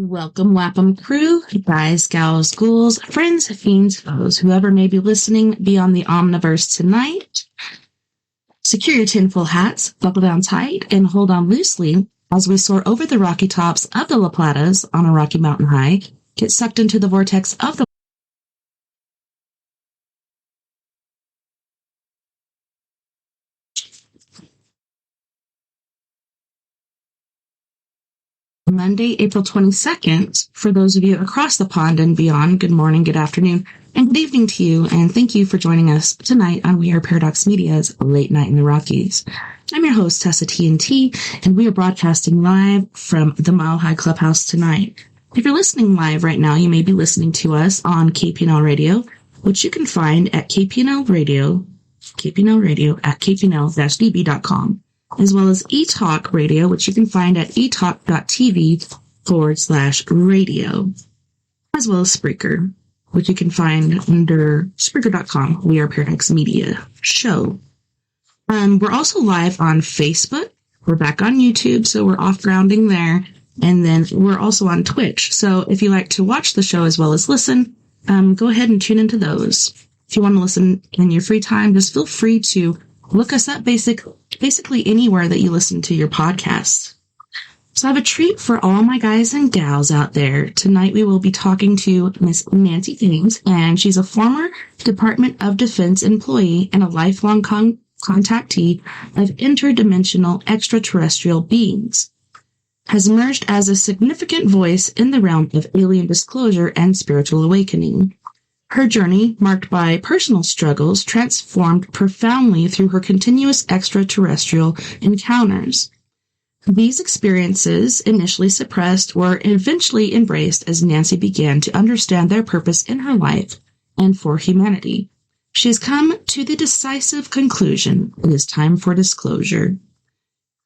Welcome, Wapham crew, guys, gals, ghouls, friends, fiends, foes, whoever may be listening beyond the Omniverse tonight. Secure your tinfoil hats, buckle down tight, and hold on loosely as we soar over the rocky tops of the La Platas on a rocky mountain high, get sucked into the vortex of the Monday, April 22nd. For those of you across the pond and beyond, good morning, good afternoon, and good evening to you, and thank you for joining us tonight on We Are Paradox Media's Late Night in the Rockies. I'm your host, TessaTNT, and we are broadcasting live from the Mile High Clubhouse tonight. If you're listening live right now, you may be listening to us on KPNL Radio, which you can find at KPNL Radio at kpnl-db.com. as well as eTalk Radio, which you can find at etalk.tv/radio, as well as Spreaker, which you can find under Spreaker.com. We Are Paradox Media Show. We're also live on Facebook. We're back on YouTube, so we're off-grounding there. And then we're also on Twitch. So if you like to watch the show as well as listen, go ahead and tune into those. If you want to listen in your free time, just feel free to look us up basically anywhere that you listen to your podcasts. So I have a treat for all my guys and gals out there. Tonight we will be talking to Miss Nancy Thames, and she's a former Department of Defense employee and a lifelong contactee of interdimensional extraterrestrial beings. Has emerged as a significant voice in the realm of alien disclosure and spiritual awakening. Her journey, marked by personal struggles, transformed profoundly through her continuous extraterrestrial encounters. These experiences, initially suppressed, were eventually embraced as Nancy began to understand their purpose in her life and for humanity. She has come to the decisive conclusion: it is time for disclosure.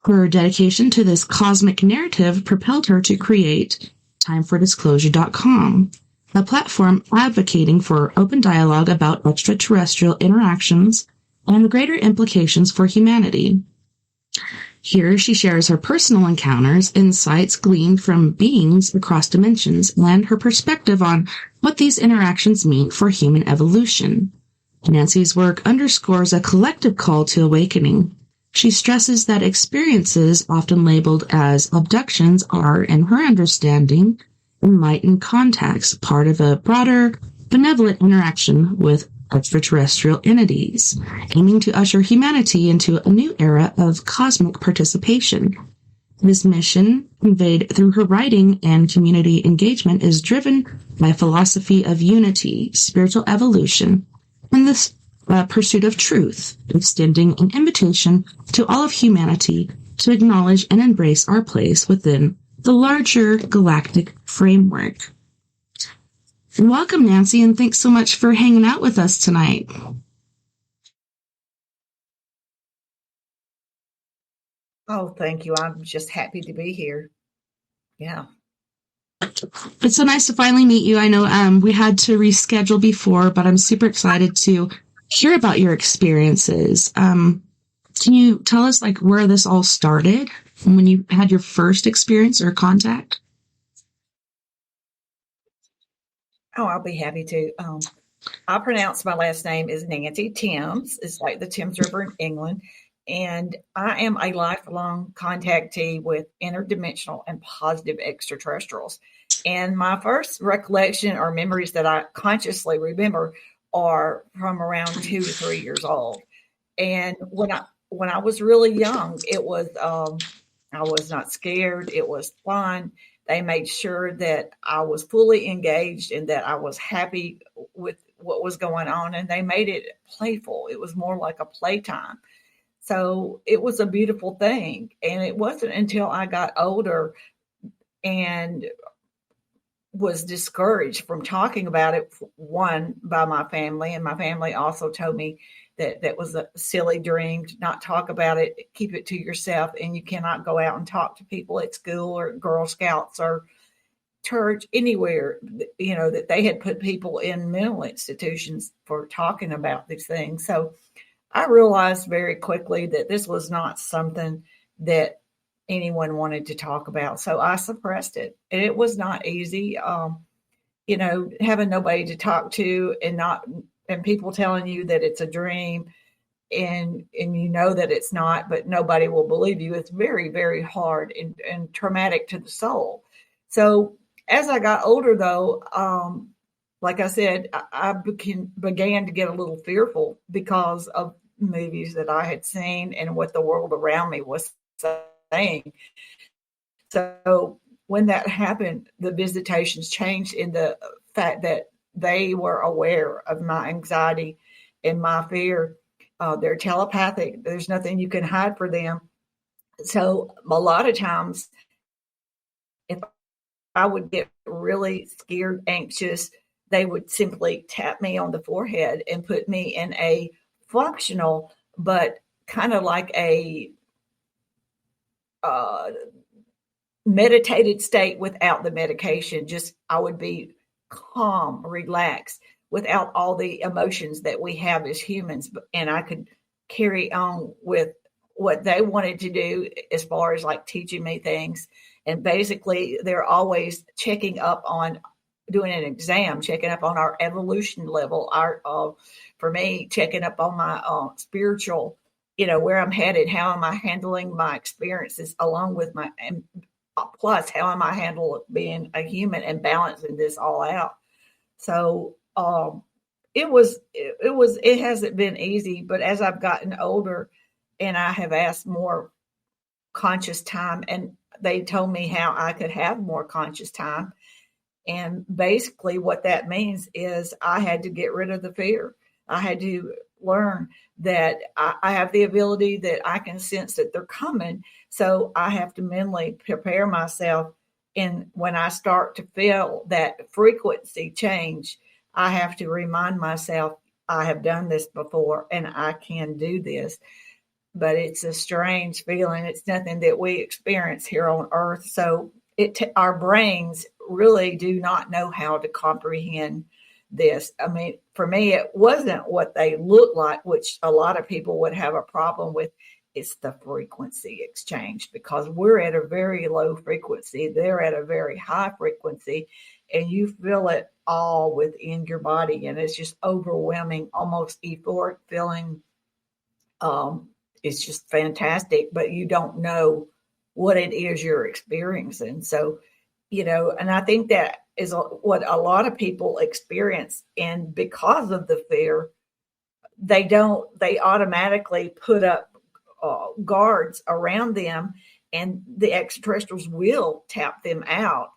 Her dedication to this cosmic narrative propelled her to create TimeForDisclosure.com, a platform advocating for open dialogue about extraterrestrial interactions and the greater implications for humanity. Here she shares her personal encounters, insights gleaned from beings across dimensions, and her perspective on what these interactions mean for human evolution. Nancy's work underscores a collective call to awakening. She stresses that experiences often labeled as abductions are, in her understanding, enlightened contacts, part of a broader, benevolent interaction with extraterrestrial entities, aiming to usher humanity into a new era of cosmic participation. This mission, conveyed through her writing and community engagement, is driven by a philosophy of unity, spiritual evolution, and the pursuit of truth, extending an invitation to all of humanity to acknowledge and embrace our place within the larger galactic framework. Welcome, Nancy, and thanks so much for hanging out with us tonight. Oh, thank you. I'm just happy to be here. Yeah. It's so nice to finally meet you. I know we had to reschedule before, but I'm super excited to hear about your experiences. Can you tell us where this all started? When you had your first experience or contact? Oh, I'll be happy to. I pronounce my last name is Nancy Thames. It's like the Thames River in England. And I am a lifelong contactee with interdimensional and positive extraterrestrials. And my first recollection or memories that I consciously remember are from around 2 to 3 years old. And when I was really young, it was I was not scared. It was fun. They made sure that I was fully engaged and that I was happy with what was going on. And they made it playful. It was more like a playtime. So it was a beautiful thing. And it wasn't until I got older and was discouraged from talking about it, one, by my family. And my family also told me that was a silly dream to not talk about it, keep it to yourself, and you cannot go out and talk to people at school or Girl Scouts or church, anywhere, that they had put people in mental institutions for talking about these things. So I realized very quickly that this was not something that anyone wanted to talk about. So I suppressed it. And it was not easy. Having nobody to talk to and people telling you that it's a dream and that it's not, but nobody will believe you. It's very, very hard and traumatic to the soul. So as I got older, though, like I said, I began to get a little fearful because of movies that I had seen and what the world around me was saying. So when that happened, the visitations changed in the fact that they were aware of my anxiety and my fear. They're telepathic. There's nothing you can hide for them. So a lot of times, if I would get really scared, anxious, they would simply tap me on the forehead and put me in a functional, but kind of like a meditated state without the medication. Just I would be calm, relaxed, without all the emotions that we have as humans, and I could carry on with what they wanted to do as far as like teaching me things. And basically, they're always checking up on doing an exam, checking up on our evolution level. For me, checking up on my spiritual, where I'm headed, how am I handling my experiences, along with and plus how am I handling being a human and balancing this all out. So it hasn't been easy, but as I've gotten older and I have asked more conscious time, and they told me how I could have more conscious time. And basically what that means is I had to get rid of the fear. I had to learn that I have the ability that I can sense that they're coming. So I have to mentally prepare myself. And when I start to feel that frequency change, I have to remind myself, I have done this before and I can do this. But it's a strange feeling. It's nothing that we experience here on Earth. So our brains really do not know how to comprehend this. I mean, for me, it wasn't what they look like, which a lot of people would have a problem with. It's the frequency exchange, because we're at a very low frequency. They're at a very high frequency, and you feel it all within your body. And it's just overwhelming, almost euphoric feeling. It's just fantastic, but you don't know what it is you're experiencing. So, and I think that is what a lot of people experience. And because of the fear, they automatically put up guards around them, and the extraterrestrials will tap them out.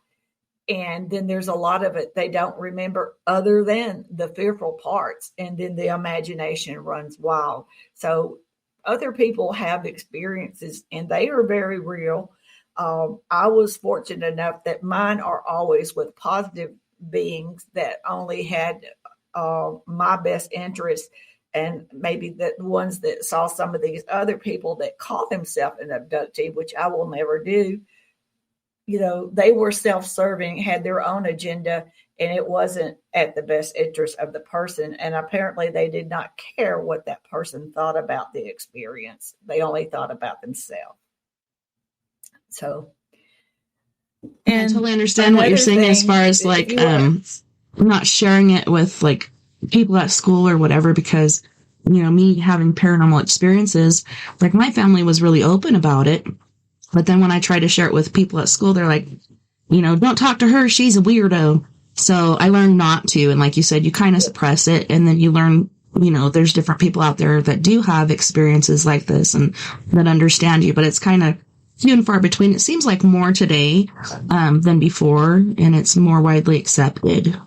And then there's a lot of it they don't remember other than the fearful parts. And then the imagination runs wild. So other people have experiences and they are very real. I was fortunate enough that mine are always with positive beings that only had my best interest, and maybe the ones that saw some of these other people that call themselves an abductee, which I will never do. They were self-serving, had their own agenda, and it wasn't at the best interest of the person. And apparently they did not care what that person thought about the experience. They only thought about themselves. So, and I totally understand what you're saying as far as like not sharing it with like people at school or whatever, because me having paranormal experiences, like my family was really open about it. But then when I try to share it with people at school, they're like, don't talk to her. She's a weirdo. So I learned not to. And like you said, you kind of suppress it. And then you learn, there's different people out there that do have experiences like this and that understand you. But it's kind of few and far between. It seems like more today than before. And it's more widely accepted.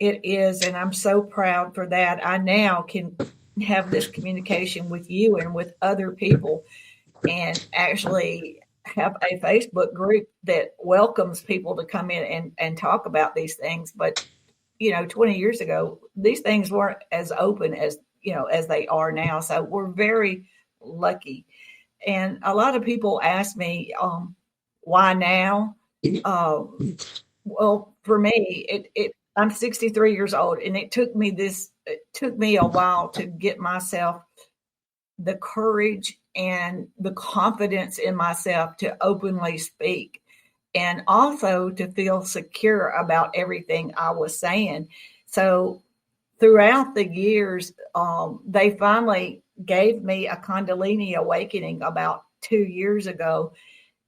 It is. And I'm so proud for that. I now can have this communication with you and with other people, and actually have a Facebook group that welcomes people to come in and talk about these things. But 20 years ago, these things weren't as open as as they are now. So we're very lucky. And a lot of people ask me, why now? Well, for me, I'm 63 years old, and it took me a while to get myself the courage and the confidence in myself to openly speak, and also to feel secure about everything I was saying. So throughout the years, they finally gave me a Kundalini awakening about 2 years ago.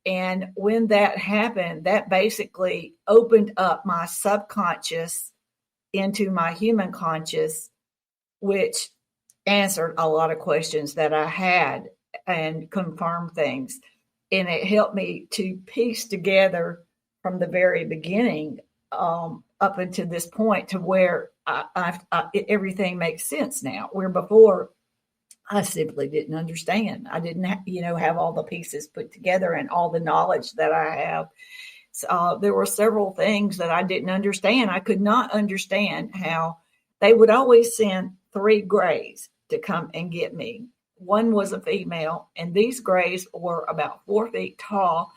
And when that happened, that basically opened up my subconscious into my human conscious, which answered a lot of questions that I had and confirmed things. And it helped me to piece together from the very beginning up until this point to where everything makes sense now. Where before I simply didn't understand. I didn't, have all the pieces put together and all the knowledge that I have. So, there were several things that I didn't understand. I could not understand how they would always send 3 grays to come and get me. One was a female, and these grays were about 4 feet tall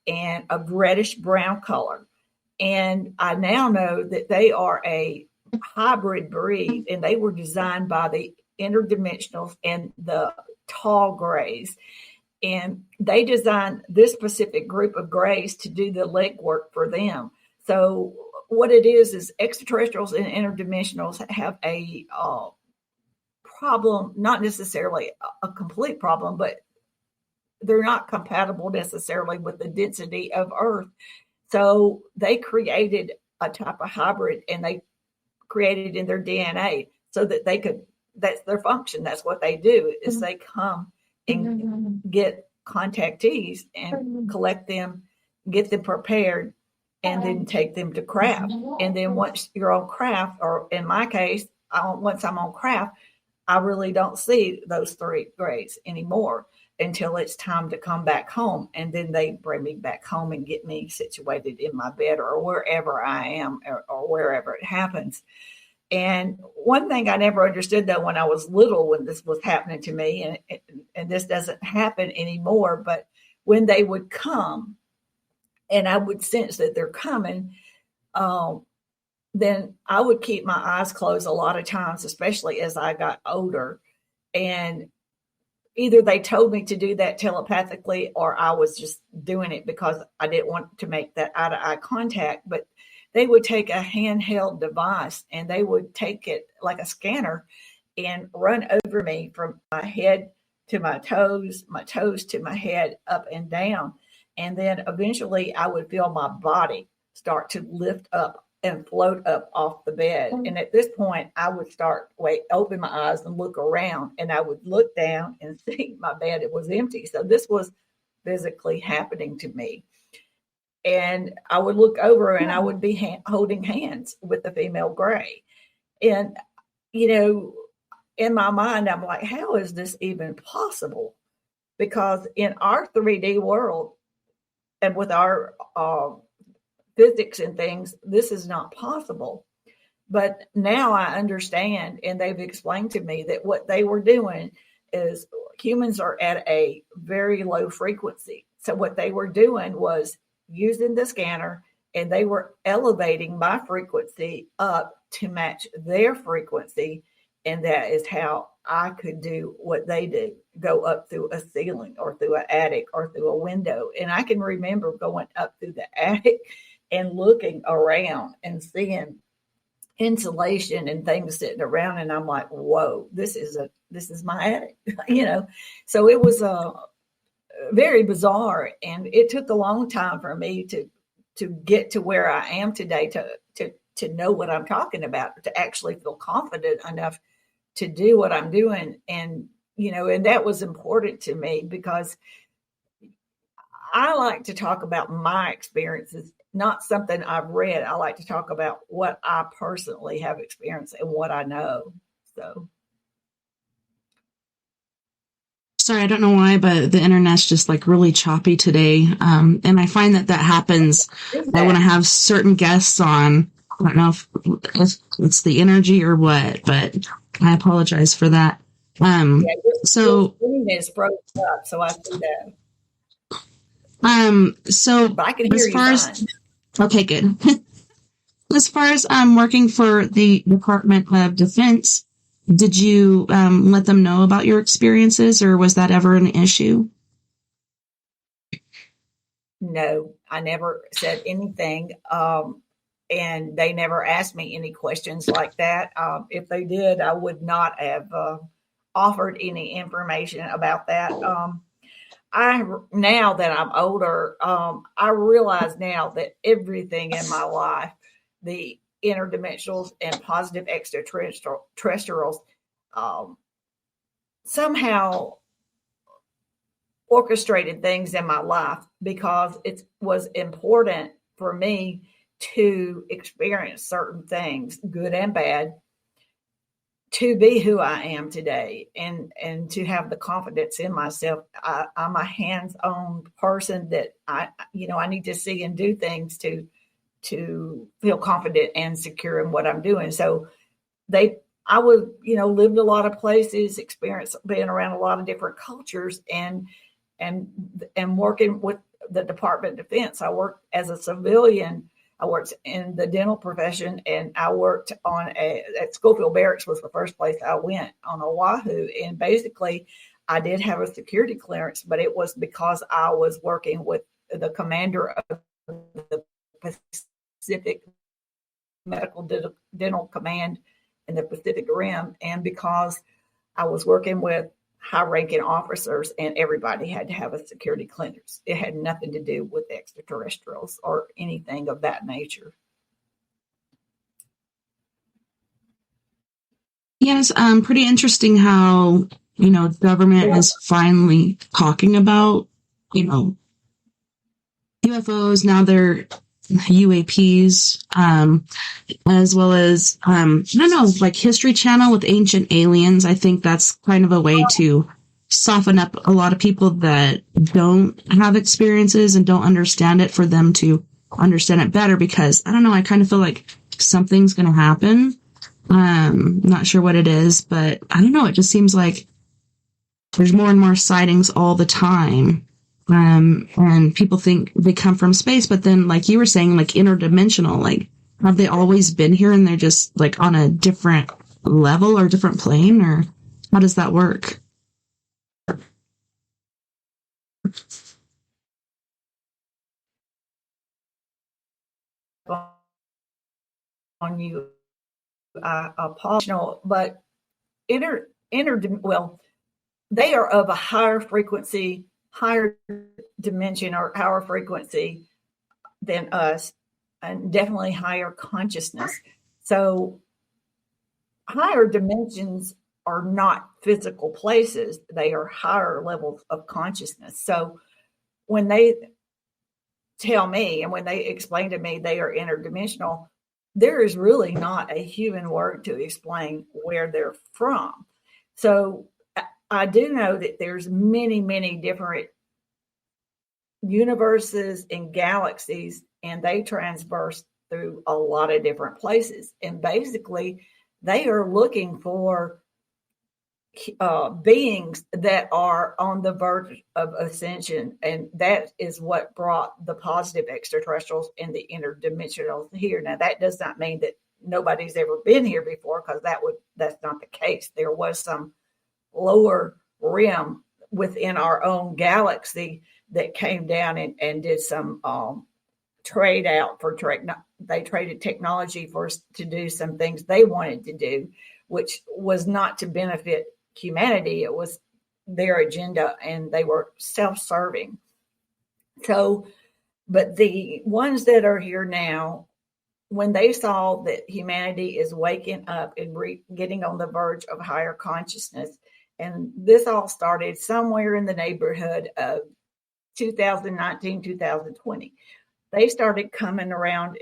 and a reddish brown color. And I now know that they are a hybrid breed, and they were designed by the interdimensionals and the tall grays. And they designed this specific group of grays to do the legwork for them. So what it is extraterrestrials and interdimensionals have a problem, not necessarily a complete problem, but they're not compatible necessarily with the density of Earth. So they created a type of hybrid, and they created in their DNA so that they could, that's their function. That's what they do, is they come and get contactees and collect them, get them prepared, and then take them to craft. And then once you're on craft, or in my case, once I'm on craft, I really don't see those 3 grays anymore until it's time to come back home. And then they bring me back home and get me situated in my bed or wherever I am, or wherever it happens. And one thing I never understood, though, when I was little, when this was happening to me, and this doesn't happen anymore, but when they would come and I would sense that they're coming, then I would keep my eyes closed a lot of times, especially as I got older. And either they told me to do that telepathically, or I was just doing it because I didn't want to make that eye-to-eye contact. But they would take a handheld device, and they would take it like a scanner and run over me from my head to my toes to my head, up and down. And then eventually I would feel my body start to lift up and float up off the bed. And at this point, I would open my eyes and look around, and I would look down and see my bed. It was empty. So this was physically happening to me. And I would look over, and I would be holding hands with the female gray. And, in my mind, I'm like, how is this even possible? Because in our 3D world, and with our physics and things, this is not possible. But now I understand, and they've explained to me that what they were doing is humans are at a very low frequency. So what they were doing was using the scanner, and they were elevating my frequency up to match their frequency. And that is how I could do what they do, go up through a ceiling or through an attic or through a window. And I can remember going up through the attic and looking around and seeing insulation and things sitting around. And I'm like, whoa, this is my attic, So it was very bizarre. And it took a long time for me to get to where I am today, to know what I'm talking about, to actually feel confident enough to do what I'm doing. And, and that was important to me, because I like to talk about my experiences, not something I've read. I like to talk about what I personally have experienced and what I know. So. Sorry, I don't know why, but the internet's just like really choppy today. And I find that happens. I want to have certain guests on. I don't know if it's the energy or what, but I apologize for that. So it's broken up, so I see that. So but I can hear you fine. Okay, good. As far as working for the Department of Defense, Did you let them know about your experiences, or was that ever an issue? No, I never said anything. And they never asked me any questions like that. If they did, I would not have offered any information about that. I Now that I'm older, I realize now that everything in my life, the interdimensionals and positive extraterrestrials, um, somehow orchestrated things in my life because it was important for me to experience certain things, good and bad, to be who I am today, and to have the confidence in myself. I'm a hands-on person that I need to see and do things to feel confident and secure in what I'm doing. So they I was, lived a lot of places, experienced being around a lot of different cultures, and working with the Department of Defense. I worked as a civilian. I worked in the dental profession, and I worked at Schofield Barracks was the first place I went on Oahu. And basically, I did have a security clearance, but it was because I was working with the commander of the Pacific Medical Dental Command in the Pacific Rim, and because I was working with high-ranking officers, and everybody had to have a security clearance. It had nothing to do with extraterrestrials or anything of that nature. Yes, pretty interesting how, government is finally talking about, UFOs. Now they're UAPs, as well as, I don't know, like History Channel with Ancient Aliens. I think that's kind of a way to soften up a lot of people that don't have experiences and don't understand it, for them to understand it better, because I don't know, I kind of feel like something's going to happen. Not sure what it is, but I don't know. It just seems like there's more and more sightings all the time. And people think they come from space, but then, like you were saying, like interdimensional, like, have they always been here and they're just like on a different level or different plane, or how does that work? On you, apologize, but well, they are of a higher frequency, higher dimension, or higher frequency than us, and definitely higher consciousness. So higher dimensions are not physical places, they are higher levels of consciousness. So when they tell me and when they explain to me they are interdimensional, there is really not a human word to explain where they're from. So I do know that there's many, many different universes and galaxies, and they transverse through a lot of different places. And basically, they are looking for beings that are on the verge of ascension. And that is what brought the positive extraterrestrials and the interdimensionals here. Now, that does not mean that nobody's ever been here before, because that's not the case. There was some lower rim within our own galaxy that came down and did some trade out for they traded technology for us to do some things they wanted to do, which was not to benefit humanity. It was their agenda, and they were self-serving. So, but the ones that are here now, when they saw that humanity is waking up and getting on the verge of higher consciousness, and this all started somewhere in the neighborhood of 2019, 2020. They started coming around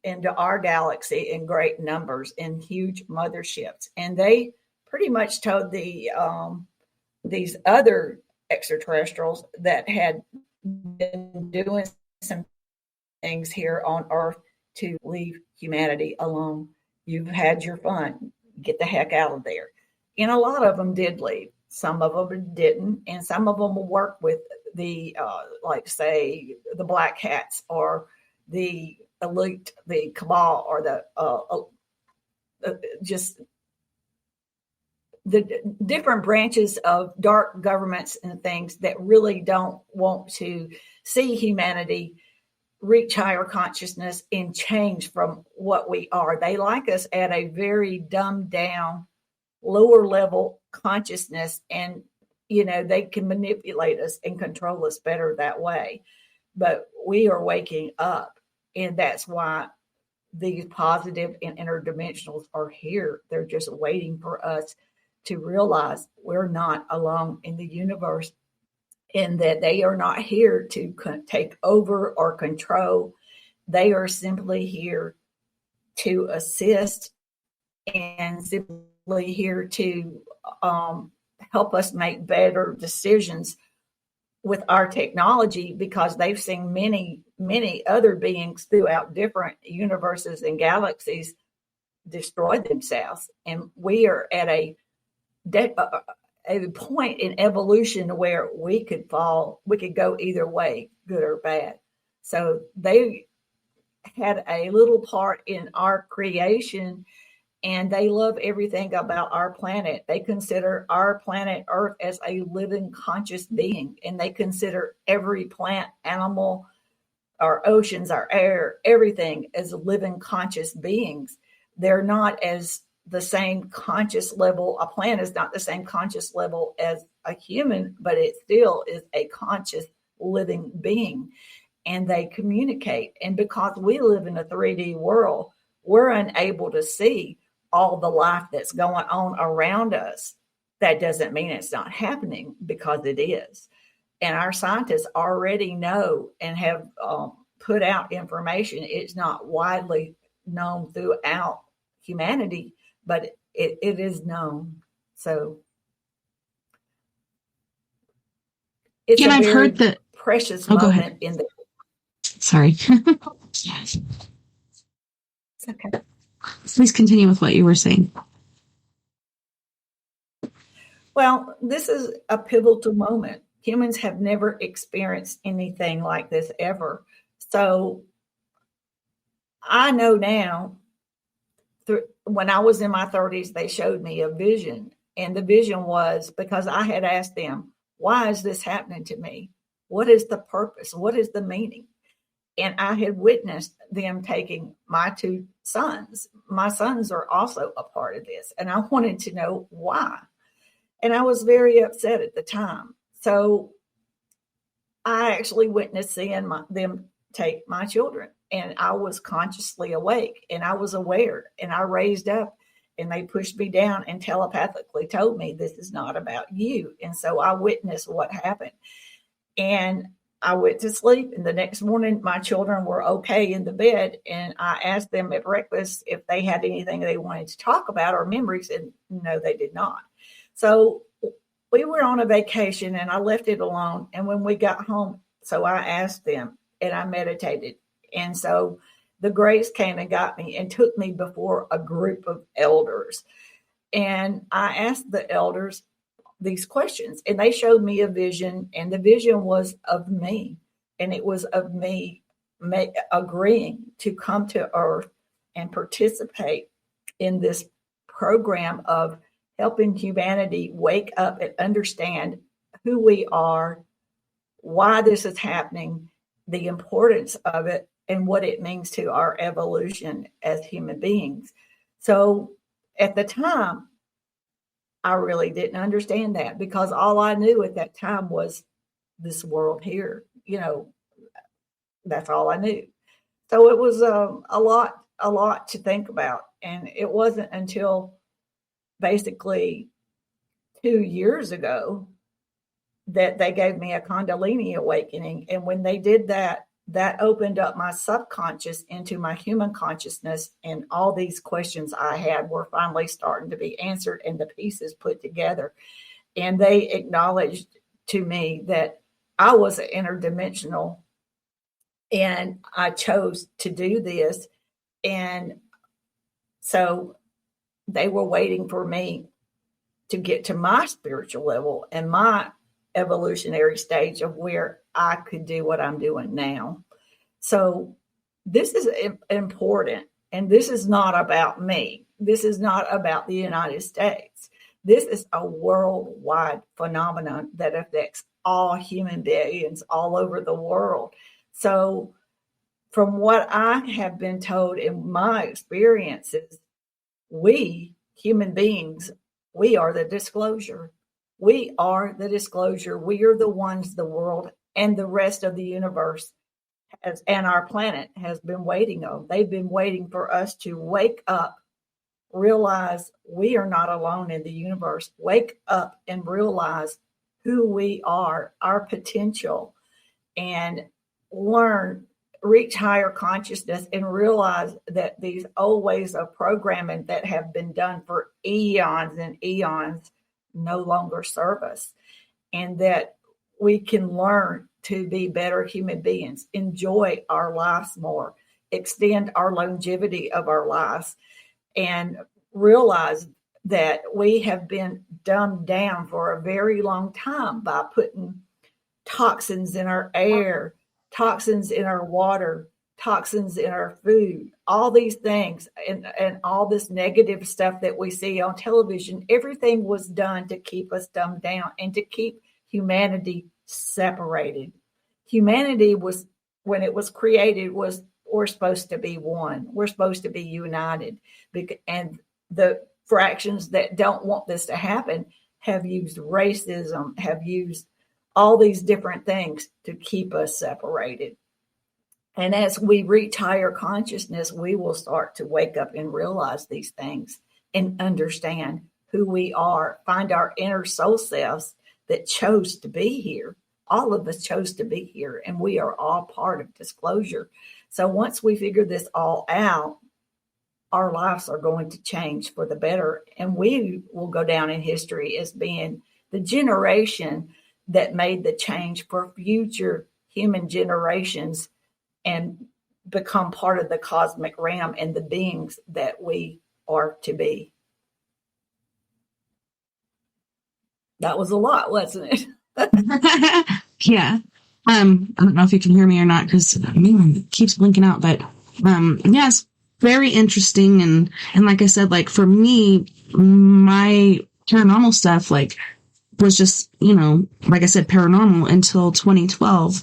into our galaxy in great numbers, in huge motherships. And they pretty much told these other extraterrestrials that had been doing some things here on Earth to leave humanity alone. You've had your fun. Get the heck out of there. And a lot of them did leave. Some of them didn't. And some of them will work with the, like, say, the Black Hats, or the elite, the cabal, or the just the different branches of dark governments and things that really don't want to see humanity reach higher consciousness and change from what we are. They like us at a very dumbed down, lower level consciousness, and they can manipulate us and control us better that way. But we are waking up, and that's why these positive and interdimensionals are here. They're just waiting for us to realize we're not alone in the universe, and that they are not here to take over or control. They are simply here to assist and simply here to help us make better decisions with our technology, because they've seen many, many other beings throughout different universes and galaxies destroy themselves. And we are at a point in evolution where we could go either way, good or bad. So they had a little part in our creation, and they love everything about our planet. They consider our planet Earth as a living conscious being, and they consider every plant, animal, our oceans, our air, everything as living conscious beings. They're not as the same conscious level. A plant is not the same conscious level as a human, but it still is a conscious living being, and they communicate. And because we live in a 3D world, we're unable to see all the life that's going on around us. That doesn't mean it's not happening, because it is. And our scientists already know and have put out information. It's not widely known throughout humanity, but it is known. So it's I've heard that precious moment in the. Sorry. It's okay. Please continue with what you were saying. Well, this is a pivotal moment. Humans have never experienced anything like this ever. So I know now, when I was in my 30s, they showed me a vision. And the vision was because I had asked them, why is this happening to me? What is the purpose? What is the meaning? And I had witnessed them taking my two sons. My sons are also a part of this. And I wanted to know why. And I was very upset at the time. So I actually witnessed seeing them take my children. And I was consciously awake, and I was aware, and I raised up, and they pushed me down and telepathically told me, this is not about you. And so I witnessed what happened. And I went to sleep, and the next morning my children were okay in the bed, and I asked them at breakfast if they had anything they wanted to talk about or memories, and no, they did not. So we were on a vacation, and I left it alone. And when we got home, so I asked them, and I meditated. And so the grace came and got me and took me before a group of elders. And I asked the elders these questions, and they showed me a vision, and the vision was of me, and it was of me agreeing to come to Earth and participate in this program of helping humanity wake up and understand who we are, why this is happening, the importance of it, and what it means to our evolution as human beings. So at the time, I really didn't understand that, because all I knew at that time was this world here. That's all I knew. So it was a lot to think about. And it wasn't until basically 2 years ago that they gave me a Kundalini awakening. And when they did that, that opened up my subconscious into my human consciousness. And all these questions I had were finally starting to be answered and the pieces put together. And they acknowledged to me that I was interdimensional, and I chose to do this. And so they were waiting for me to get to my spiritual level and my evolutionary stage of where I could do what I'm doing now. So this is important, and this is not about me. This is not about the United States. This is a worldwide phenomenon that affects all human beings all over the world. So, from what I have been told in my experiences, we human beings, we are the disclosure. We are the disclosure. We are the ones the world and the rest of the universe has, and our planet has been waiting on. They've been waiting for us to wake up, realize we are not alone in the universe. Wake up and realize who we are, our potential, and learn, reach higher consciousness, and realize that these old ways of programming that have been done for eons and eons no longer serve us, and that we can learn to be better human beings, enjoy our lives more, extend our longevity of our lives, and realize that we have been dumbed down for a very long time by putting toxins in our air, toxins in our water, toxins in our food, all these things, and all this negative stuff that we see on television. Everything was done to keep us dumbed down and to keep humanity separated. Humanity was, when it was created, was we're supposed to be one. We're supposed to be united. And the fractions that don't want this to happen have used racism, have used all these different things to keep us separated. And as we reach higher consciousness, we will start to wake up and realize these things and understand who we are, find our inner soul selves that chose to be here. All of us chose to be here, and we are all part of disclosure. So once we figure this all out, our lives are going to change for the better, and we will go down in history as being the generation that made the change for future human generations and become part of the cosmic realm and the beings that we are to be. That was a lot, wasn't it? Yeah. I don't know if you can hear me or not because it keeps blinking out, but yeah, it's very interesting. And like I said, like for me, my paranormal stuff, like, was just, like I said, paranormal until 2012.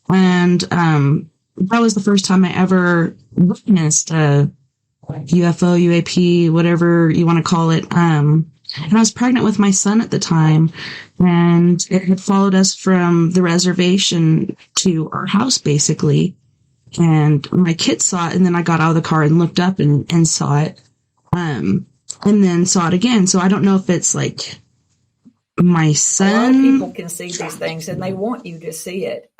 And that was the first time I ever witnessed a UFO, UAP, whatever you want to call it. And I was pregnant with my son at the time, and it had followed us from the reservation to our house, basically. And my kids saw it, and then I got out of the car and looked up and saw it, and then saw it again. So I don't know if it's like my son. A lot of people can see these things, and they want you to see it.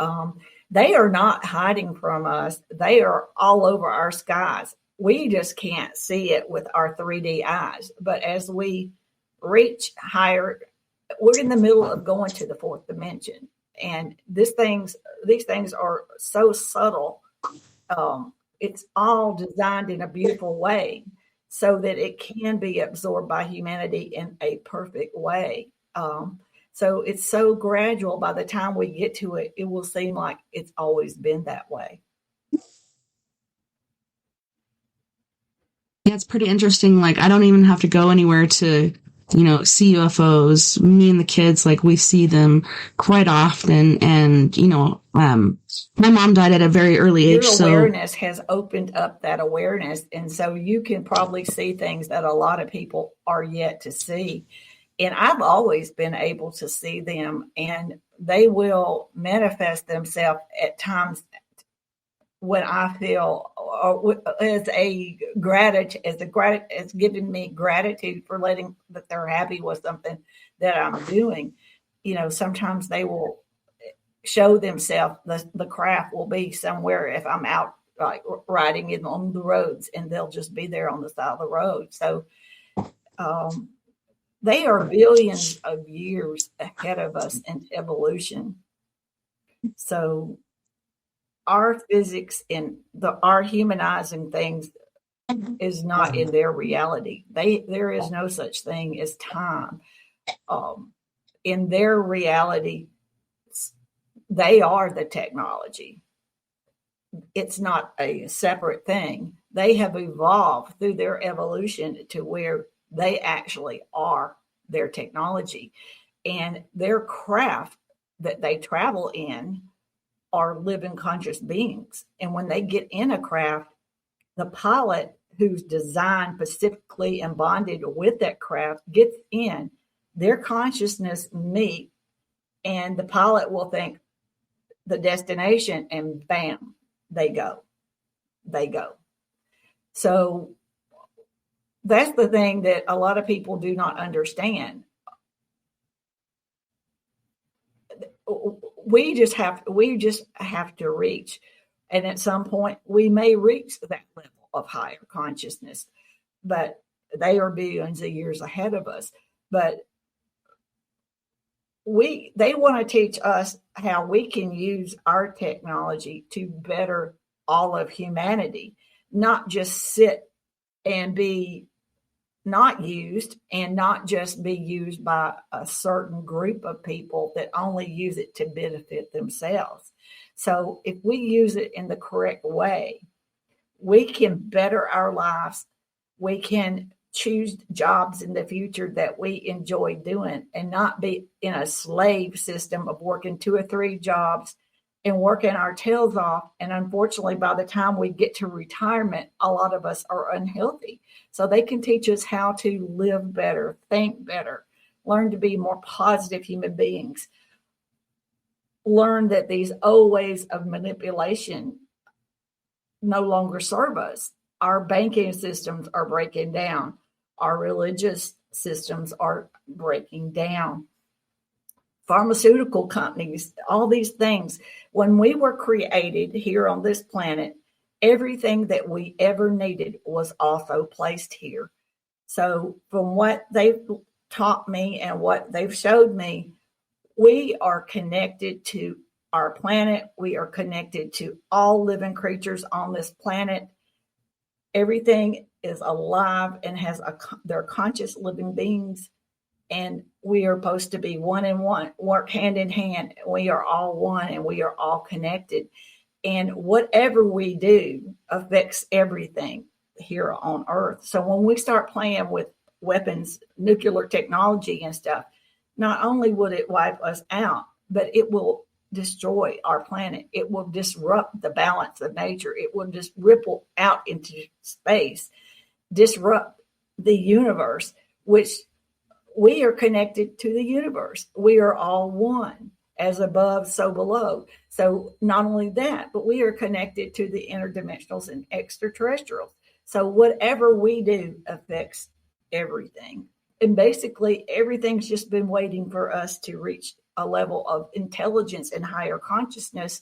They are not hiding from us. They are all over our skies. We just can't see it with our 3D eyes. But as we reach higher, we're in the middle of going to the fourth dimension, and these things are so subtle. It's all designed in a beautiful way so that it can be absorbed by humanity in a perfect way. So it's so gradual. By the time we get to it, it will seem like it's always been that way. Yeah, it's pretty interesting. Like, I don't even have to go anywhere to, see UFOs. Me and the kids, like, we see them quite often. And, my mom died at a very early age. Your awareness has opened up that awareness. And so you can probably see things that a lot of people are yet to see. And I've always been able to see them, and they will manifest themselves at times when I feel as giving me gratitude for letting that they're happy with something that I'm doing. Sometimes they will show themselves. The craft will be somewhere if I'm out like riding in on the roads, and they'll just be there on the side of the road. So they are billions of years ahead of us in evolution. So our physics and our humanizing things is not in their reality. There is no such thing as time. In their reality, they are the technology. It's not a separate thing. They have evolved through their evolution to where they actually are their technology. And their craft that they travel in are living conscious beings. And when they get in a craft, the pilot who's designed specifically and bonded with that craft gets in, their consciousness meet, and the pilot will think the destination, and bam, they go. So that's the thing that a lot of people do not understand. We just have to reach, and at some point we may reach that level of higher consciousness, but they are billions of years ahead of us. But they want to teach us how we can use our technology to better all of humanity, not just sit and be not used, and not just be used by a certain group of people that only use it to benefit themselves. So if we use it in the correct way, we can better our lives. We can choose jobs in the future that we enjoy doing, and not be in a slave system of working 2 or 3 jobs and working our tails off. And unfortunately, by the time we get to retirement, a lot of us are unhealthy. So they can teach us how to live better, think better, learn to be more positive human beings, learn that these old ways of manipulation no longer serve us. Our banking systems are breaking down. Our religious systems are breaking down. Pharmaceutical companies, all these things. When we were created here on this planet, everything that we ever needed was also placed here. So from what they've taught me and what they've showed me, we are connected to our planet. We are connected to all living creatures on this planet. Everything is alive and they're conscious living beings. And we are supposed to be one in one, work hand in hand. We are all one, and we are all connected. And whatever we do affects everything here on Earth. So when we start playing with weapons, nuclear technology and stuff, not only would it wipe us out, but it will destroy our planet. It will disrupt the balance of nature. It will just ripple out into space, disrupt the universe, which we are connected to the universe. We are all one, as above, so below. So not only that, but we are connected to the interdimensionals and extraterrestrials. So whatever we do affects everything. And basically, everything's just been waiting for us to reach a level of intelligence and higher consciousness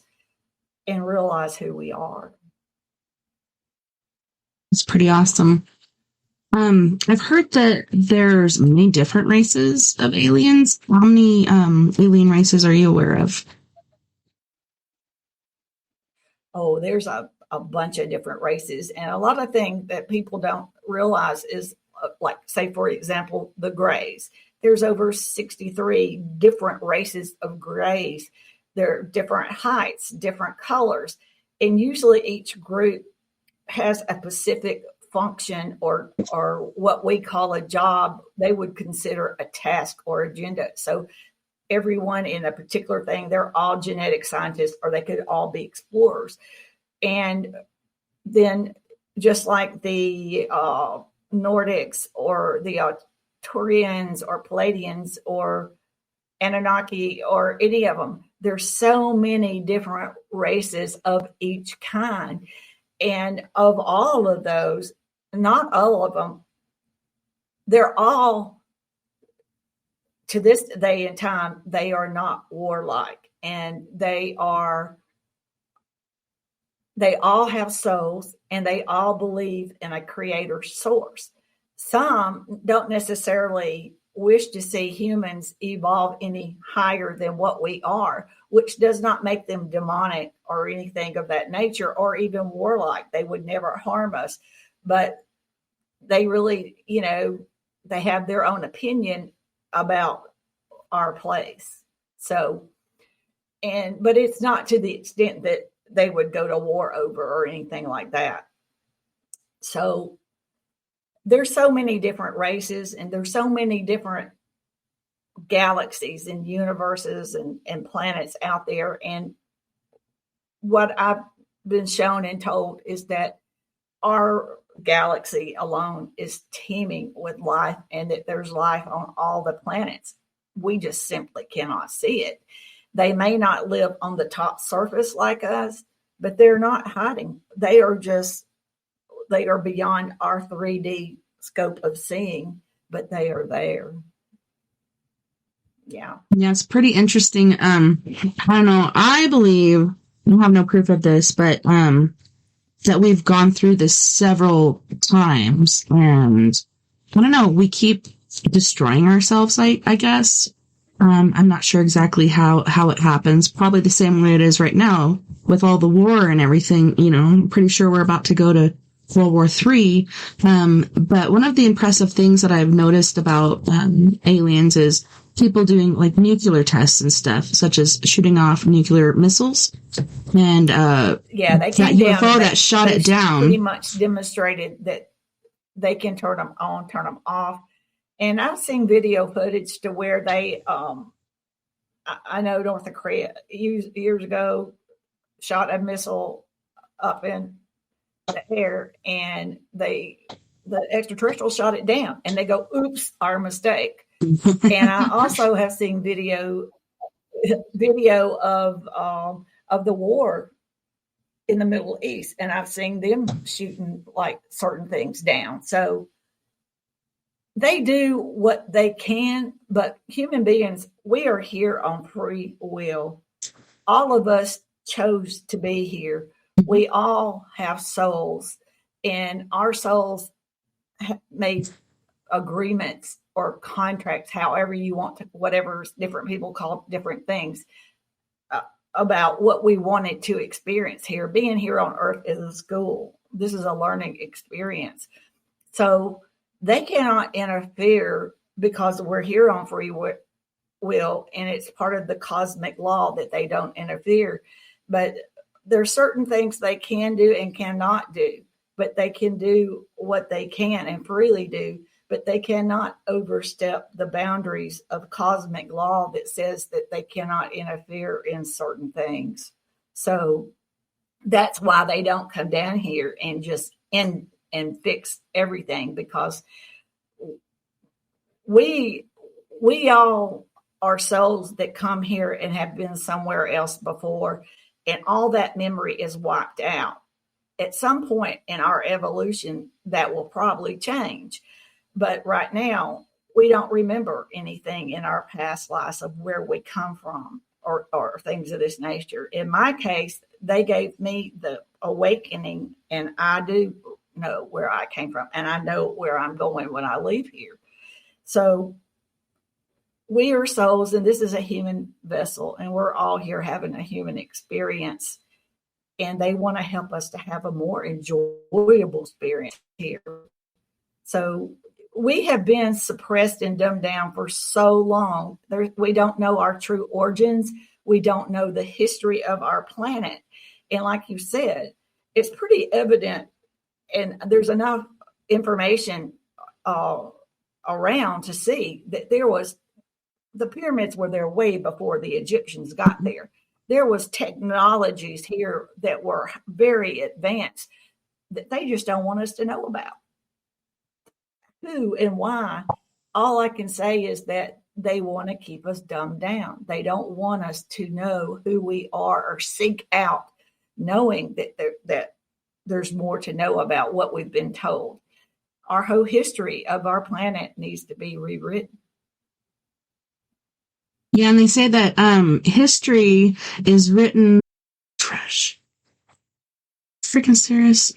and realize who we are. It's pretty awesome. I've heard that there's many different races of aliens. How many alien races are you aware of? Oh, there's a bunch of different races. And a lot of things that people don't realize is, like, say, for example, the Greys. There's over 63 different races of Greys. They're different heights, different colors. And usually each group has a specific function or what we call a job they would consider a task or agenda. So everyone in a particular thing, they're all genetic scientists, or they could all be explorers. And then just like the Nordics or the Turians or Palladians or Anunnaki or any of them, there's so many different races of each kind. And of all of those, not all of them, they're all, to this day and time, they are not warlike. And they all have souls, and they all believe in a creator source. Some don't necessarily wish to see humans evolve any higher than what we are, which does not make them demonic or anything of that nature, or even warlike. They would never harm us. But they really, they have their own opinion about our place. So, but it's not to the extent that they would go to war over or anything like that. So there's so many different races, and there's so many different galaxies and universes and planets out there. And what I've been shown and told is that our galaxy alone is teeming with life, and that there's life on all the planets. We just simply cannot see it. They may not live on the top surface like us, but they're not hiding. They are beyond our 3D scope of seeing, but they are there. Yeah. Yeah, it's pretty interesting. I don't know. I believe, I have no proof of this, but that we've gone through this several times, and I don't know, we keep destroying ourselves, I guess. I'm not sure exactly how it happens. Probably the same way it is right now with all the war and everything. I'm pretty sure we're about to go to World War III. But one of the impressive things that I've noticed about aliens is people doing like nuclear tests and stuff, such as shooting off nuclear missiles. And yeah, they that came down UFO that shot it down pretty much demonstrated that they can turn them on, turn them off. And I've seen video footage to where they, I know North Korea years ago shot a missile up in the air, and the extraterrestrials shot it down, and they go, "Oops, our mistake." And I also have seen video of the war in the Middle East, and I've seen them shooting like certain things down. So they do what they can, but human beings, we are here on free will. All of us chose to be here. We all have souls, and our souls made agreements or contracts, however you want to, whatever different people call different things, about what we wanted to experience here. Being here on Earth is a school. This is a learning experience. So they cannot interfere because we're here on free will, and it's part of the cosmic law that they don't interfere. But there's certain things they can do and cannot do, but they can do what they can and freely do, but they cannot overstep the boundaries of cosmic law that says that they cannot interfere in certain things. So that's why they don't come down here and just end and fix everything, because we all are souls that come here and have been somewhere else before, and all that memory is wiped out. At some point in our evolution, that will probably change. But right now, we don't remember anything in our past lives of where we come from, or things of this nature. In my case, they gave me the awakening, and I do know where I came from, and I know where I'm going when I leave here. So we are souls, and this is a human vessel, and we're all here having a human experience. And they want to help us to have a more enjoyable experience here. So we have been suppressed and dumbed down for so long. We don't know our true origins. We don't know the history of our planet. And like you said, it's pretty evident, and there's enough information around to see that the pyramids were there way before the Egyptians got there. There was technologies here that were very advanced that they just don't want us to know about. Who and why? All I can say is that they want to keep us dumbed down. They don't want us to know who we are or seek out knowing that there's more to know about what we've been told. Our whole history of our planet needs to be rewritten. Yeah, and they say that history is written fresh. Freaking serious.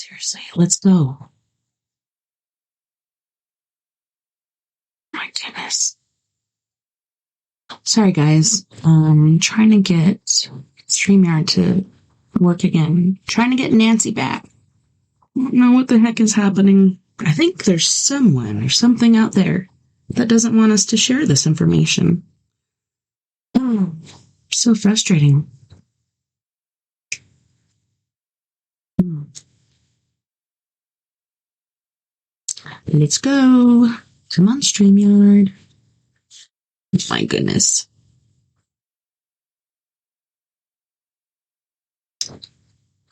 Seriously, let's go. My goodness. Sorry, guys. Trying to get StreamYard to work again. Trying to get Nancy back. I don't know what the heck is happening. I think there's someone or something out there that doesn't want us to share this information. Oh, so frustrating. Let's go. Come on, StreamYard. My goodness.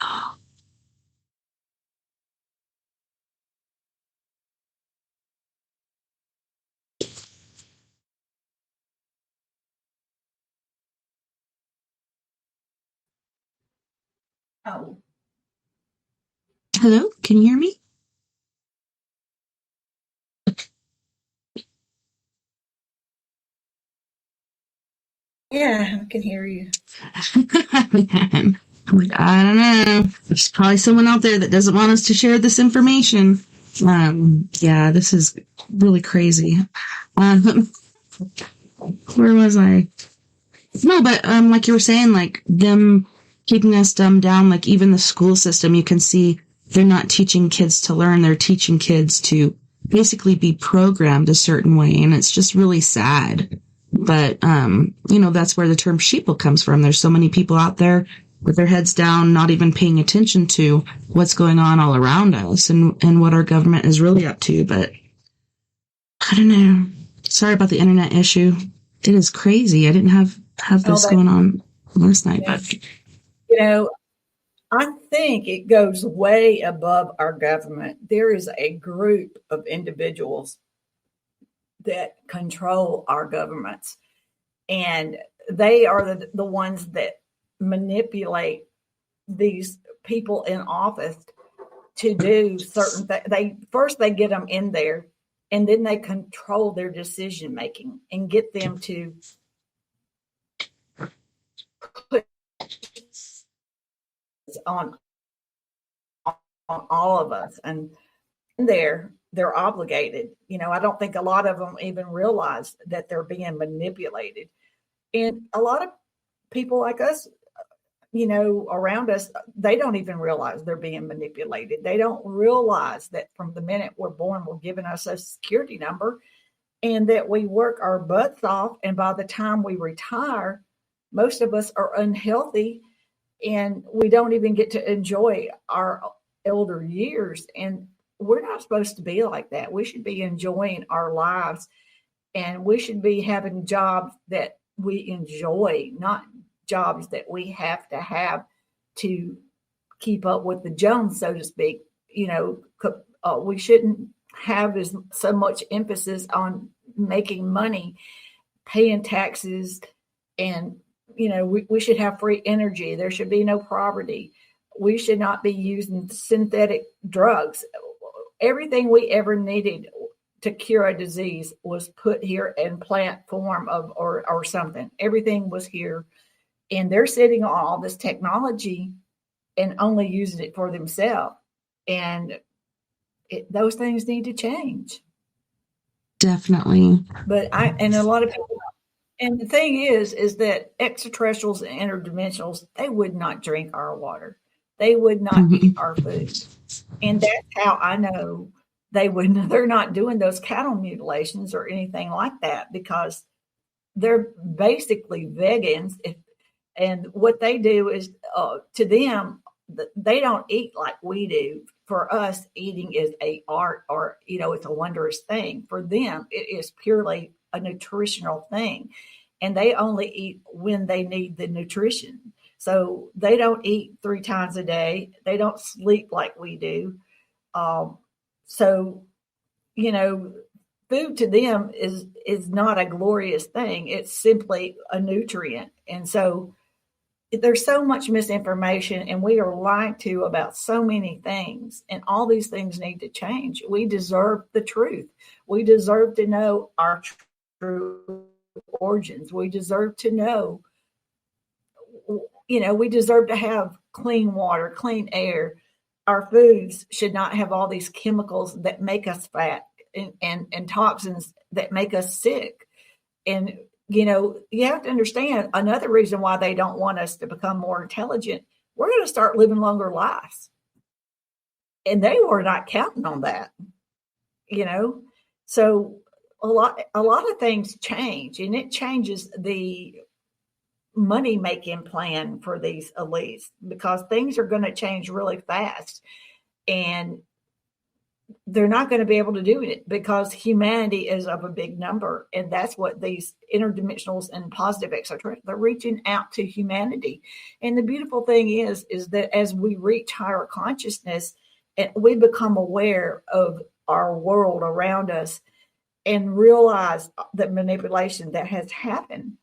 Oh. Oh, Hello, can you hear me? yeah, I can hear you. Man. I'm like, I don't know. There's probably someone out there that doesn't want us to share this information. Yeah, this is really crazy. Where was I? No, but like you were saying, like them keeping us dumbed down, like even the school system, you can see they're not teaching kids to learn. They're teaching kids to basically be programmed a certain way, and it's just really sad. But that's where the term sheeple comes from. There's so many people out there with their heads down, not even paying attention to what's going on all around us and what our government is really up to. But I don't know. Sorry about the internet issue. It is crazy. I didn't have this going on last night, but I think it goes way above our government. There is a group of individuals that control our governments, and they are the ones that manipulate these people in office to do certain things. They get them in there, and then they control their decision making and get them to put on all of us, and they're obligated. I don't think a lot of them even realize that they're being manipulated, and a lot of people like us, around us, they don't even realize they're being manipulated. They don't realize that from the minute we're born, we're given a social security number, and that we work our butts off, and by the time we retire, most of us are unhealthy, and we don't even get to enjoy our elder years. And we're not supposed to be like that. We should be enjoying our lives, and we should be having jobs that we enjoy, not jobs that we have to keep up with the Jones, so to speak. We shouldn't have so much emphasis on making money, paying taxes, and we should have free energy. There should be no poverty. We should not be using synthetic drugs. Everything we ever needed to cure a disease was put here in plant form or something. Everything was here, and they're sitting on all this technology and only using it for themselves. And those things need to change. definitely. But a lot of people. And the thing is that extraterrestrials and interdimensionals, they would not drink our water. They would not eat our food. And that's how I know they're not doing those cattle mutilations or anything like that, because they're basically vegans. And what they do is, to them, they don't eat like we do. For us, eating is a art, or, it's a wondrous thing. For them, it is purely a nutritional thing. And they only eat when they need the nutrition. So they don't eat 3 times a day. They don't sleep like we do. So, food to them is not a glorious thing. It's simply a nutrient. And so there's so much misinformation, and we are lied to about so many things, and all these things need to change. We deserve the truth. We deserve to know our true origins. We deserve to know, we deserve to have clean water, clean air. our foods should not have all these chemicals that make us fat and toxins that make us sick. And, you have to understand another reason why they don't want us to become more intelligent. We're going to start living longer lives. And they were not counting on that, So a lot of things change, and it changes the money making plan for these elites because things are going to change really fast, and they're not going to be able to do it because humanity is of a big number. And that's what these interdimensionals and positive extraterrestrials, they're reaching out to humanity. And the beautiful thing is that as we reach higher consciousness and we become aware of our world around us and realize the manipulation that has happened,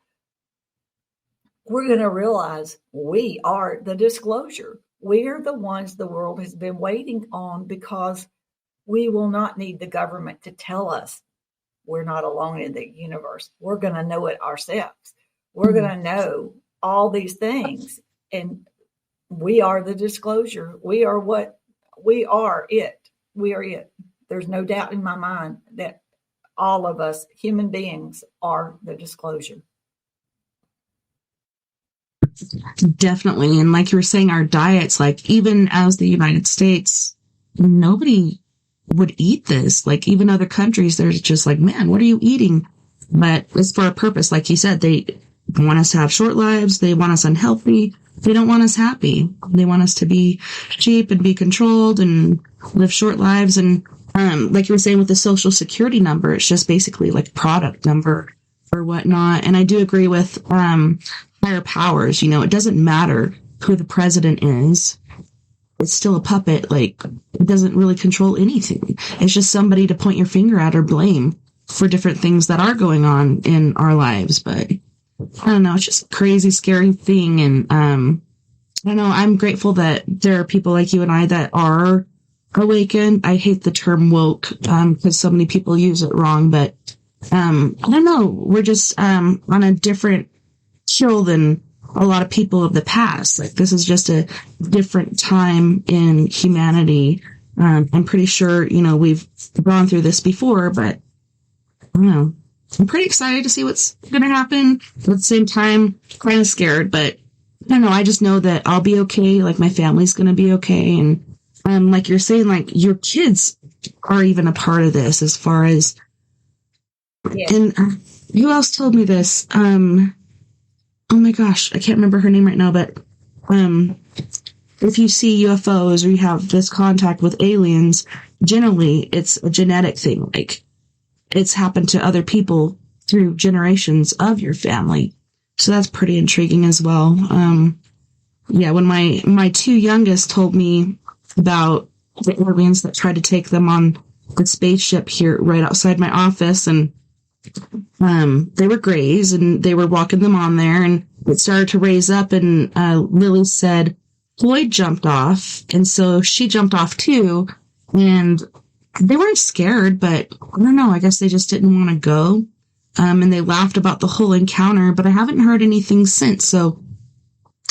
we're going to realize we are the disclosure. We are the ones the world has been waiting on, because we will not need the government to tell us we're not alone in the universe. We're going to know it ourselves. We're going to know all these things. And we are the disclosure. We are it. We are it. There's no doubt in my mind that all of us human beings are the disclosure. Definitely. And like you were saying, our diets, like even as the United States, nobody would eat this. Like even other countries, they're just like, man, what are you eating? But it's for a purpose. Like you said, they want us to have short lives. They want us unhealthy. They don't want us happy. They want us to be cheap and be controlled and live short lives. And like you were saying with the social security number, it's just basically like product number or whatnot. And I do agree with higher powers. It doesn't matter who the president is. It's still a puppet. Like, it doesn't really control anything. It's just somebody to point your finger at or blame for different things that are going on in our lives. But I don't know, it's just a crazy, scary thing. And I don't know, I'm grateful that there are people like you and I that are awakened. I hate the term woke because so many people use it wrong. But I don't know, we're just on a different chill than a lot of people of the past. Like, this is just a different time in humanity. I'm pretty sure, we've gone through this before, but I don't know. I'm pretty excited to see what's going to happen. At the same time, kind of scared, but I don't know. I just know that I'll be okay. Like, my family's going to be okay. And like you're saying, like, your kids are even a part of this as far as, yeah. And who else told me this? Oh my gosh, I can't remember her name right now, but if you see UFOs or you have this contact with aliens, generally it's a genetic thing. Like, it's happened to other people through generations of your family. So that's pretty intriguing as well. Yeah, when my two youngest told me about the aliens that tried to take them on the spaceship here right outside my office, and they were grays and they were walking them on there, and it started to raise up, and Lily said Floyd jumped off, and so she jumped off too, and they weren't scared, but I don't know, I guess they just didn't want to go, and they laughed about the whole encounter, but I haven't heard anything since. So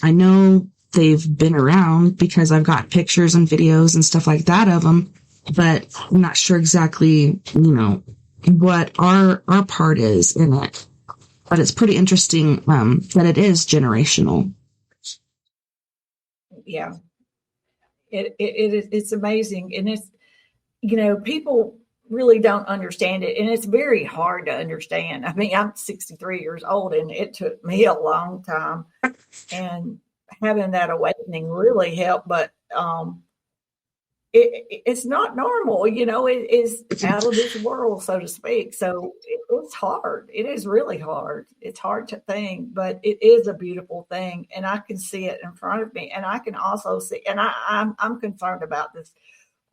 I know they've been around because I've got pictures and videos and stuff like that of them, but I'm not sure exactly, what our part is in it. But it's pretty interesting that it is generational. Yeah, it's amazing, and it's people really don't understand it, and it's very hard to understand. I mean, I'm 63 years old, and it took me a long time, and having that awakening really helped. But it's not normal, it is out of this world, so to speak. So it's hard. It is really hard. It's hard to think, but it is a beautiful thing, and I can see it in front of me, and I can also see, and I'm concerned about this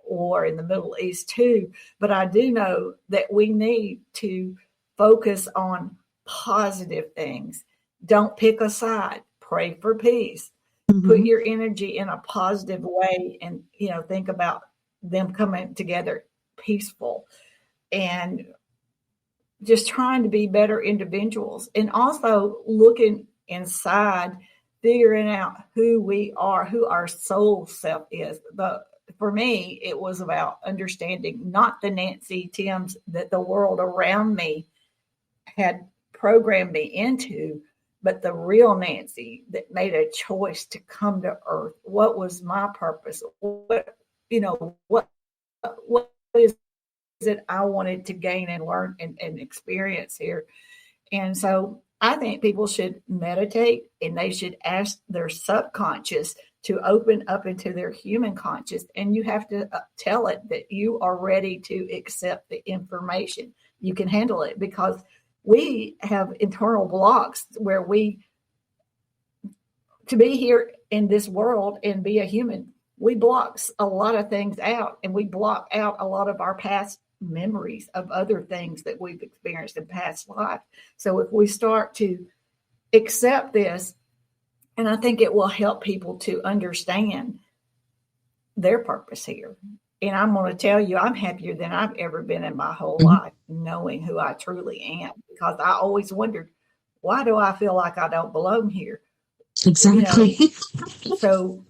war in the Middle East too, but I do know that we need to focus on positive things. Don't pick a side. Pray for peace. Mm-hmm. Put your energy in a positive way, and think about them coming together peaceful, and just trying to be better individuals, and also looking inside, figuring out who we are, who our soul self is. for me, it was about understanding not the Nancy Thames that the world around me had programmed me into, but the real Nancy that made a choice to come to Earth. What was my purpose? What is it I wanted to gain and learn and experience here? And so I think people should meditate and they should ask their subconscious to open up into their human conscious. And you have to tell it that you are ready to accept the information. You can handle it, because we have internal blocks where to be here in this world and be a human, we block a lot of things out, and we block out a lot of our past memories of other things that we've experienced in past life. So if we start to accept this, and I think it will help people to understand their purpose here. And I'm going to tell you, I'm happier than I've ever been in my whole life, knowing who I truly am, because I always wondered, why do I feel like I don't belong here? Exactly. So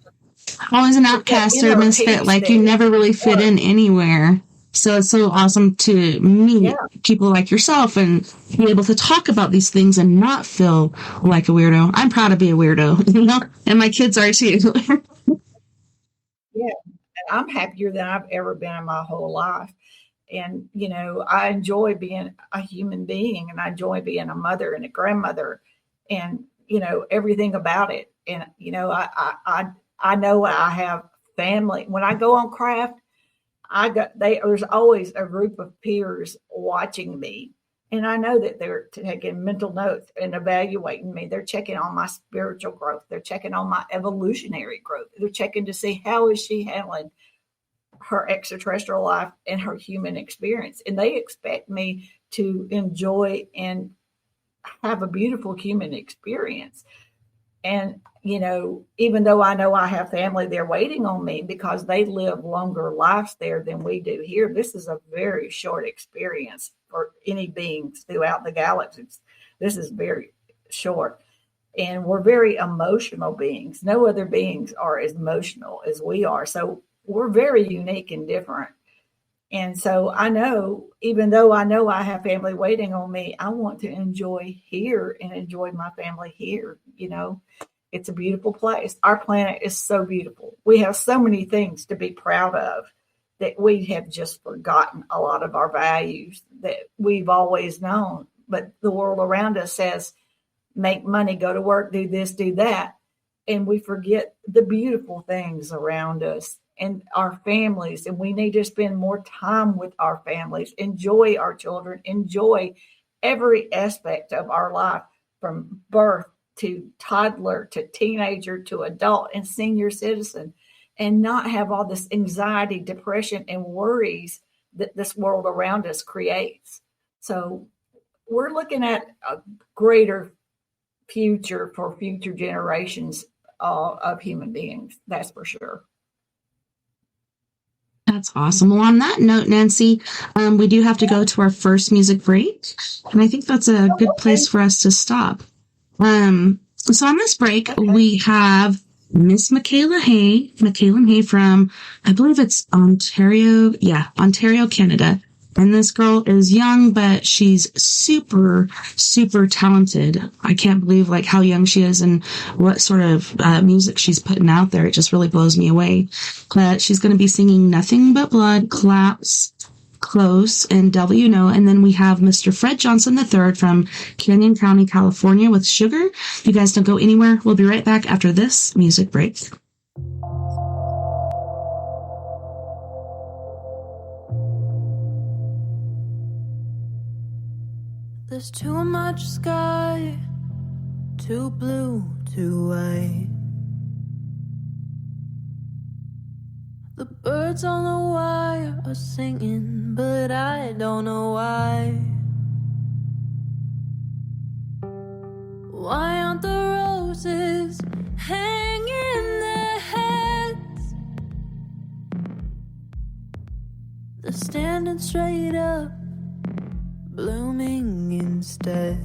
always an outcast or misfit, like you never really fit in anywhere. So it's so awesome to meet people like yourself and be able to talk about these things and not feel like a weirdo. I'm proud to be a weirdo, and my kids are too. Yeah, I'm happier than I've ever been in my whole life. And, I enjoy being a human being, and I enjoy being a mother and a grandmother and, everything about it. And, I know I have family. When I go on craft, there's always a group of peers watching me. And I know that they're taking mental notes and evaluating me. They're checking on my spiritual growth. They're checking on my evolutionary growth. They're checking to see how is she handling her extraterrestrial life and her human experience. And they expect me to enjoy and have a beautiful human experience. And, even though I know I have family there waiting on me because they live longer lives there than we do here, this is a very short experience for any beings throughout the galaxies. This is very short. And we're very emotional beings. No other beings are as emotional as we are. So we're very unique and different. And so I know, even though I know I have family waiting on me, I want to enjoy here and enjoy my family here. It's a beautiful place. Our planet is so beautiful. We have so many things to be proud of that we have just forgotten a lot of our values that we've always known. But the world around us says, make money, go to work, do this, do that. And we forget the beautiful things around us and our families. And we need to spend more time with our families, enjoy our children, enjoy every aspect of our life, from birth to toddler to teenager to adult and senior citizen, and not have all this anxiety, depression, and worries that this world around us creates. So we're looking at a greater future for future generations of human beings. That's for sure. That's awesome. Well, on that note, Nancy, we do have to go to our first music break, and I think that's a good place for us to stop. So on this break, we have Miss Michaela Hay from, I believe it's Ontario, Canada. And this girl is young, but she's super, super talented. I can't believe how young she is and what sort of music she's putting out there. It just really blows me away. But she's going to be singing Nothing But Blood, Claps, Close, and Devil You Know. And then we have Mr. Fred Johnson III from Canyon County, California with Sugar. You guys don't go anywhere. We'll be right back after this music break. There's too much sky, too blue, too white. The birds on the wire are singing, but I don't know why. Why aren't the roses hanging their heads? They're standing straight up, blooming instead.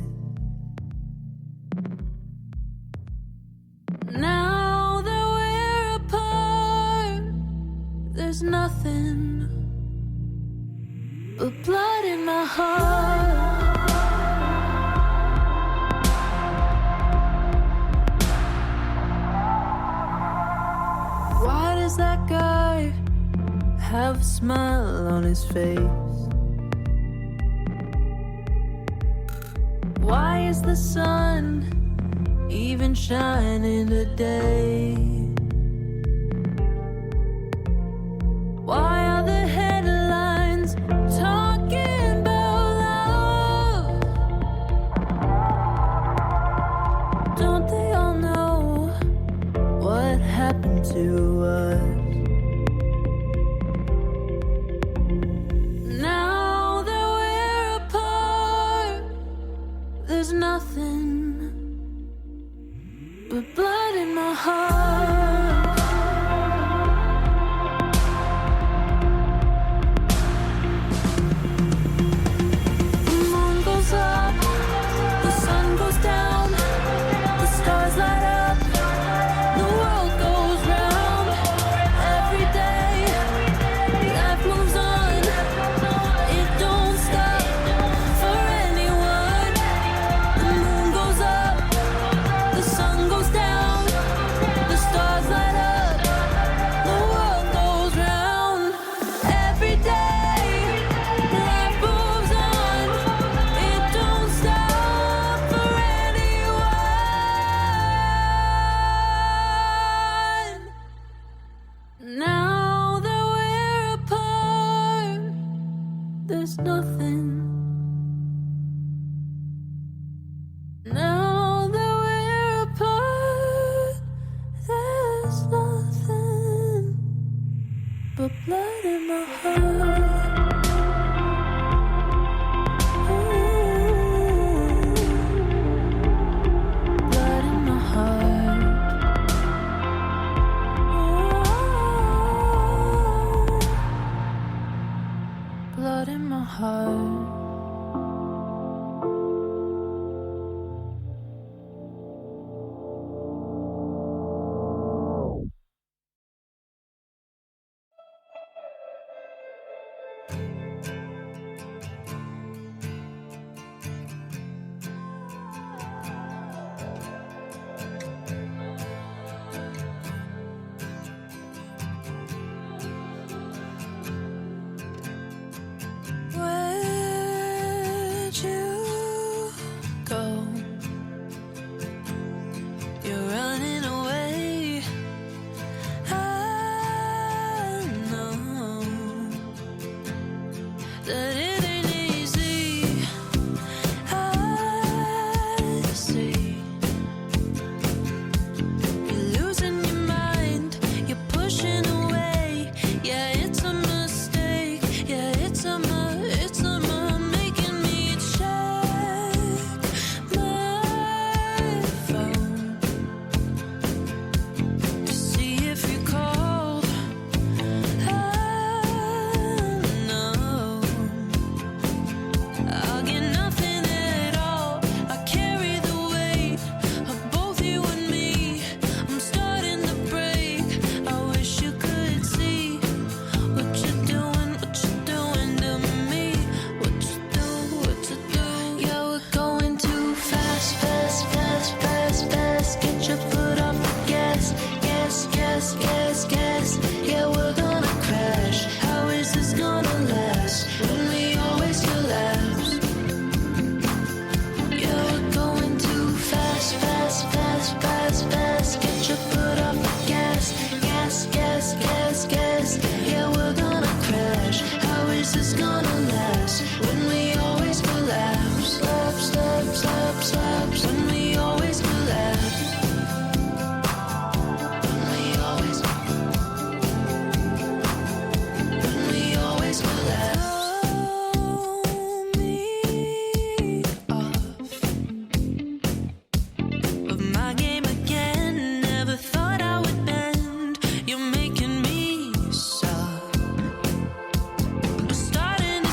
Now that we're apart, there's nothing but blood in my heart. Why does that guy have a smile on his face? Why is the sun even shining today? Why are the headlines talking about love? Don't they all know what happened to us? Now that we're apart, there's nothing but blood in my heart. The moon goes up, the sun goes down, the stars light up, the world goes round. Every day, life moves on, it don't stop for anyone. The moon goes up, the sun goes down, the stars light up, the world goes round. Every day, life moves on, it don't stop for anyone. Now that we're apart, there's nothing. Now that we're apart, there's nothing but blood in my heart. Ooh, blood in my heart. Ooh, blood in my heart. Where'd you go? You're running away. I know that it ain't easy. I see you're losing your mind. You're pushing away. Yeah, it's a mistake. Yeah, it's a making me check my phone to see if you called. I know I'll get nothing at all. I carry the weight of both you and me. I'm starting to break. I wish you could see what you're doing to me. What you do. Yeah, we're going too fast, fast, fast, fast, fast. Get your foot off the gas, gas, gas, gas, gas. Yeah, we're gonna crash. How is this gonna last when we always collapse? Yeah, we're going too fast, fast, fast, fast, fast. Get your foot off the gas, gas, gas, gas, gas. Yeah, we're gonna crash. How is this gonna last when we always collapse? Slap, slap, slap, slap. When we always collapse. When we always collapse. Throw me off of my game again. Never thought I would bend. You're making me soft. I'm starting to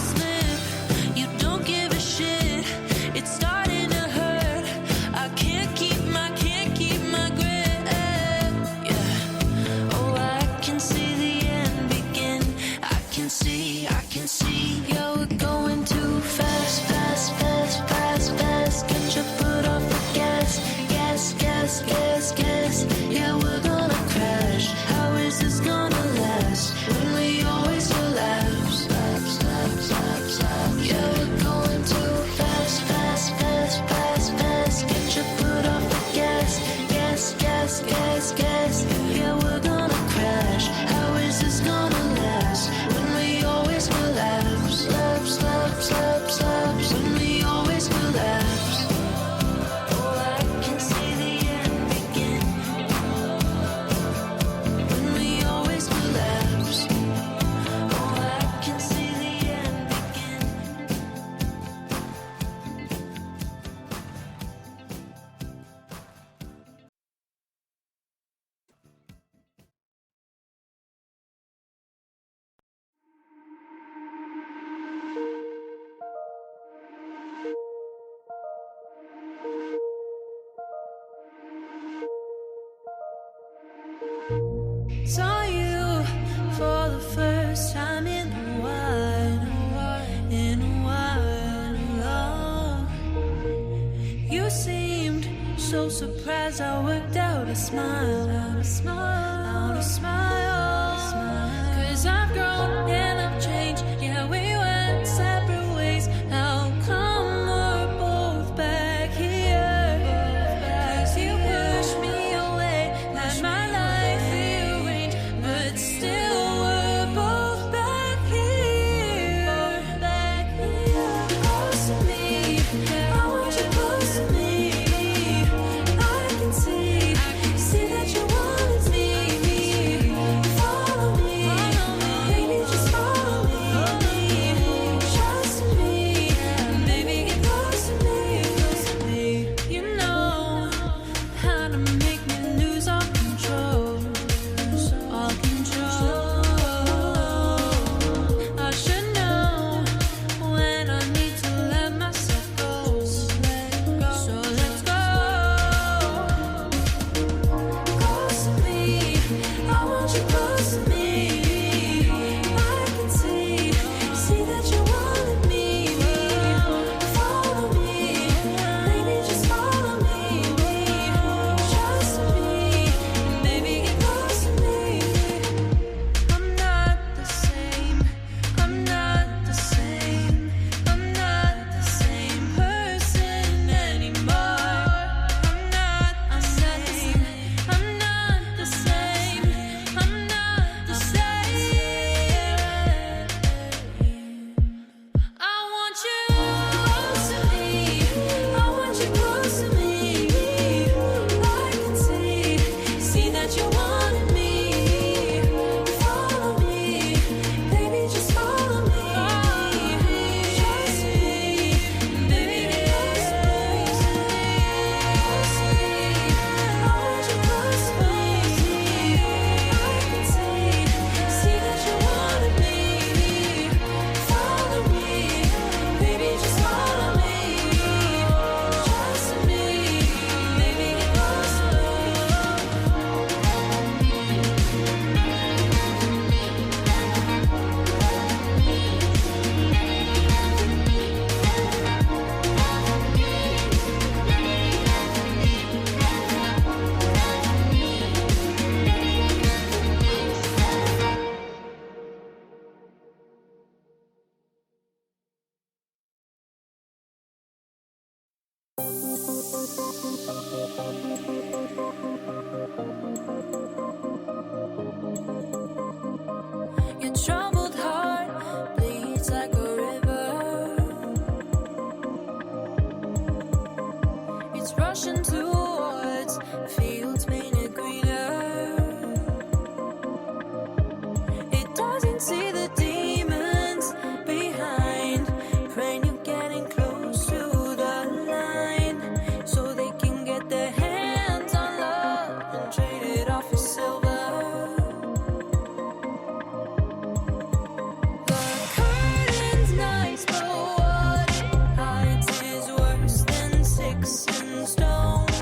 so surprised I worked out a smile, out a smile, out a smile. 'Cause I've grown and I've changed. Yeah, we went separate ways. How come we're both back here? 'Cause you pushed me away, had my life rearranged, but still we're both back here. Back here. Close to me, I want you close to me. I can see that you wanted me. Follow me, baby, just follow me. Trust me, baby, get close to me, close to me. You know how to make me lose all control, all control. I should know when I need to let myself go. So let's go. Close to me, I want you close to me. I can see that you wanted me. Follow me, baby, just follow me. Trust me, baby, get close to me. I'm not the same. I'm not the same. I'm not the same person anymore. I'm not the same. I'm not the same. I'm not the same. I want you close to me. I want you close to me. I can see that you wanted me. Follow me, baby, just follow me. Trust me, baby, get close to me. I want you close to me. I can see that you wanted me. Follow me, baby, just follow me. Trust me, baby, get close to me. Your troubled heart bleeds like a river. It's rushing towards fields painted greener. It doesn't see the demons behind, praying you're getting close to the line, so they can get their hands on love and trade it off for silver. The curtain's nice, but what it hides is worse than sticks and stones.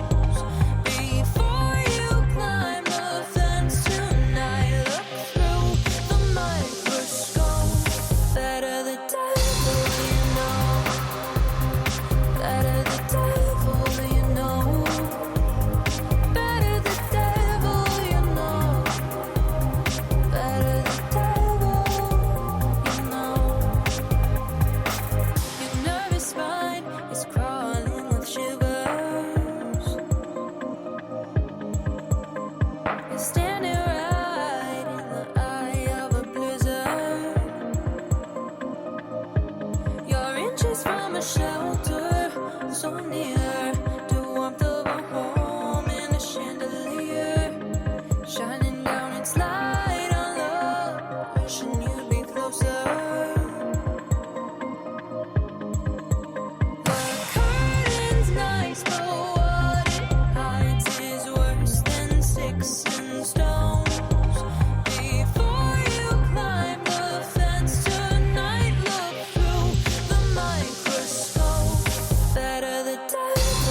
Before you climb the fence tonight, look through the microscope. Better the devil you know. Better the devil you know. Better the devil you know. Better the devil you know. Your nervous spine is crawling with shivers. You're standing right in the eye of a blizzard. You're inches from a shelter, so near to warmth of a home in a chandelier, shining down its light on love, wishing you'd be closer. The curtain's nice, but what it hides is worse than sticks and stones. Before you climb the fence tonight, look through the microscope. Better the devil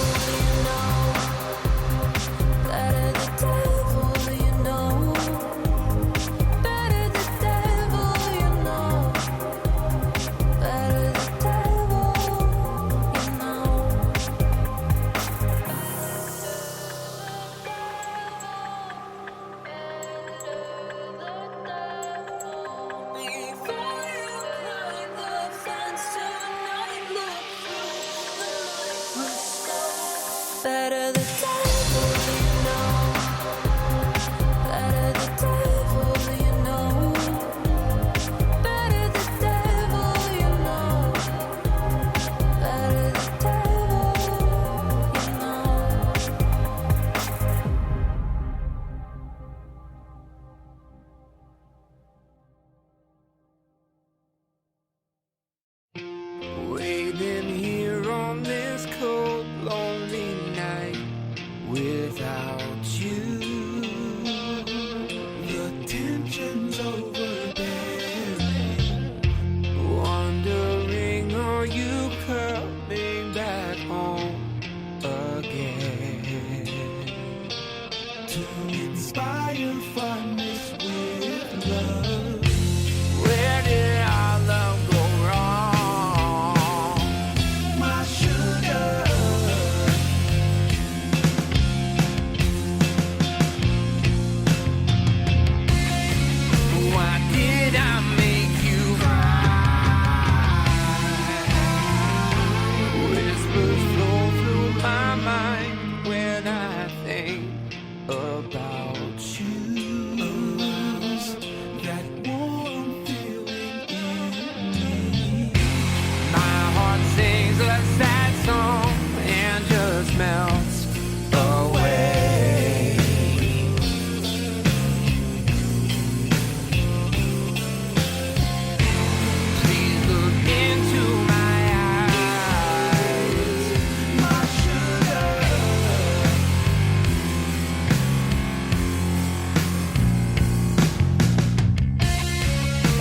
waiting here on this cold, lonely night without you. The tension's overbearing, wondering, are you coming back home again? To inspire fondness with love. Where did our love go wrong? My sugar. Why did I make you cry? Whispers flow through my mind when I think about you. That warm feeling in me. My heart sings a sad song and just melts away. Please look into my eyes, my sugar.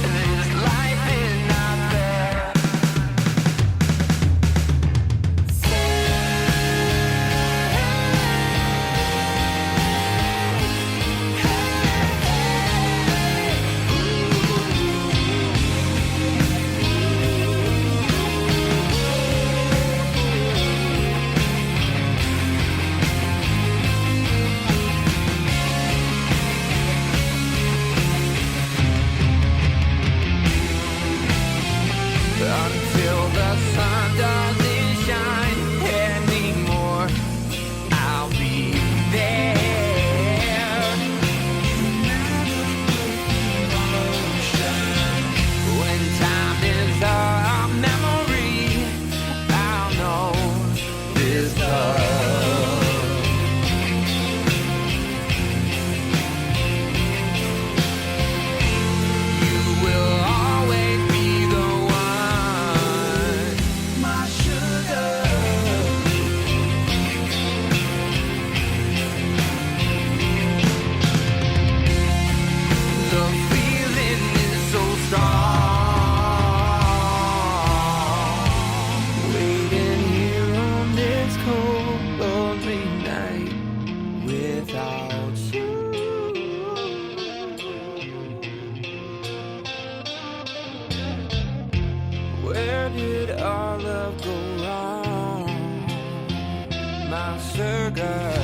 This life is not fair. Until the sun doesn't shine anymore, I'll be there. When time is a memory, I'll know this love. You will always be the one, my sugar. The feeling is so strong. Waiting here on this cold, lonely night without you. Where did our love go wrong, my sugar?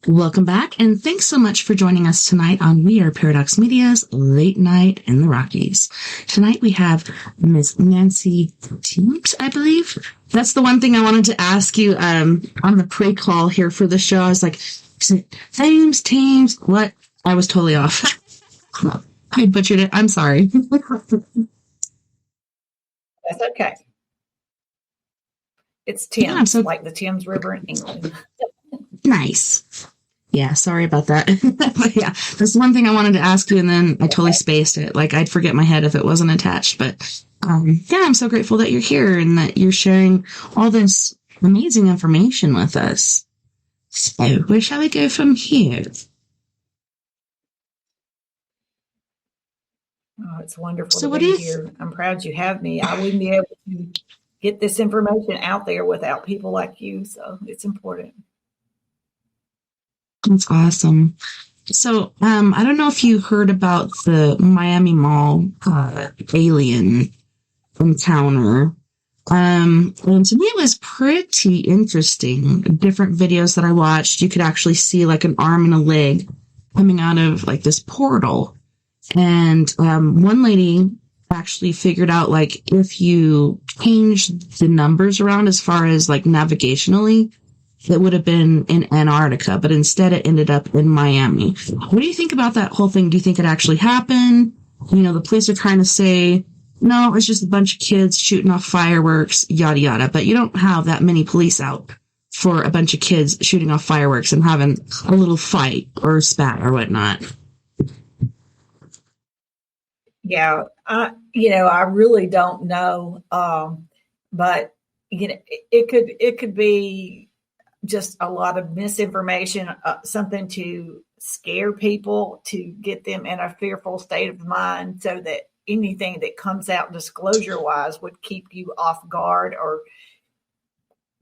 Welcome back, and thanks so much for joining us tonight on We Are Paradox Media's Late Night in the Rockies. Tonight we have Miss Nancy Thames, I believe. That's the one thing I wanted to ask you on the pre-call here for the show. I was like, is it Thames, what? I was totally off. I butchered it. I'm sorry. That's okay. It's Yeah, Thames, so- like the Thames River in England. Nice. Yeah, sorry about that. But yeah, that's one thing I wanted to ask you, and then I totally spaced it. Like, I'd forget my head if it wasn't attached. But yeah, I'm so grateful that you're here and that you're sharing all this amazing information with us. So, where shall we go from here? Oh, it's wonderful So to what be is- here. I'm proud you have me. I wouldn't be able to get this information out there without people like you, so it's important. That's awesome. So, I don't know if you heard about the Miami Mall alien encounter. And to me, it was pretty interesting. Different videos that I watched, you could actually see like an arm and a leg coming out of like this portal. And one lady actually figured out like if you changed the numbers around as far as like navigationally, it would have been in Antarctica, but instead it ended up in Miami. What do you think about that whole thing? Do you think it actually happened? You know, the police are trying to say no, it's just a bunch of kids shooting off fireworks, yada, yada. But you don't have that many police out for a bunch of kids shooting off fireworks and having a little fight or spat or whatnot. Yeah, I really don't know, but it could be just a lot of misinformation, something to scare people, to get them in a fearful state of mind, so that anything that comes out disclosure wise would keep you off guard or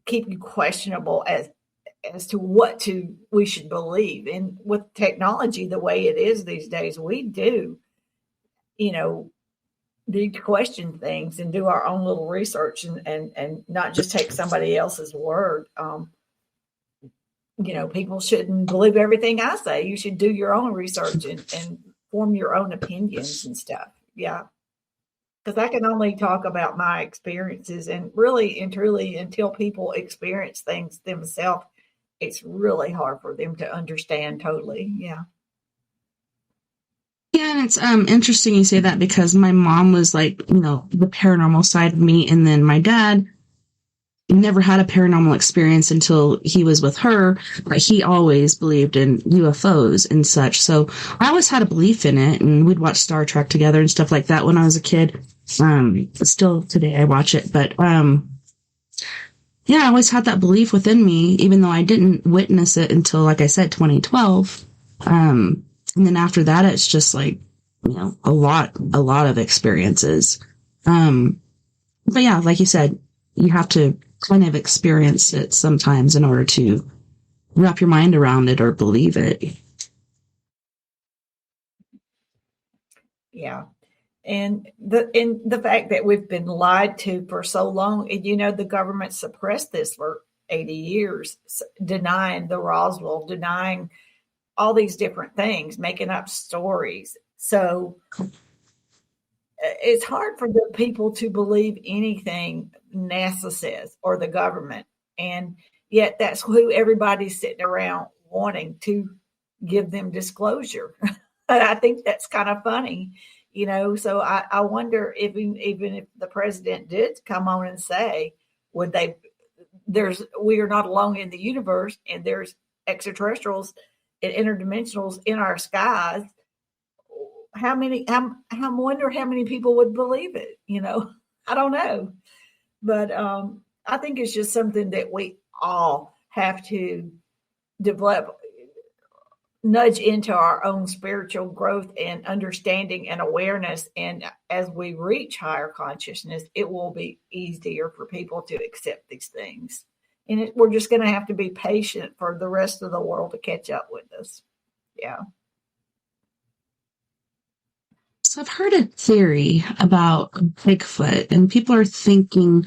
keep you questionable as to what we should believe. And with technology the way it is these days, we do need to question things and do our own little research and not just take somebody else's word. People shouldn't believe everything I say. You should do your own research and form your own opinions and stuff. Yeah. Because I can only talk about my experiences, and really and truly, until people experience things themselves, it's really hard for them to understand totally. Yeah. Yeah, and it's interesting you say that, because my mom was like, the paranormal side of me, and then my dad never had a paranormal experience until he was with her, but he always believed in UFOs and such. So I always had a belief in it, and we'd watch Star Trek together and stuff like that when I was a kid. Still today I watch it, but yeah, I always had that belief within me, even though I didn't witness it until, like I said, 2012. And then after that, it's just like, a lot of experiences. But yeah, like you said, you have to kind of experience it sometimes in order to wrap your mind around it or believe it. Yeah. And the fact that we've been lied to for so long, and the government suppressed this for 80 years, denying the Roswell, denying all these different things, making up stories. So it's hard for the people to believe anything NASA says or the government. And yet that's who everybody's sitting around wanting to give them disclosure. I think that's kind of funny, so I wonder if even if the president did come on and say, we are not alone in the universe, and there's extraterrestrials and interdimensionals in our skies. I wonder how many people would believe it. I don't know, but I think it's just something that we all have to develop, nudge into our own spiritual growth and understanding and awareness. And as we reach higher consciousness, it will be easier for people to accept these things. And we're just going to have to be patient for the rest of the world to catch up with us. Yeah. So I've heard a theory about Bigfoot, and people are thinking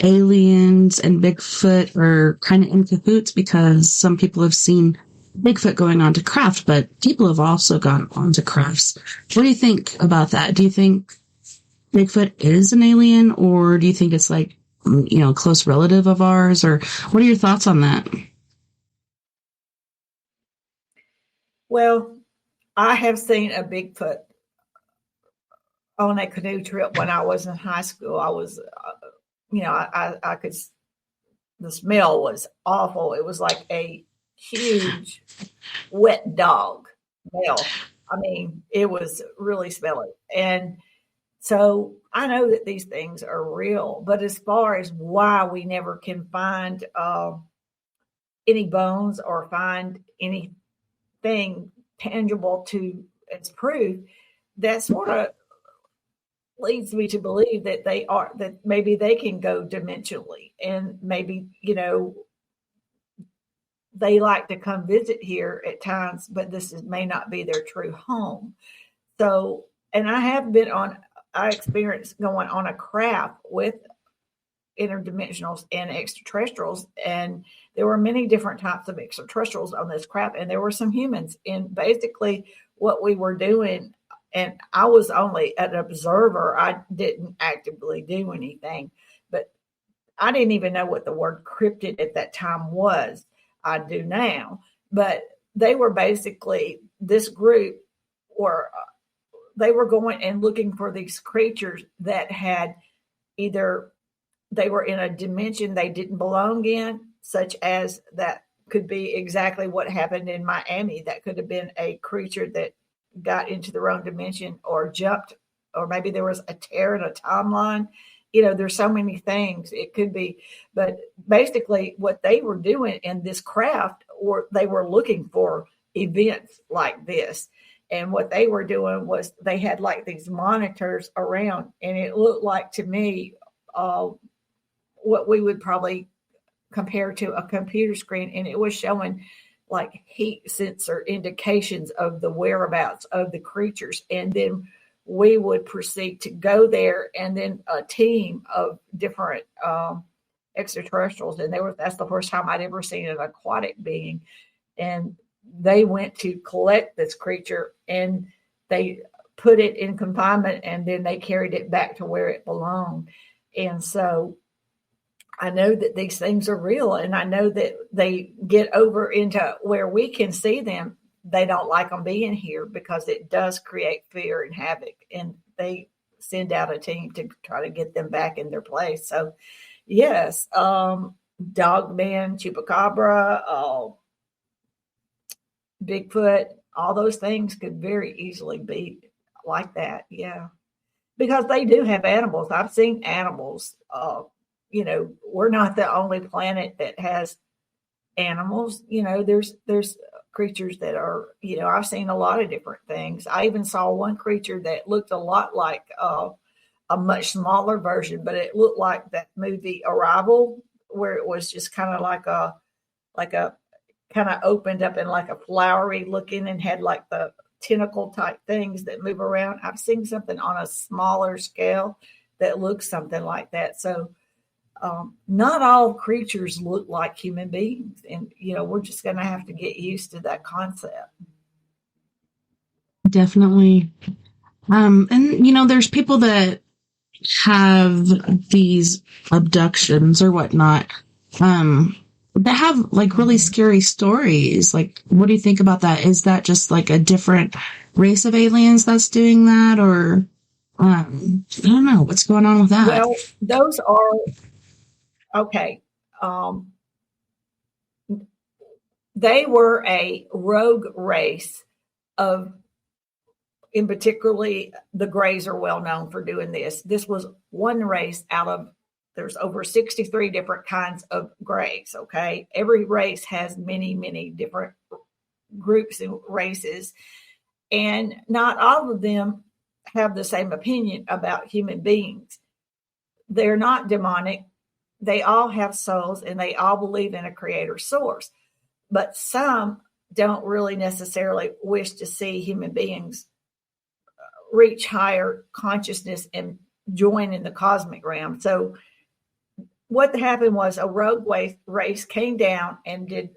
aliens and Bigfoot are kind of in cahoots, because some people have seen Bigfoot going on to craft, but people have also gone on to crafts. What do you think about that? Do you think Bigfoot is an alien, or do you think it's like, a close relative of ours, or what are your thoughts on that? Well, I have seen a Bigfoot on a canoe trip when I was in high school. I was, I could, the smell was awful. It was like a huge wet dog smell. I mean, it was really smelly. And so I know that these things are real, but as far as why we never can find any bones or find anything tangible as proof, that sort of leads me to believe that that maybe they can go dimensionally, and maybe, they like to come visit here at times, but may not be their true home. So, and I experienced going on a craft with interdimensionals and extraterrestrials, and there were many different types of extraterrestrials on this craft, and there were some humans. And basically what we were doing, and I was only an observer, I didn't actively do anything, but I didn't even know what the word cryptid at that time was. I do now, but they were basically, this group were they were going and looking for these creatures that had either they were in a dimension they didn't belong in, such as that could be exactly what happened in Miami. That could have been a creature that got into the wrong dimension or jumped, or maybe there was a tear in a timeline. There's so many things it could be, but basically what they were doing in this craft, or they were looking for events like this. And what they were doing was they had like these monitors around, and it looked like to me what we would probably compare to a computer screen, and it was showing like heat sensor indications of the whereabouts of the creatures. And then we would proceed to go there, and then a team of different extraterrestrials, and that's the first time I'd ever seen an aquatic being, and they went to collect this creature, and they put it in confinement, and then they carried it back to where it belonged. And so I know that these things are real, and I know that they get over into where we can see them. They don't like them being here because it does create fear and havoc, and they send out a team to try to get them back in their place. So yes, Dogman, Chupacabra, Bigfoot, all those things could very easily be like that. Yeah. Because they do have animals. I've seen animals. We're not the only planet that has animals. There's creatures that are, I've seen a lot of different things. I even saw one creature that looked a lot like a much smaller version, but it looked like that movie Arrival, where it was just kind of like a kind of opened up and like a flowery looking, and had like the tentacle type things that move around. I've seen something on a smaller scale that looks something like that. So not all creatures look like human beings, and we're just going to have to get used to that concept. Definitely. And there's people that have these abductions or whatnot, that have like really scary stories. Like, what do you think about that? Is that just like a different race of aliens that's doing that, or I don't know what's going on with that? Well, those are okay. They were a rogue race of, in particularly the Greys are well known for doing this. This was one race out of, there's over 63 different kinds of Greys. Okay. Every race has many, many different groups and races, and not all of them have the same opinion about human beings. They're not demonic. They all have souls, and they all believe in a creator source. But some don't really necessarily wish to see human beings reach higher consciousness and join in the cosmic realm. So what happened was a rogue race came down and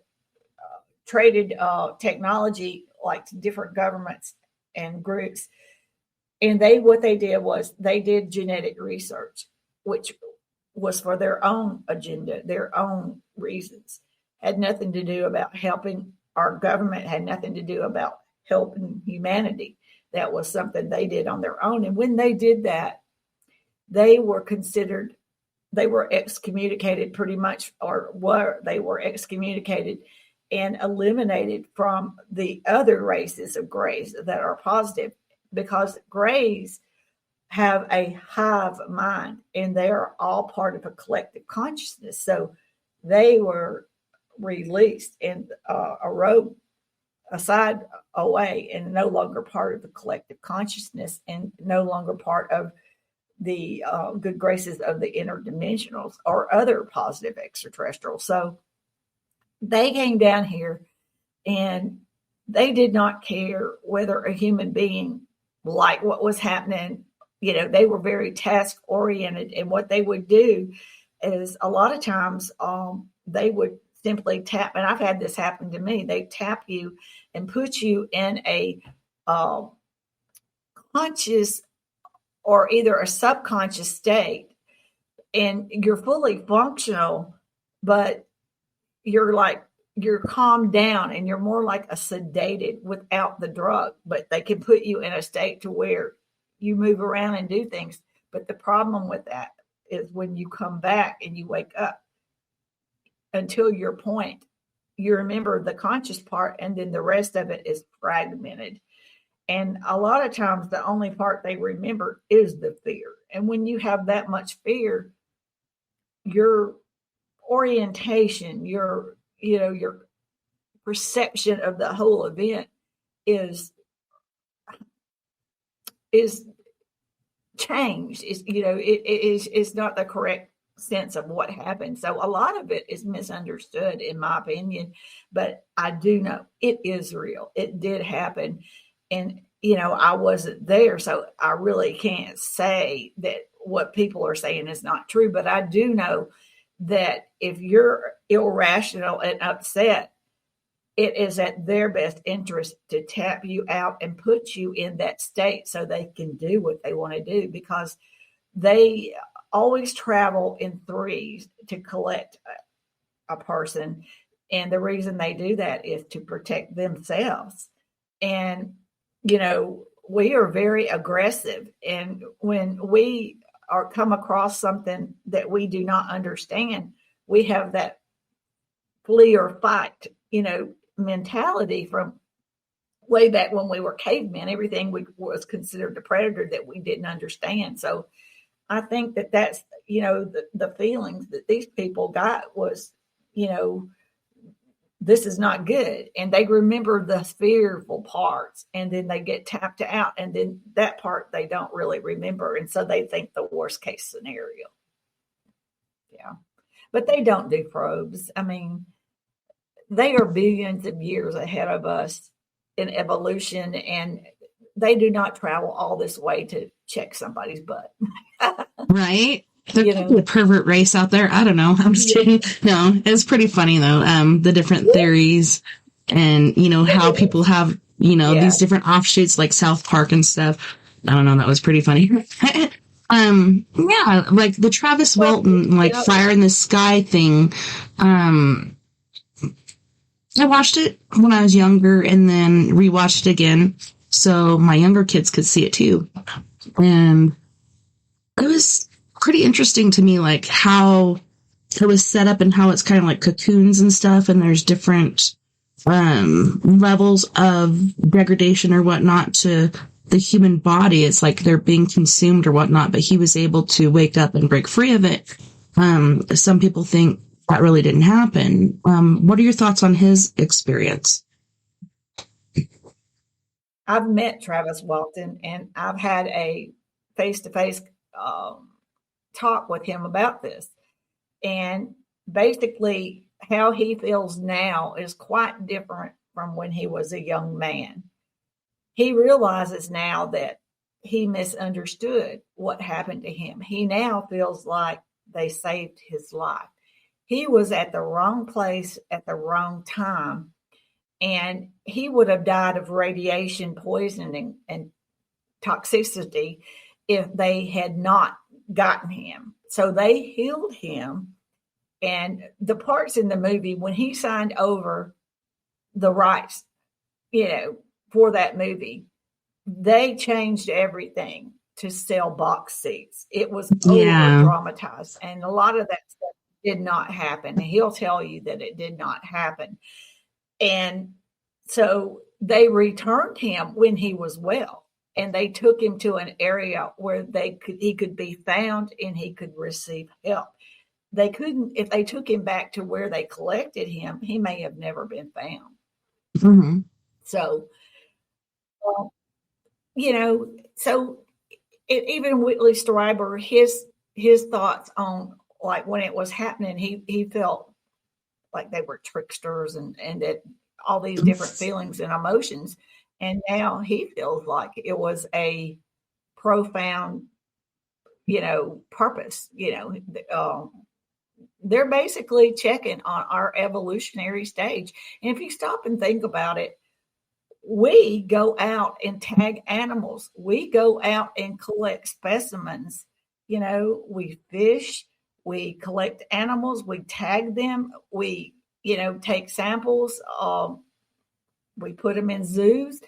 traded technology like to different governments and groups. And what they did was they did genetic research, which was for their own agenda, their own reasons. Had nothing to do about helping our government, had nothing to do about helping humanity. That was something they did on their own. And when they did that, they were excommunicated pretty much, they were excommunicated and eliminated from the other races of Greys that are positive, because Greys have a hive mind, and they are all part of a collective consciousness. So they were released and a rogue aside away, and no longer part of the collective consciousness, and no longer part of the good graces of the interdimensionals or other positive extraterrestrials. So they came down here, and they did not care whether a human being liked what was happening. They were very task oriented, and what they would do is a lot of times they would simply tap, and I've had this happen to me. They tap you and put you in a conscious or either a subconscious state, and you're fully functional, but you're like, you're calmed down and you're more like a sedated without the drug, but they can put you in a state to where you move around and do things. But the problem with that is when you come back and you wake up, until your point, you remember the conscious part, and then the rest of it is fragmented. And a lot of times the only part they remember is the fear. And when you have that much fear, your orientation, your perception of the whole event is changed. It's not the correct sense of what happened. So a lot of it is misunderstood, in my opinion. But I do know it is real. It did happen. And, I wasn't there, so I really can't say that what people are saying is not true. But I do know that if you're irrational and upset, it is at their best interest to tap you out and put you in that state so they can do what they want to do, because they always travel in threes to collect a person. And the reason they do that is to protect themselves. And, we are very aggressive. And when we come across something that we do not understand, we have that flee or fight, mentality from way back when we were cavemen. Everything was considered a predator that we didn't understand. So I think that's, the feelings that these people got was, this is not good. And they remember the fearful parts, and then they get tapped out, and then that part they don't really remember. And so they think the worst case scenario. Yeah. But they don't do probes. I mean, they are billions of years ahead of us in evolution, and they do not travel all this way to check somebody's butt. Right? There could be a pervert race out there. I don't know. I'm just kidding. No, it's pretty funny though. The different theories and, how people have, these different offshoots like South Park and stuff. I don't know. That was pretty funny. Yeah, like the Travis Walton, Fire in the Sky thing. I watched it when I was younger and then rewatched it again so my younger kids could see it too. And it was pretty interesting to me, like how it was set up and how it's kind of like cocoons and stuff. And there's different levels of degradation or whatnot to the human body. It's like they're being consumed or whatnot, but he was able to wake up and break free of it. Some people think that really didn't happen. What are your thoughts on his experience? I've met Travis Walton, and I've had a face-to-face talk with him about this. And basically, how he feels now is quite different from when he was a young man. He realizes now that he misunderstood what happened to him. He now feels like they saved his life. He was at the wrong place at the wrong time, and he would have died of radiation poisoning and toxicity if they had not gotten him. So they healed him. And the parts in the movie when he signed over the rights, for that movie, they changed everything to sell box seats. It was over dramatized, and a lot of that stuff did not happen. And he'll tell you that it did not happen. And so they returned him when he was well, and they took him to an area where he could be found and he could receive help. They couldn't, if they took him back to where they collected him, he may have never been found. Mm-hmm. So, even Whitley Strieber, his thoughts on like when it was happening, he felt like they were tricksters and that all these different feelings and emotions. And now he feels like it was a profound, purpose. They're basically checking on our evolutionary stage. And if you stop and think about it, we go out and tag animals. We go out and collect specimens. We fish, we collect animals, we tag them, we take samples. We put them in zoos.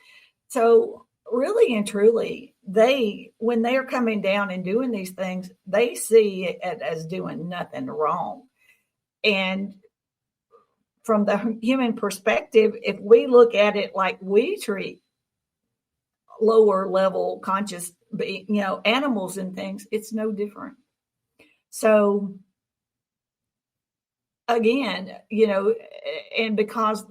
So really and truly, when they're coming down and doing these things, they see it as doing nothing wrong. And from the human perspective, if we look at it like we treat lower level conscious, animals and things, it's no different. So again, and because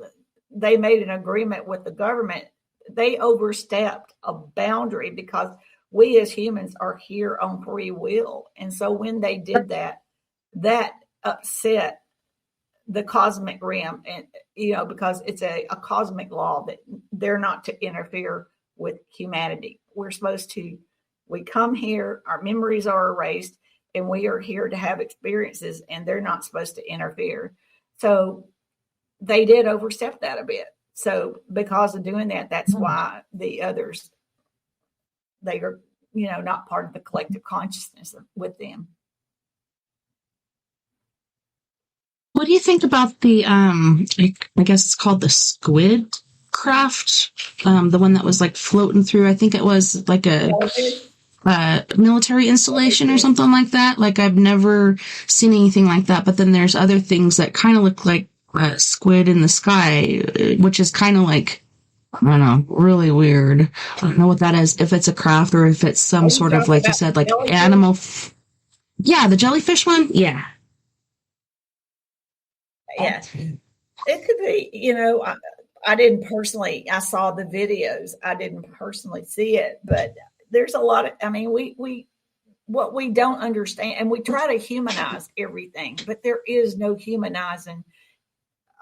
they made an agreement with the government, they overstepped a boundary because we as humans are here on free will. And so when they did that, that upset the cosmic realm, and because it's a cosmic law that they're not to interfere with humanity. We come here, our memories are erased, and we are here to have experiences, and they're not supposed to interfere. So they did overstep that a bit. So because of doing that, that's why the others, they are, not part of the collective consciousness with them. What do you think about the, I guess it's called the squid craft, the one that was like floating through? I think it was like a military installation or something like that. Like I've never seen anything like that. But then there's other things that kind of look like squid in the sky, which is kind of like, I don't know, really weird. I don't know what that is, if it's a craft or if it's some sort of, like you said, like animal. Yeah, the jellyfish one. Yeah. Yeah, it could be, I didn't personally, I saw the videos. I didn't personally see it, but there's a lot of, what we don't understand, and we try to humanize everything, but there is no humanizing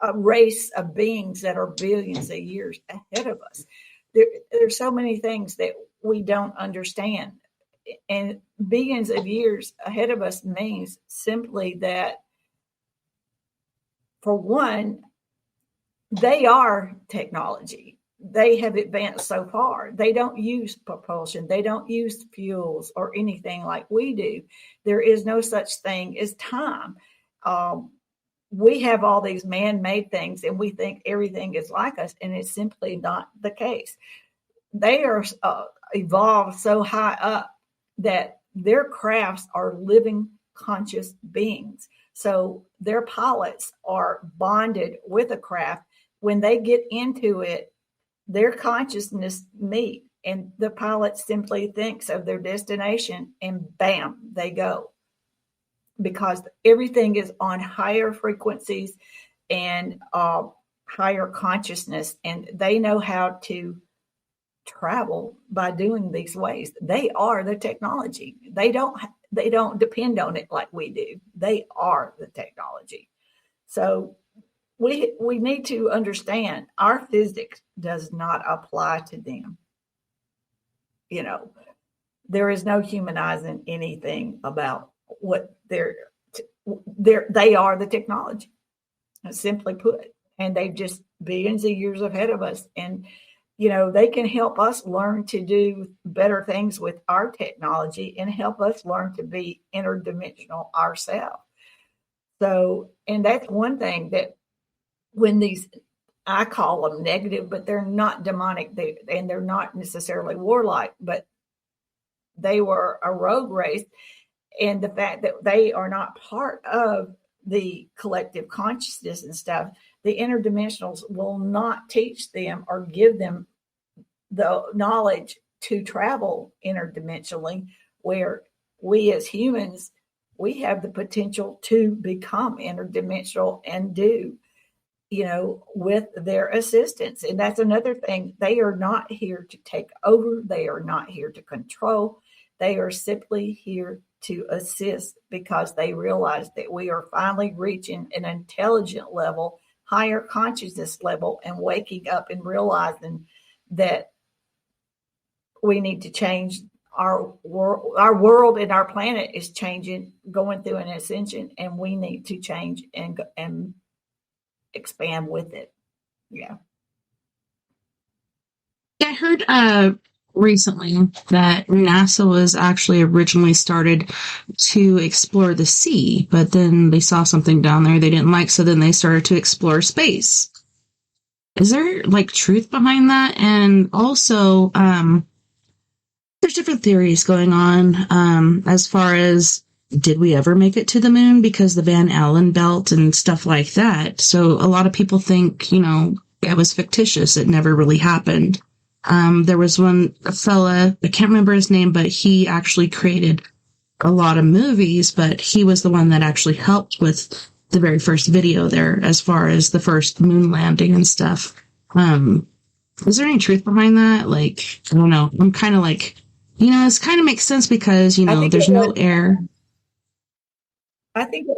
a race of beings that are billions of years ahead of us. There's so many things that we don't understand, and billions of years ahead of us means simply that, for one, they are technology. They have advanced so far. They don't use propulsion. They don't use fuels or anything like we do. There is no such thing as time. We have all these man-made things, and we think everything is like us, and it's simply not the case. They are evolved so high up that their crafts are living conscious beings. So their pilots are bonded with a craft. When they get into it, their consciousness meet, and the pilot simply thinks of their destination, and bam, they go. Because everything is on higher frequencies and higher consciousness, and they know how to travel by doing these ways. They are the technology. They don't depend on it like we do. They are the technology. So we need to understand our physics does not apply to them. There is no humanizing anything about what they are the technology, simply put, and they've just billions of years ahead of us. And they can help us learn to do better things with our technology and help us learn to be interdimensional ourselves. So, and that's one thing that when these, I call them negative, but they're not demonic, and they're not necessarily warlike, but they were a rogue race. And the fact that they are not part of the collective consciousness and stuff, the interdimensionals will not teach them or give them the knowledge to travel interdimensionally, where we as humans, we have the potential to become interdimensional and do, with their assistance. And that's another thing. They are not here to take over. They are not here to control. They are simply here to assist, because they realize that we are finally reaching an intelligent level, higher consciousness level, and waking up and realizing that we need to change our world, and our planet is changing, going through an ascension, and we need to change and expand with it. Yeah. I heard recently that NASA was actually originally started to explore the sea, but then they saw something down there they didn't like, so then they started to explore space. Is there like truth behind that? And also, there's different theories going on as far as did we ever make it to the moon because the Van Allen belt and stuff like that. So a lot of people think, it was fictitious. It never really happened. There was a fella, I can't remember his name, but he actually created a lot of movies, but he was the one that actually helped with the very first video there as far as the first moon landing and stuff. Is there any truth behind that? Like, I don't know. I'm kind of like, this kind of makes sense because, there's no air. I think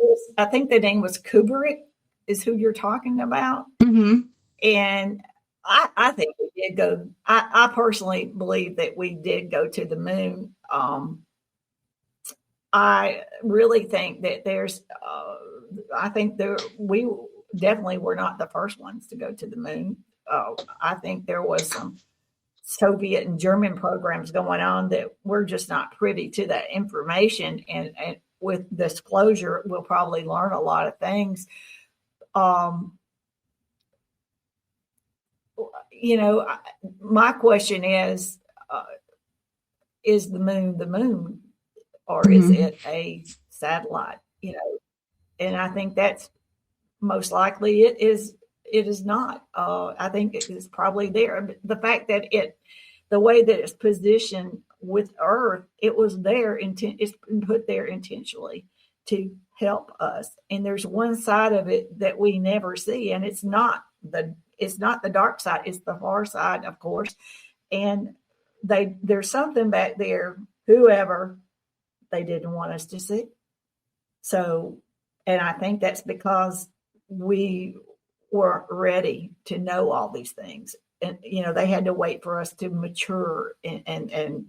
the name was Kubrick is who you're talking about. Mm-hmm. And I think we did go. I personally believe that we did go to the moon. I really think that we definitely were not the first ones to go to the moon. I think there was some Soviet and German programs going on that we're just not privy to that information. And with disclosure, we'll probably learn a lot of things. My question is the moon, or is it a satellite? And I think that's most likely it is not. I think it is probably there. The fact that the way that it's positioned with Earth, it was there, it's been put there intentionally to help us. And there's one side of it that we never see, and it's not the dark side, it's the far side, of course. And there's something back there, whoever they didn't want us to see. So, and I think that's because we weren't ready to know all these things. And, they had to wait for us to mature and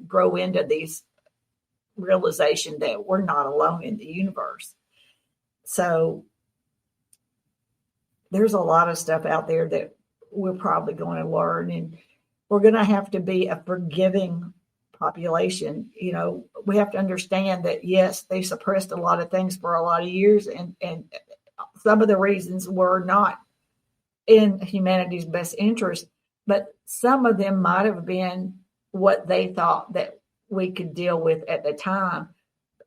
grow into these realization that we're not alone in the universe. So there's a lot of stuff out there that we're probably going to learn, and we're going to have to be a forgiving population. We have to understand that, yes, they suppressed a lot of things for a lot of years, and some of the reasons were not in humanity's best interest, but some of them might have been what they thought that we could deal with at the time.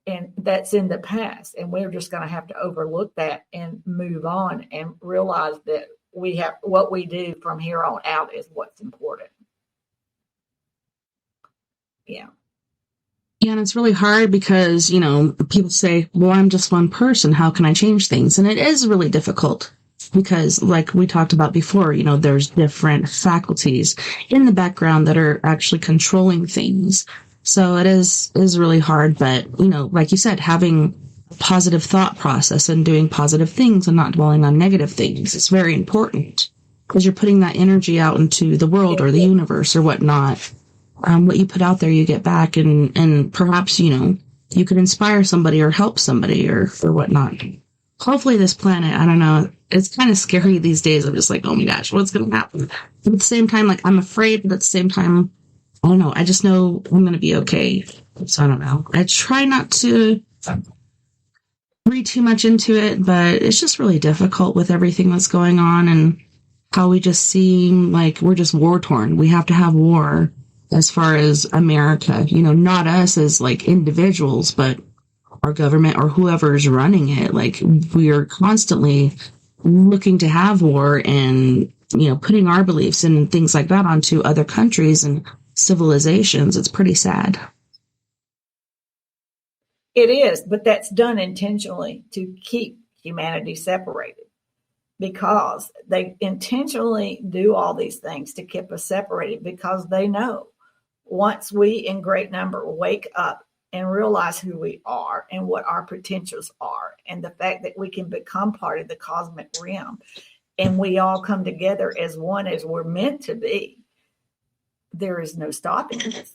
And that's in the past. And we're just going to have to overlook that and move on and realize that what we do from here on out is what's important. Yeah. Yeah, and it's really hard because, people say, well, I'm just one person. How can I change things? And it is really difficult because, like we talked about before, there's different faculties in the background that are actually controlling things. So it is really hard. But, like you said, having a positive thought process and doing positive things and not dwelling on negative things is very important because you're putting that energy out into the world or the universe or whatnot. What you put out there, you get back, and perhaps, you could inspire somebody or help somebody or whatnot. Hopefully this planet, I don't know, it's kind of scary these days. I'm just like, oh my gosh, what's going to happen? But at the same time, like, I'm afraid, but at the same time, I don't know. I just know I'm going to be okay. So I don't know. I try not to read too much into it, but it's just really difficult with everything that's going on and how we just seem like we're just war torn. We have to have war. As far as America, not us as like individuals, but our government or whoever's running it. Like, we are constantly looking to have war and, putting our beliefs and things like that onto other countries and civilizations. It's pretty sad. It is, but that's done intentionally to keep humanity separated, because they intentionally do all these things to keep us separated, because they know once we in great number wake up and realize who we are and what our potentials are, and the fact that we can become part of the cosmic realm, and we all come together as one, as we're meant to be, there is no stopping this.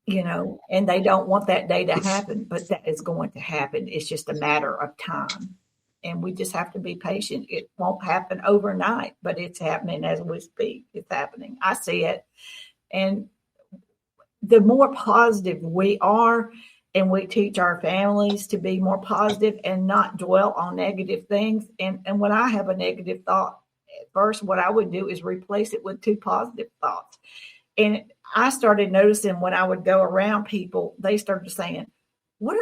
And they don't want that day to happen, but that is going to happen. It's just a matter of time. and we just have to be patient. It won't happen overnight, but it's happening as we speak. It's happening. I see it. And the more positive we are, and we teach our families to be more positive and not dwell on negative things. And when I have a negative thought, at first, what I would do is replace it with 2 positive thoughts. And I started noticing when I would go around people, they started saying, what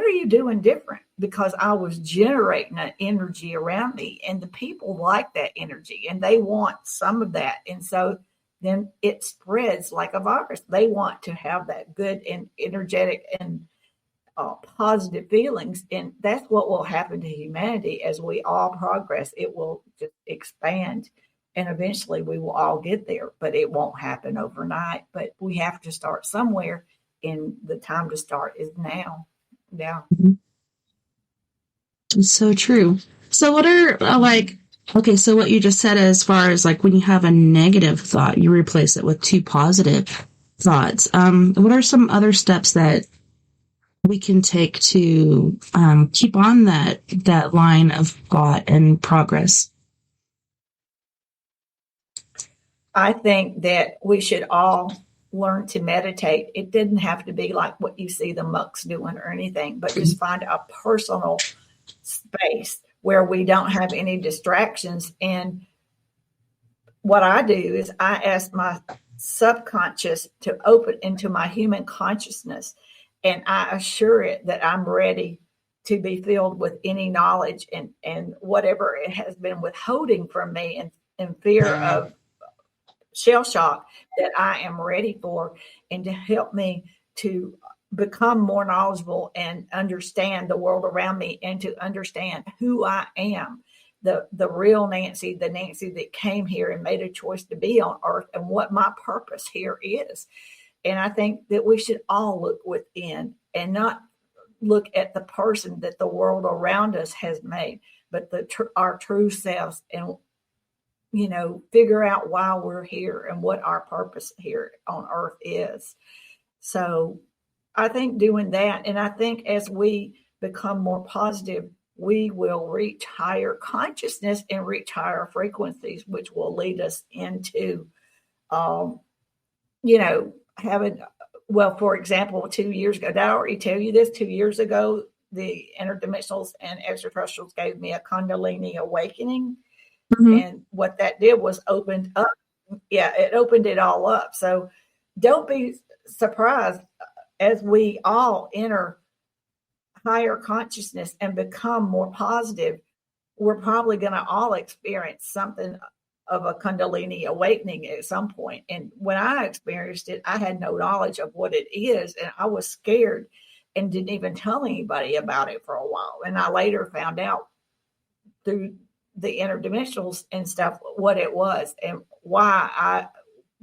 are you doing different? Because I was generating an energy around me, and the people like that energy and they want some of that. And so then it spreads like a virus. They want to have that good and energetic and positive feelings. And that's what will happen to humanity as we all progress. It will just expand, and eventually we will all get there, but it won't happen overnight. But we have to start somewhere, and the time to start is now. Yeah. It's so true. So what are okay, so what you just said as far as like when you have a negative thought, you replace it with 2 positive thoughts. What are some other steps that we can take to keep on that line of thought and progress? I think that we should all learn to meditate. It didn't have to be like what you see the monks doing or anything, but just find a personal space where we don't have any distractions. And what I do is I ask my subconscious to open into my human consciousness, and I assure it that I'm ready to be filled with any knowledge and whatever it has been withholding from me and fear of shell shock, that I am ready for, and to help me to become more knowledgeable and understand the world around me, and to understand who I am, the real Nancy, the Nancy that came here and made a choice to be on earth, and what my purpose here is. And I think that we should all look within and not look at the person that the world around us has made, but our true selves, and figure out why we're here and what our purpose here on earth is. So I think doing that, and I think as we become more positive, we will reach higher consciousness and reach higher frequencies, which will lead us into, having, well, for example, 2 years ago, did I already tell you this? 2 years ago, the interdimensionals and extraterrestrials gave me a Kundalini awakening. Mm-hmm. And what that did was opened up. Yeah, it opened it all up. So don't be surprised as we all enter higher consciousness and become more positive. We're probably going to all experience something of a Kundalini awakening at some point. And when I experienced it, I had no knowledge of what it is. And I was scared and didn't even tell anybody about it for a while. And I later found out through the interdimensionals and stuff what it was and why I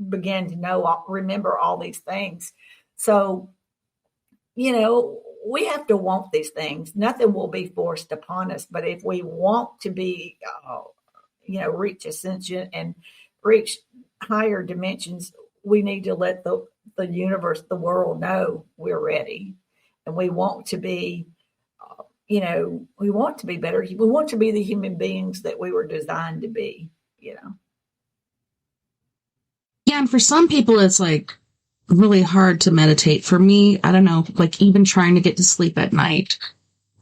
began to remember all these things. So, we have to want these things. Nothing will be forced upon us. But if we want to be, reach ascension and reach higher dimensions, we need to let the universe, the world know we're ready. And we want to be, we want to be better. We want to be the human beings that we were designed to be, Yeah, and for some people, it's like really hard to meditate. For me, I don't know, like even trying to get to sleep at night,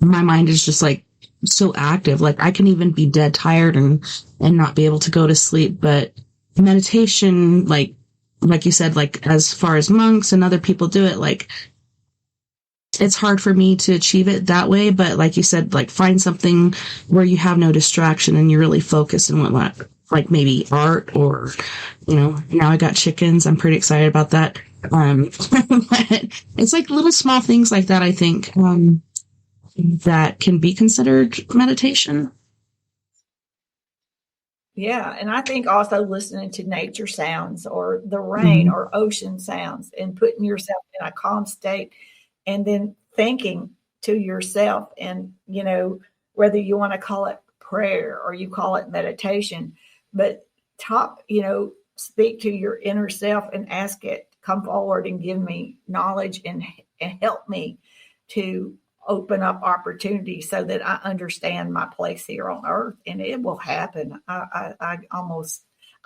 my mind is just like so active. Like I can even be dead tired and not be able to go to sleep. But meditation, like you said, like as far as monks and other people do it, like it's hard for me to achieve it that way. But like you said, like find something where you have no distraction and you're really focused and whatnot, like maybe art or, now I got chickens. I'm pretty excited about that. But it's like little small things like that, I think, that can be considered meditation. Yeah. And I think also listening to nature sounds or the rain or ocean sounds and putting yourself in a calm state and then thinking to yourself and, whether you want to call it prayer or you call it meditation, but speak to your inner self and ask it, come forward and give me knowledge and help me to open up opportunities so that I understand my place here on earth, and it will happen. I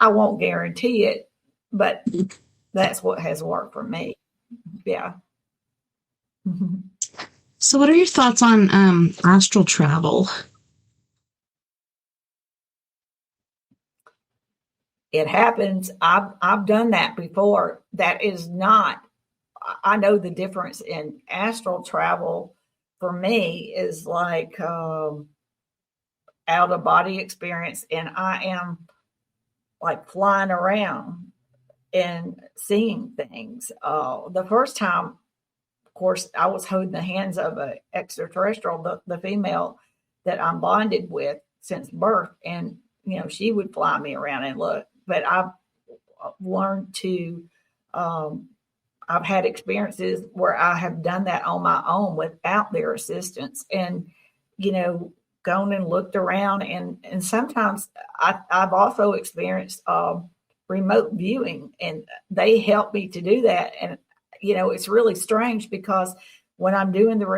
won't guarantee it, but that's what has worked for me. Yeah. So, what are your thoughts on astral travel? It happens. I've done that before. That is not. I know the difference in astral travel for me is like out of body experience, and I am like flying around and seeing things. The first time, of course, I was holding the hands of an extraterrestrial, the female that I'm bonded with since birth, and she would fly me around and look. But I've learned to. I've had experiences where I have done that on my own without their assistance, and gone and looked around, and sometimes I've also experienced remote viewing, and they help me to do that. And it's really strange because when I'm doing the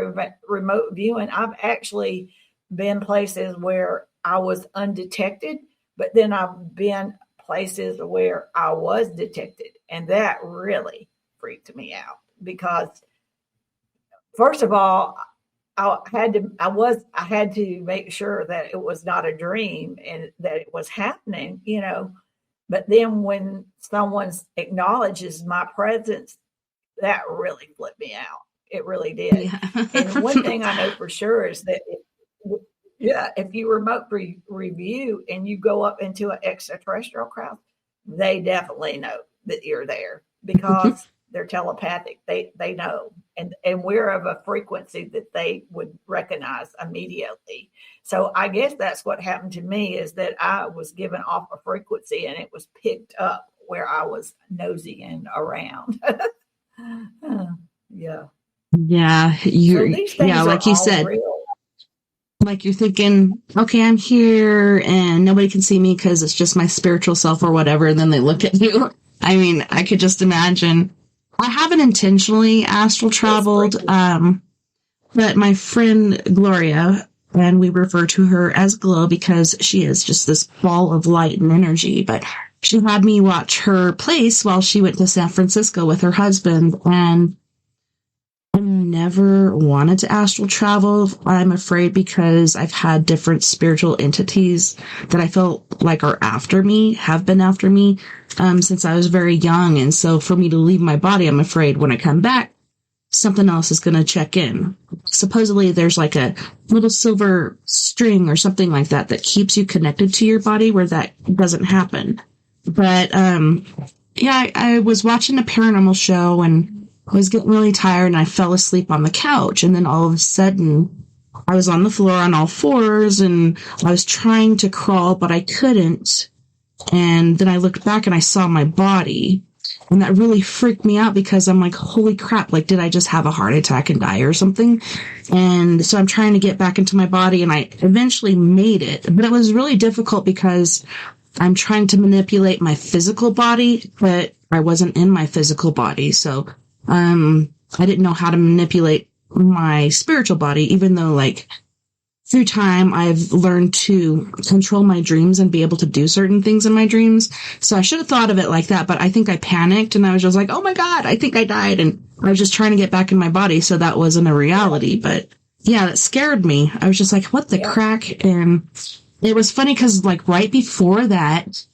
remote viewing, I've actually been places where I was undetected, but then I've been places where I was detected, and that really freaked me out because, first of all, I had to make sure that it was not a dream and that it was happening, But then when someone acknowledges my presence, that really flipped me out. It really did. Yeah. And one thing I know for sure is that, if you remote review and you go up into an extraterrestrial crowd, they definitely know that you're there because they're telepathic. They know, and we're of a frequency that they would recognize immediately. So I guess that's what happened to me, is that I was given off a frequency and it was picked up where I was nosying around. Yeah. Yeah. Like you said, real. like you're thinking, okay, I'm here and nobody can see me because it's just my spiritual self or whatever. And then they look at you. I mean, I could just imagine. I haven't intentionally astral traveled, but my friend Gloria, and we refer to her as Glow because she is just this ball of light and energy, but she had me watch her place while she went to San Francisco with her husband, and I never wanted to astral travel, I'm afraid, because I've had different spiritual entities that I felt like are after me, have been after me, since I was very young. And so for me to leave my body, I'm afraid when I come back, something else is going to check in. Supposedly there's like a little silver string or something like that that keeps you connected to your body where that doesn't happen. But, I was watching a paranormal show and I was getting really tired and I fell asleep on the couch. And then all of a sudden I was on the floor on all fours and I was trying to crawl, but I couldn't. And then I looked back and I saw my body, and that really freaked me out because I'm like, holy crap, like, did I just have a heart attack and die or something? And so I'm trying to get back into my body, and I eventually made it, but it was really difficult because I'm trying to manipulate my physical body, but I wasn't in my physical body. So, I didn't know how to manipulate my spiritual body, even though, like, through time, I've learned to control my dreams and be able to do certain things in my dreams. So I should have thought of it like that, but I think I panicked and I was just like, oh my God, I think I died. And I was just trying to get back in my body. So that wasn't a reality. But yeah, that scared me. I was just like, what the crack? And it was funny because like right before that,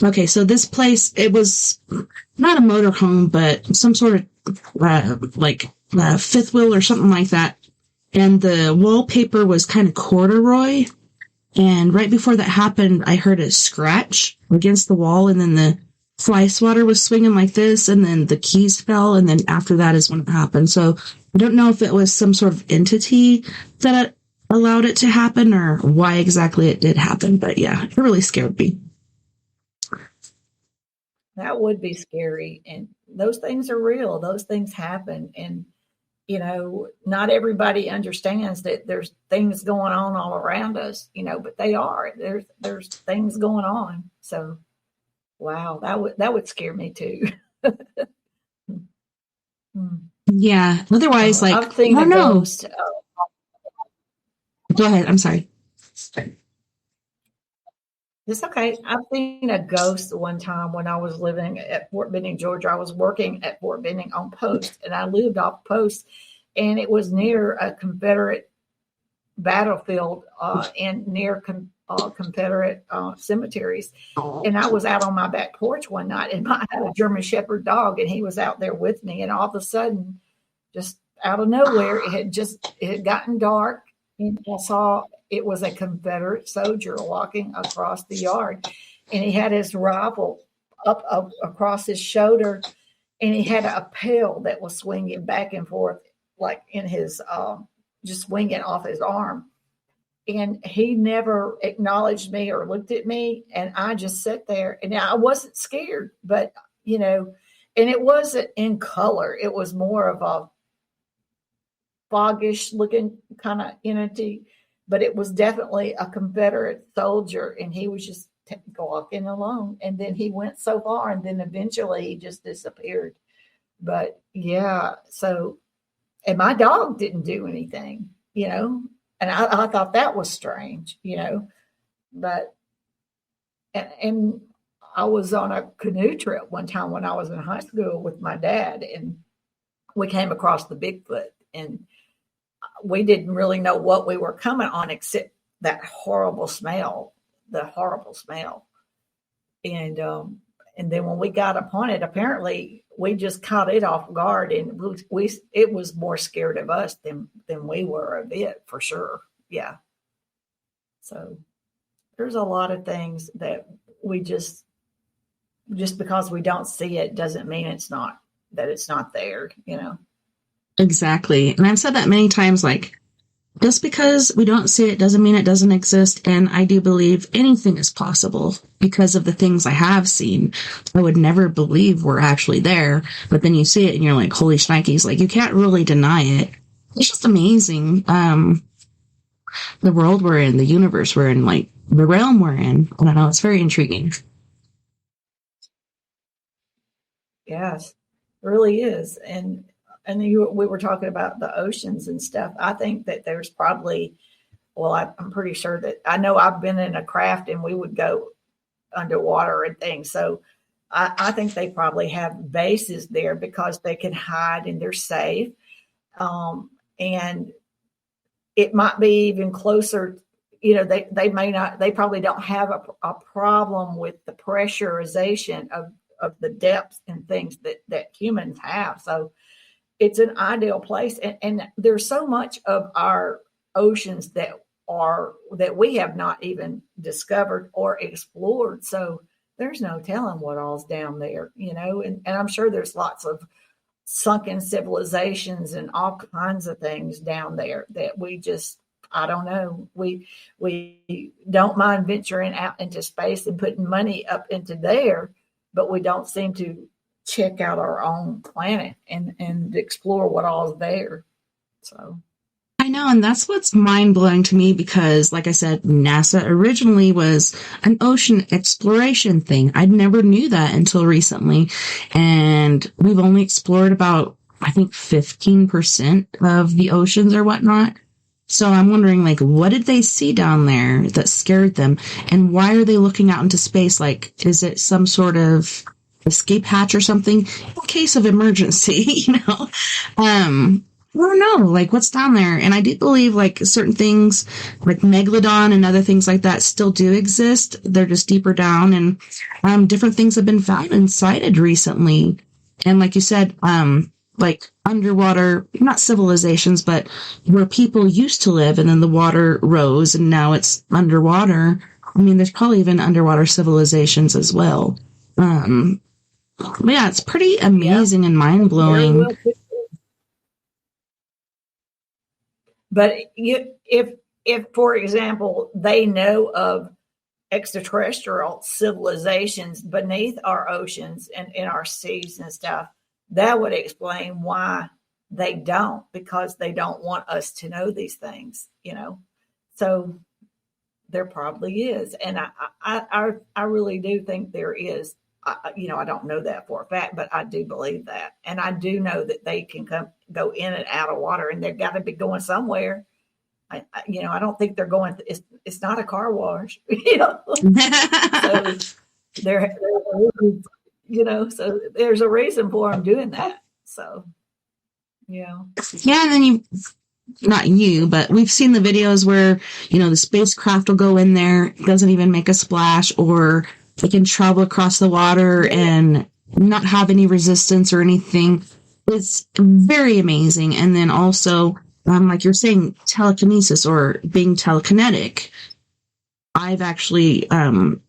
okay, so this place, it was not a motorhome, but some sort of fifth wheel or something like that. And the wallpaper was kind of corduroy. And right before that happened, I heard a scratch against the wall. And then the fly swatter was swinging like this. And then the keys fell. And then after that is when it happened. So I don't know if it was some sort of entity that allowed it to happen or why exactly it did happen. But yeah, it really scared me. That would be scary. And those things are real. Those things happen. And not everybody understands that there's things going on all around us, but they are. There's things going on. So, wow, that would scare me too. Yeah. Otherwise, like, I've seen I a don't know. ghost. Go ahead. I'm sorry. It's okay. I've seen a ghost one time when I was living at Fort Benning, Georgia. I was working at Fort Benning on post, and I lived off post, and it was near a Confederate battlefield and near Confederate cemeteries. And I was out on my back porch one night, and I had a German Shepherd dog, and he was out there with me. And all of a sudden, just out of nowhere, it had gotten dark, and I saw it was a Confederate soldier walking across the yard, and he had his rifle up across his shoulder, and he had a pail that was swinging back and forth, like in his just swinging off his arm. And he never acknowledged me or looked at me, and I just sat there. And I wasn't scared, but and it wasn't in color. It was more of a foggish looking kind of entity, but it was definitely a Confederate soldier, and he was just walking along. And then he went so far, and then eventually he just disappeared. But yeah, so, and my dog didn't do anything, and I thought that was strange, but, and I was on a canoe trip one time when I was in high school with my dad, and we came across the Bigfoot, and we didn't really know what we were coming on except that horrible smell, And then when we got upon it, apparently we just caught it off guard, and it was more scared of us than we were of it, for sure. Yeah. So there's a lot of things that we just because we don't see it doesn't mean it's not there, Exactly. And I've said that many times, like, just because we don't see it doesn't mean it doesn't exist. And I do believe anything is possible because of the things I have seen. I would never believe we're actually there. But then you see it and you're like, holy shnikes, like, you can't really deny it. It's just amazing. The world we're in, the universe we're in, like, the realm we're in. I don't know. It's very intriguing. Yes, it really is. And we were talking about the oceans and stuff. I think that there's probably, well, I'm pretty sure that I know I've been in a craft and we would go underwater and things. So I think they probably have bases there because they can hide and they're safe. And it might be even closer. They may not, they probably don't have a problem with the pressurization of the depths and things that humans have. So it's an ideal place. And there's so much of our oceans that we have not even discovered or explored. So there's no telling what all's down there, and I'm sure there's lots of sunken civilizations and all kinds of things down there that we just, I don't know. We don't mind venturing out into space and putting money up into there, but we don't seem to check out our own planet and explore what all's there. So I know, and that's what's mind-blowing to me because, like I said, NASA originally was an ocean exploration thing. I never knew that until recently, and we've only explored about, I think, 15% of the oceans or whatnot. So I'm wondering, like, what did they see down there that scared them, and why are they looking out into space? Like, is it some sort of escape hatch or something in case of emergency, I don't know, like, what's down there. And I do believe, like, certain things, like Megalodon and other things like that still do exist. They're just deeper down, and different things have been found and sighted recently. And like you said, like underwater, not civilizations, but where people used to live, and then the water rose, and now it's underwater. I mean, there's probably even underwater civilizations as well. But yeah, it's pretty amazing and mind-blowing. But if, for example, they know of extraterrestrial civilizations beneath our oceans and in our seas and stuff, that would explain why they don't, because they don't want us to know these things, So there probably is, and I really do think there is I don't know that for a fact, but I do believe that. And I do know that they can go in and out of water, and they've got to be going somewhere. I don't think they're going, it's not a car wash, so they're so there's a reason for them doing that. So, yeah. Yeah. And then not you, but we've seen the videos where, the spacecraft will go in there, doesn't even make a splash, or they can travel across the water and not have any resistance or anything. It's very amazing. And then also, like you're saying, telekinesis or being telekinetic. I've actually had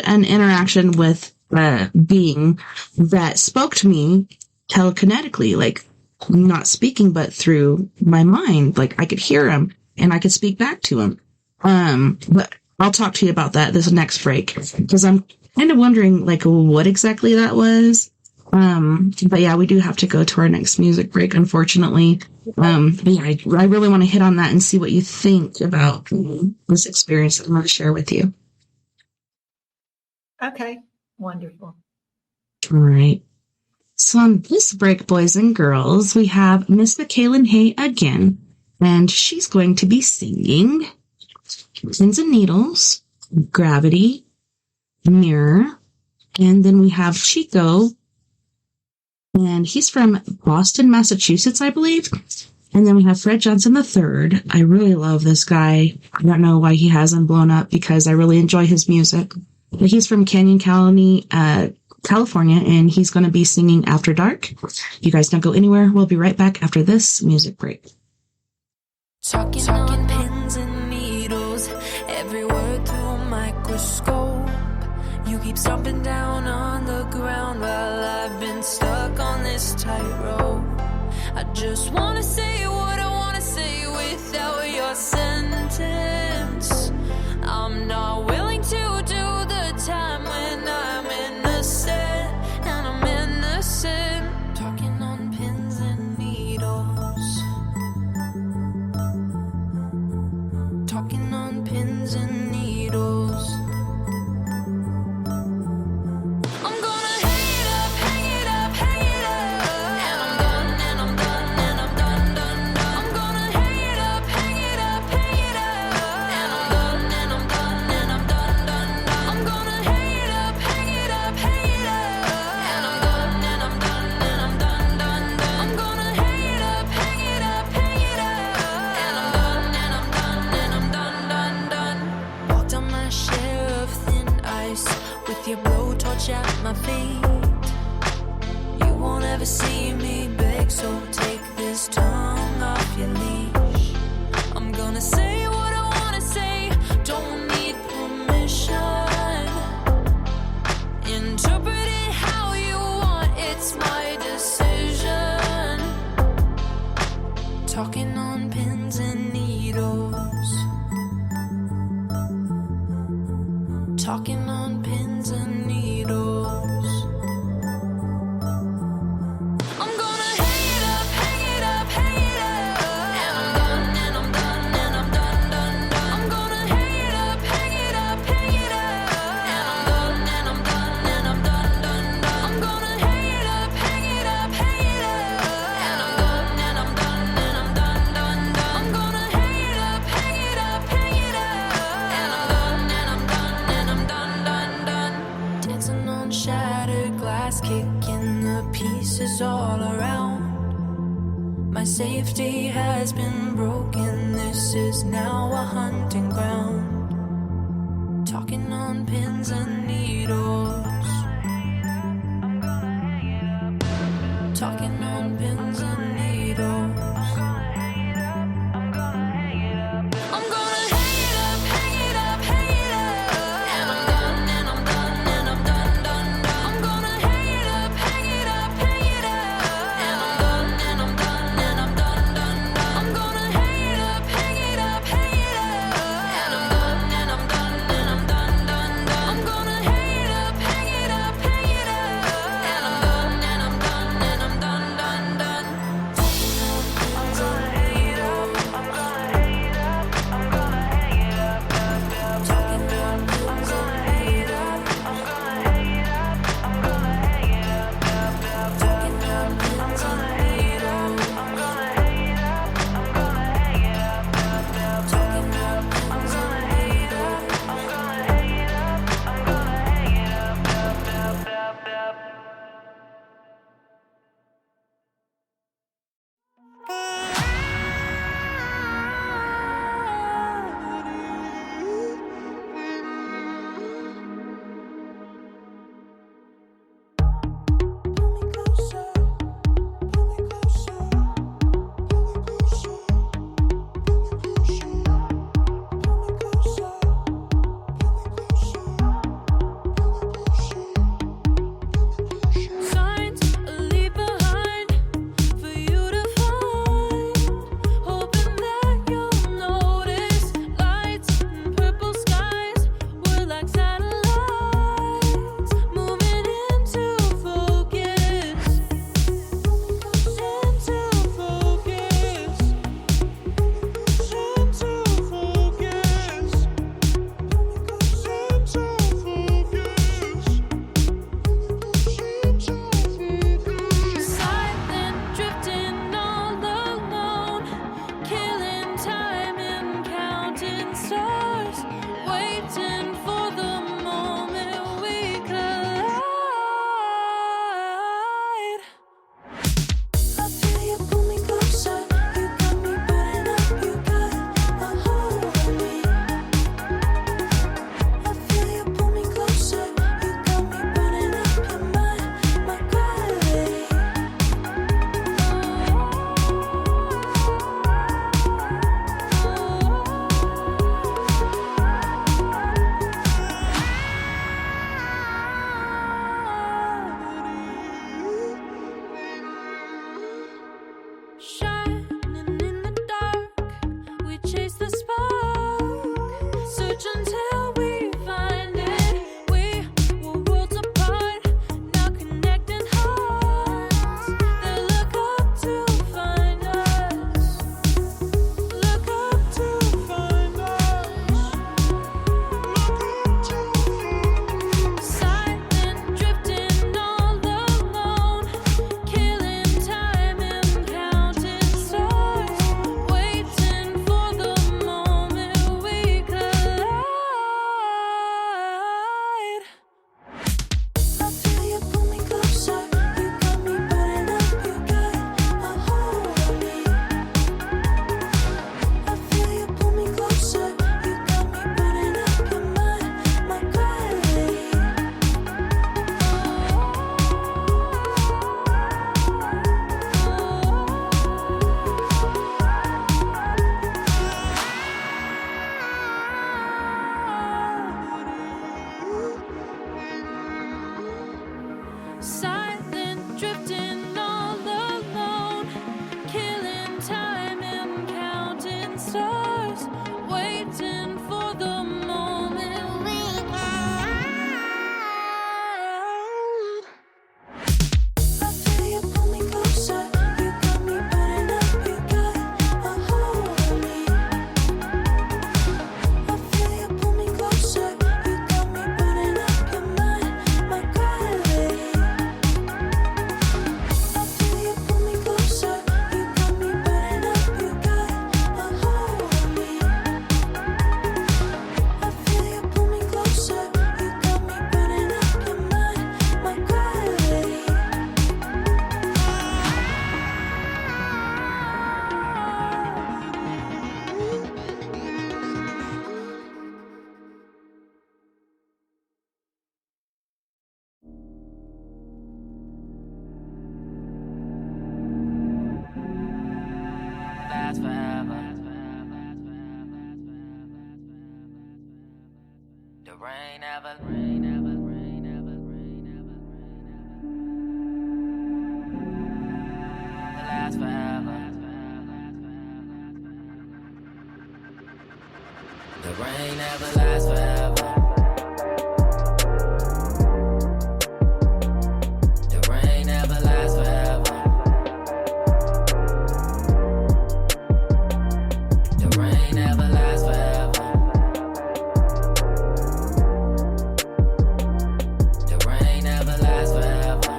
an interaction with a being that spoke to me telekinetically, like not speaking, but through my mind. Like I could hear him and I could speak back to him. But I'll talk to you about that this next break, because I'm kind of wondering like what exactly that was. But yeah, we do have to go to our next music break, unfortunately. But yeah, I really want to hit on that and see what you think about this experience that I'm going to share with you. Okay. Wonderful. All right. So on this break, boys and girls, we have Miss McKaylin Hay again, and she's going to be singing Pins and Needles, Gravity, Mirror, and then we have Chico, and he's from Boston, Massachusetts, I believe. And then we have Fred Johnson III. I really love this guy. I don't know why he hasn't blown up, because I really enjoy his music. But he's from Canyon County, California, and he's going to be singing After Dark. You guys don't go anywhere. We'll be right back after this music break. Talking pins and needles, every word through a microscope. You keep stomping down on the ground while I've been stuck on this tightrope. I just want to say what I want to say without your sentence. I'm not willing to do the time when I'm innocent, and I'm innocent. Talking on pins and needles. Talking on pins and needles. I'm gonna hang it up, hang it up, hang it up. And I'm done, and I'm done, and I'm done, done, done. I'm gonna hang it up, hang it up, hang it up. And I'm done, and I'm done, and I'm done, done, done. I'm gonna hang it up, hang it up, hang it up. And I'm done, and I'm done, and I'm done, done, done. I'm gonna hang it up, hang it up, hang it up. And I'm done, and I'm done, and I'm done, done, done. Walked on my share of thin ice with your blowtorch at my feet. You won't ever see me beg, so take this tongue off your leash. I'm gonna say what I wanna say, don't need permission. Interpret it how you want, it's my decision. Talking on pins and needles. Talking on pins and needles. I'm gonna hang it up, hang it up, hang it up. And I'm done, and I'm done, and I'm done, done, done. I'm gonna hang it up, hang it up, hang it up. And I'm done, and I'm done, and I'm done, done, done. I'm gonna hang it up, hang it up, hang it up. And I'm done, and I'm done, and I'm done, done, done. I'm gonna hang it up, hang it up, hang it up. And I'm done, and I'm done, and I'm done, done, done. Dancing on shattered glass, kicking the pieces all around. My safety has been broken, this is now a hunting ground. Talking on pins and needles. Talking on pins and needles. I'm gonna hang it up, hang it up, hang it up. And I'm done, and I'm done, and I'm done, done, done. I'm gonna hang it up, hang it up, hang it up. And I'm done, and I'm done, and I'm done, done, done. I'm gonna hang it up, hang it up, hang it up. And I'm done, and I'm done, and I'm done, done, done. I'm gonna hang it up, hang it up, hang it up. And I'm done, and I'm done, and I'm done, waiting for the moment we I feel you pull me closer. You got me burning up. You got a hold on me. I feel you pull me closer. You got me burning up. Your mind, my gravity. I feel you pull me closer. You got me burning up. You got a hold on me. I feel you pull me closer. You got me burning up. Your mind, my gravity. Last forever. The rain never, rain never, rain never, rain never, rain never. The last forever. The rain never lasts forever. The rain never lasts forever. The rain never lasts forever. The rain never lasts forever.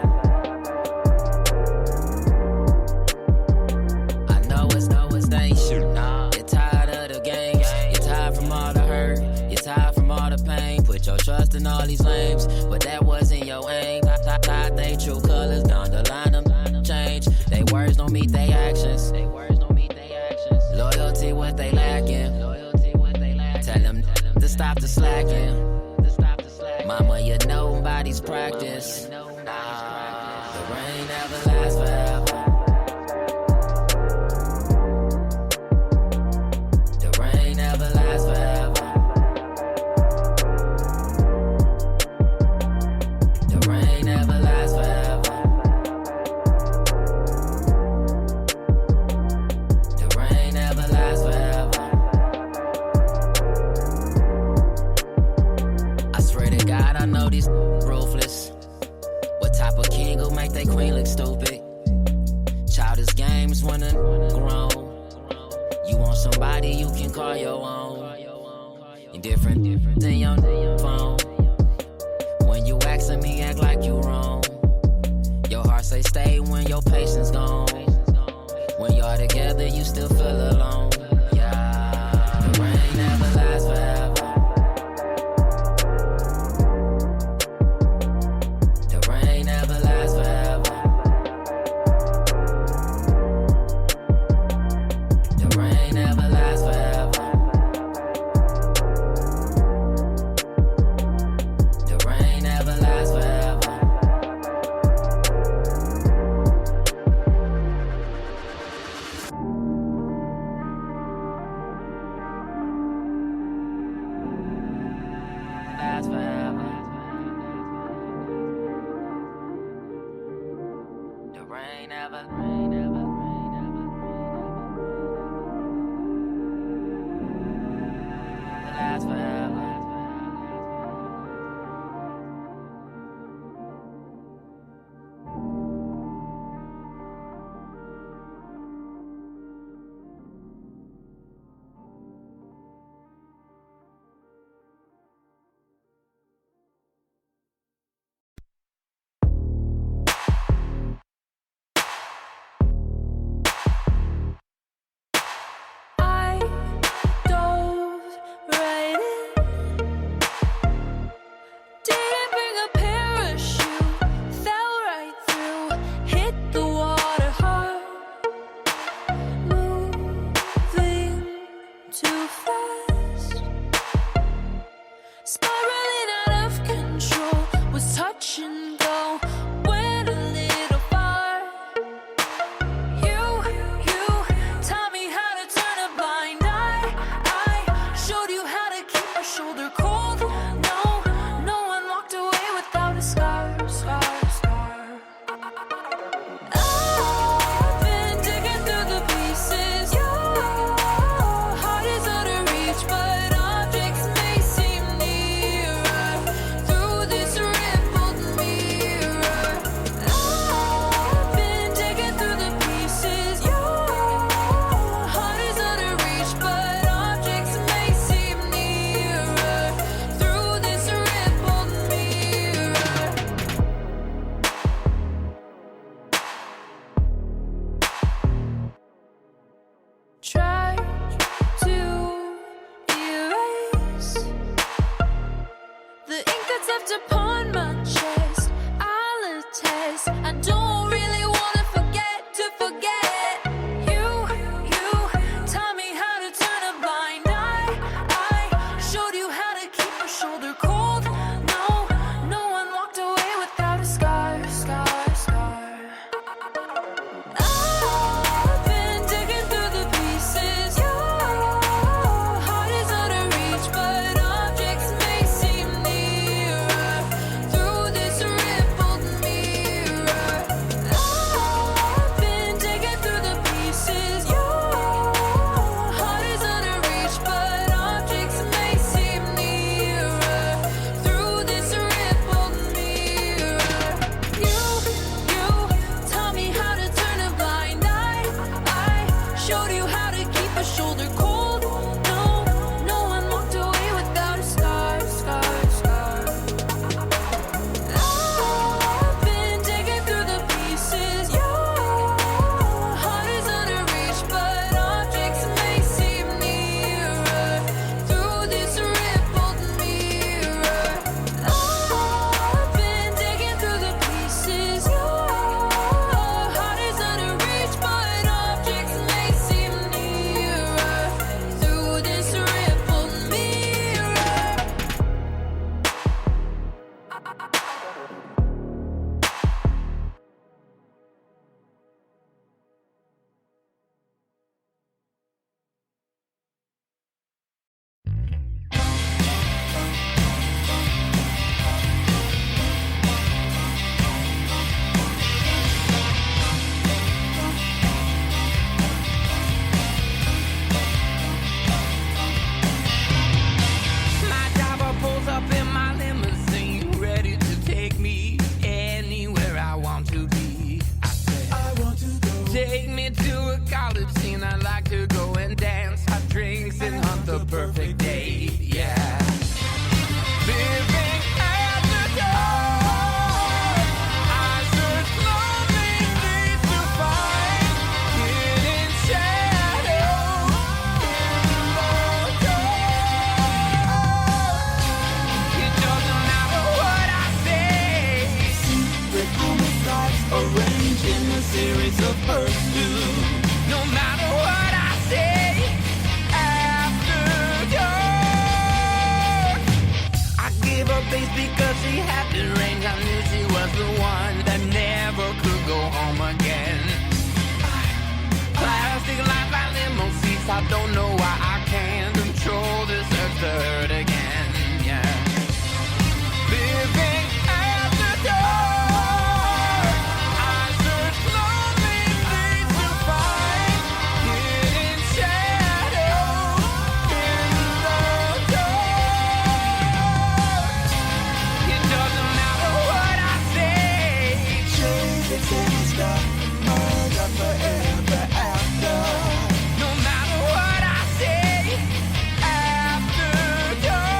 I know it's ain't shit. You're tired of the games. You're tired from all the hurt. You're tired from all the pain. Put your trust in all these lames, but that wasn't your aim. Tied they true colors down the line, them change. They words don't meet they actions. Loyalty what they lacking. Tell them to stop the slacking. Mama, you know nobody's practice. The rain never lasts forever. The rain never lasts forever. The rain never lasts forever. The rain never lasts forever. I swear to God, I know these ruthless. What type of king will make they queen look stupid? Childish games when I'm grown. You want somebody you can call your own. You different than your phone. When you asking me, act like you wrong. Your heart say stay when your patience gone. When y'all together, you still feel alone. Yeah, the rain never lasts forever. The rain never lasts forever. The rain never lasts forever. The rain never lasts forever. Lasts forever. The rain never, rain never, rain never, the last forever. and hunt the perfect date, yeah. Living at the dark, I search lonely streets to find hidden shadows in the dark. It doesn't matter what I say. Secret homicides arranged in a series of pursuits. No matter what I say, after dark, I gave her base because she had the range. I knew she was the one that never could go home again. Plastic life by limo seats. I don't know why I can't control this urge to hurt again. Yeah, living at the dark, I search lonely streets to find hidden shadows in the dark. It doesn't matter what I say. Change it and stop, murder forever after. No matter what I say, after dark.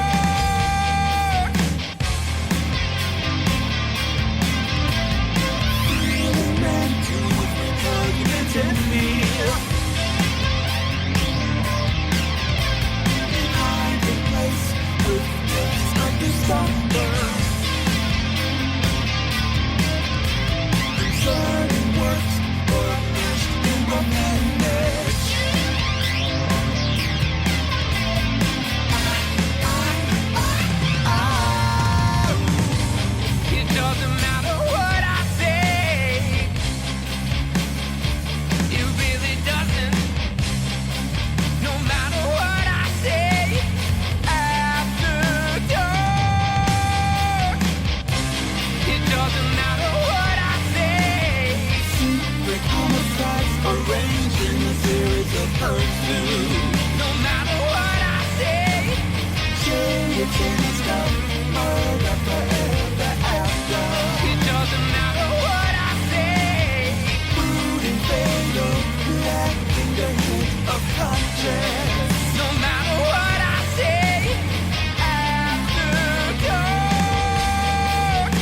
Really ran to repugnant and fear. Hiding place with days of December. Concerning works or meshed in revenge. It doesn't matter what I say. It really doesn't. No matter what I say, after dark. It doesn't matter what I say. Secret homicides arranged in a series of pursuits. No matter what I say, change it and stop, murder forever after. It doesn't matter what I say. Rude and fatal, lacking the hint of conscience. No matter what I say, after dark.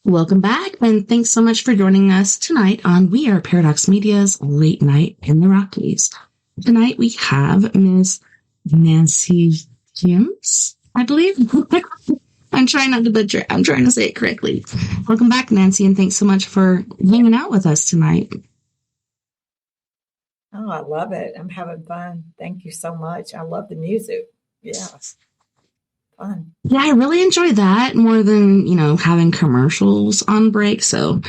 Welcome back, and thanks so much for joining us tonight on We Are Paradox Media's Late Night in the Rockies. Tonight we have Ms. Nancy Thames, I believe. I'm trying not to butcher it. I'm trying to say it correctly. Welcome back, Nancy, and thanks so much for hanging out with us tonight. Oh, I love it. I'm having fun. Thank you so much. I love the music. Yes. Fun. Yeah, I really enjoy that more than, having commercials on break. So,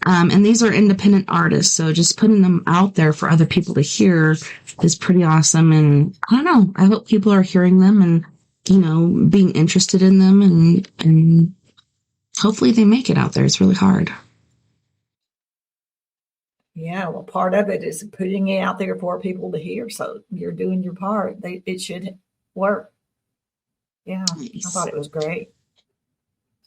and these are independent artists. So just putting them out there for other people to hear is pretty awesome. And I don't know, I hope people are hearing them and, being interested in them and hopefully they make it out there. It's really hard. Yeah, well, part of it is putting it out there for people to hear. So you're doing your part. It should work. Yeah, Nice. I thought it was great.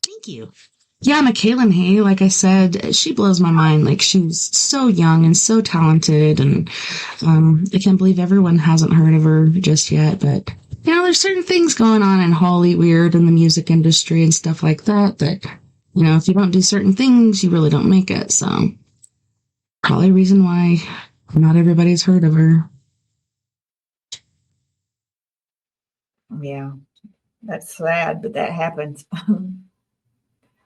Thank you. Yeah, Michaela Hay, like I said, she blows my mind. Like, she's so young and so talented, and I can't believe everyone hasn't heard of her just yet. But, there's certain things going on in Hollywood and the music industry and stuff like that, if you don't do certain things, you really don't make it. So, probably a reason why not everybody's heard of her. Yeah, that's sad, but that happens.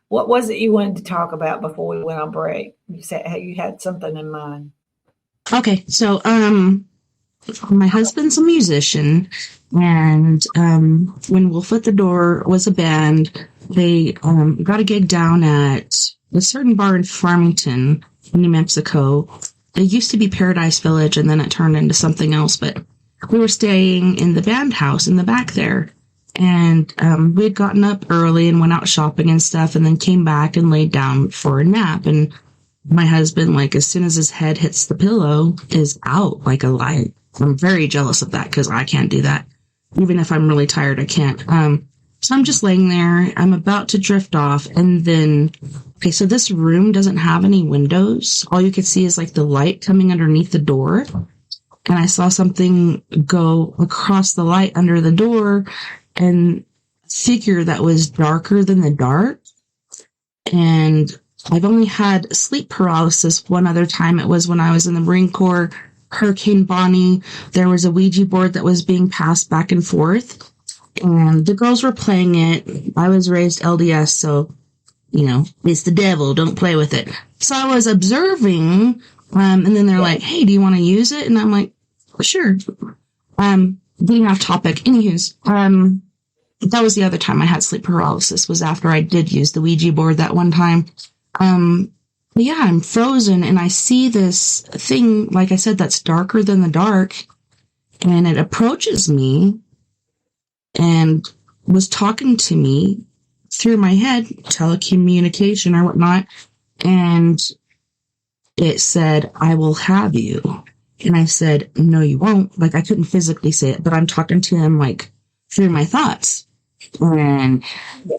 What was it you wanted to talk about before we went on break? You said you had something in mind. Okay, so my husband's a musician, and when Wolf at the Door was a band, they got a gig down at a certain bar in Farmington, New Mexico. It used to be Paradise Village, and then it turned into something else, but we were staying in the band house in the back there. And we had gotten up early and went out shopping and stuff, and then came back and laid down for a nap. And my husband, as soon as his head hits the pillow, is out like a light. I'm very jealous of that because I can't do that. Even if I'm really tired, I can't. So I'm just laying there. I'm about to drift off. And then, okay, so this room doesn't have any windows. All you could see is like the light coming underneath the door. And I saw something go across the light under the door and a figure that was darker than the dark. And I've only had sleep paralysis one other time. It was when I was in the Marine Corps, Hurricane Bonnie. There was a Ouija board that was being passed back and forth. And the girls were playing it. I was raised LDS, so, you know, it's the devil. Don't play with it. So I was observing, and then they're like, hey, do you want to use it? And I'm like, sure. Getting off topic. Anywho's, that was the other time I had sleep paralysis, was after I did use the Ouija board that one time. But yeah, I'm frozen, and I see this thing, like I said, that's darker than the dark, and it approaches me and was talking to me through my head, telecommunication or whatnot, and it said, I will have you. And I said, no, you won't. Like, I couldn't physically say it, but I'm talking to him, like, through my thoughts. And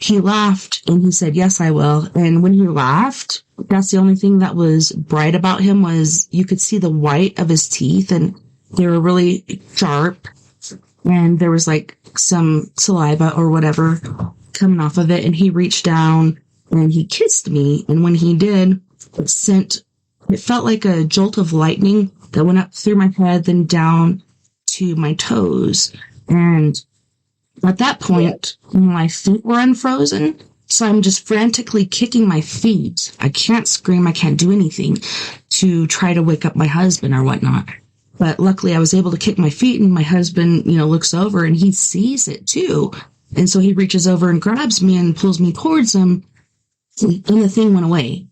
he laughed, and he said, yes, I will. And when he laughed, that's the only thing that was bright about him was you could see the white of his teeth, and they were really sharp. And there was, like, some saliva or whatever coming off of it. And he reached down, and he kissed me. And when he did, it felt like a jolt of lightning that went up through my head, then down to my toes. And at that point, my feet were unfrozen, so I'm just frantically kicking my feet. I can't scream, I can't do anything to try to wake up my husband or whatnot. But luckily I was able to kick my feet, and my husband, looks over and he sees it too. And so he reaches over and grabs me and pulls me towards him, and the thing went away.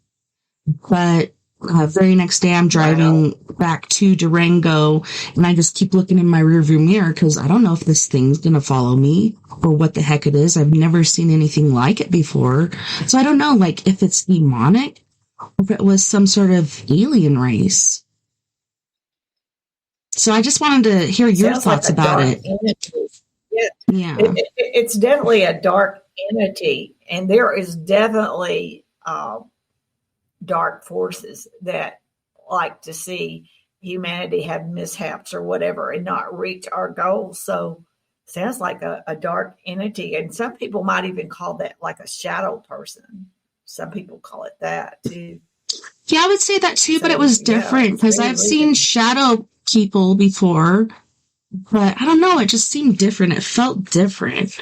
But very next day, I'm driving back to Durango, and I just keep looking in my rearview mirror because I don't know if this thing's going to follow me or what the heck it is. I've never seen anything like it before. So I don't know, like, if it's demonic or if it was some sort of alien race. So I just wanted to hear your thoughts about it. Yeah. It's definitely a dark entity, and there is definitely dark forces that like to see humanity have mishaps or whatever and not reach our goals. So sounds like a dark entity. And some people might even call that like a shadow person. Some people call it that too. Yeah, I would say that too, but it was different because I've seen shadow people before, but I don't know. It just seemed different. It felt different.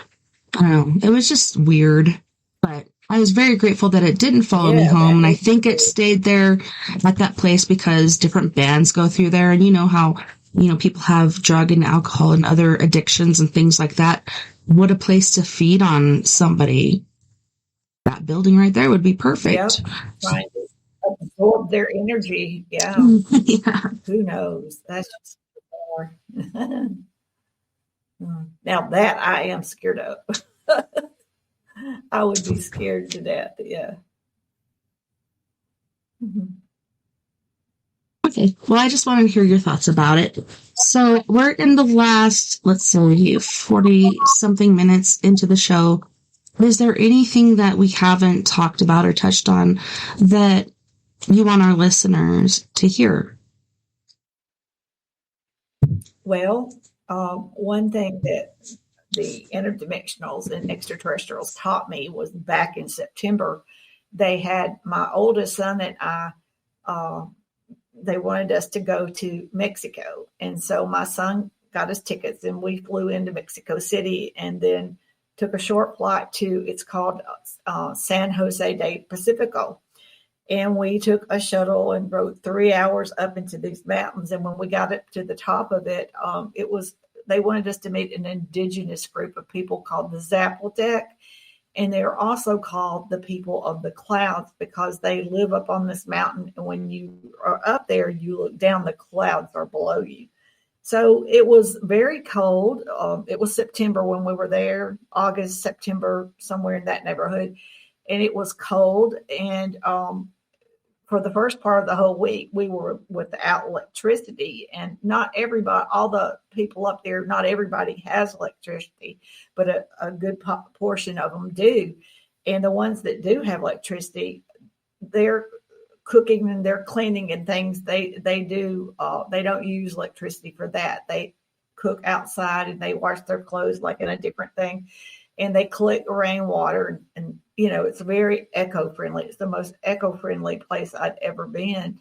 I don't know. It was just weird, but I was very grateful that it didn't follow me home, and I think it stayed there at that place because different bands go through there, and you know how, people have drug and alcohol and other addictions and things like that. What a place to feed on somebody. That building right there would be perfect. Yep. Trying to absorb their energy. Yeah. Yeah. Who knows? That's just bizarre. Now that I am scared of. I would be scared to death. Yeah. Mm-hmm. Okay. Well, I just wanted to hear your thoughts about it. So we're in the last, 40 something minutes into the show. Is there anything that we haven't talked about or touched on that you want our listeners to hear? Well, one thing that the interdimensionals and extraterrestrials taught me was back in September, they had my oldest son and I, they wanted us to go to Mexico. And so my son got us tickets, and we flew into Mexico City and then took a short flight to, it's called San Jose de Pacifico. And we took a shuttle and rode 3 hours up into these mountains. And when we got up to the top of it, they wanted us to meet an indigenous group of people called the Zapotec. And they're also called the people of the clouds because they live up on this mountain. And when you are up there, you look down, the clouds are below you. So it was very cold. It was September when we were there, August, September, somewhere in that neighborhood. And it was cold. And for the first part of the whole week, we were without electricity, and not everybody, all the people up there, not everybody has electricity, but a good portion of them do. And the ones that do have electricity, they're cooking and they're cleaning and things. They do. They don't use electricity for that. They cook outside and they wash their clothes like in a different thing, and they collect rainwater, and it's very eco-friendly. It's the most eco-friendly place I'd ever been.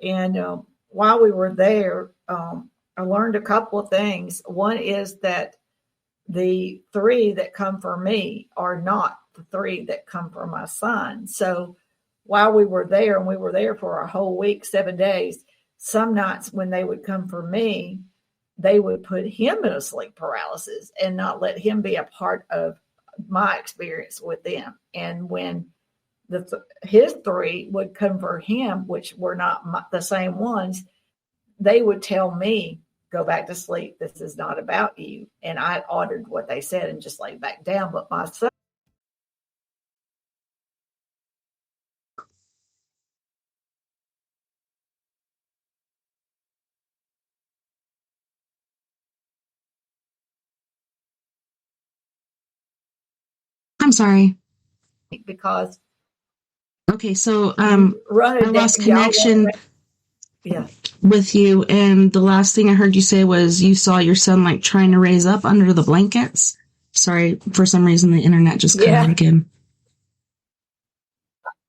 And while we were there, I learned a couple of things. One is that the 3 that come for me are not the 3 that come for my son. So while we were there, and we were there for a whole week, 7 days, some nights when they would come for me, they would put him in a sleep paralysis and not let him be a part of my experience with them. And when his 3 would come for him, which were not the same ones, they would tell me, go back to sleep. This is not about you. And I ordered what they said and just laid back down. But my son, I'm sorry. because Okay, so run I lost connection yeah. with you, and the last thing I heard you say was you saw your son like trying to raise up under the blankets. Sorry, for some reason the internet just cut out again.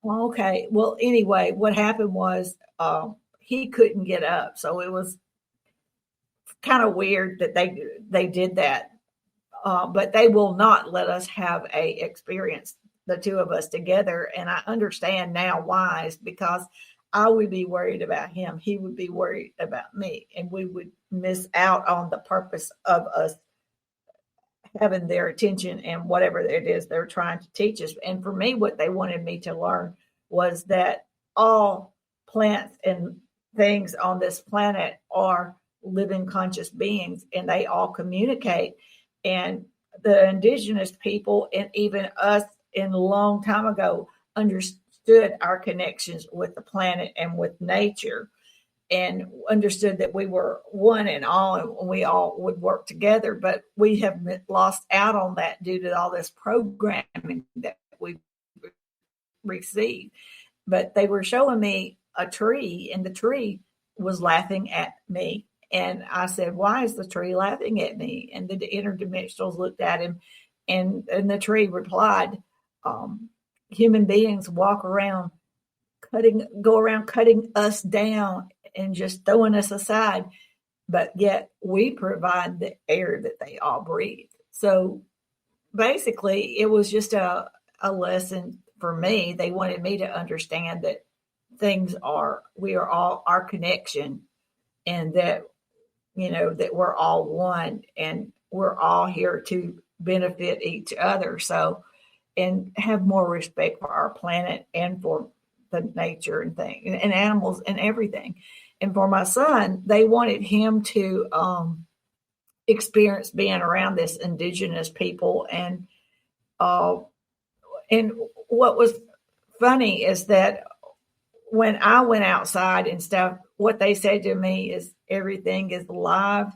Okay. Well, anyway, what happened was he couldn't get up, so it was kind of weird that they did that. But they will not let us have a experience, the 2 of us together. And I understand now why. Is because I would be worried about him. He would be worried about me. And we would miss out on the purpose of us having their attention and whatever it is they're trying to teach us. And for me, what they wanted me to learn was that all plants and things on this planet are living conscious beings, and they all communicate. And the indigenous people, and even us in a long time ago, understood our connections with the planet and with nature, and understood that we were one and all, and we all would work together. But we have lost out on that due to all this programming that we received. But they were showing me a tree, and the tree was laughing at me. And I said, why is the tree laughing at me? And the interdimensionals looked at him, and the tree replied, human beings go around cutting us down and just throwing us aside. But yet we provide the air that they all breathe. So basically, it was just a lesson for me. They wanted me to understand that we are all our connection, and that that we're all one, and we're all here to benefit each other. So, and have more respect for our planet and for the nature and things and animals and everything. And for my son, they wanted him to experience being around this indigenous people. And what was funny is that when I went outside and stuff, what they said to me is, everything is alive,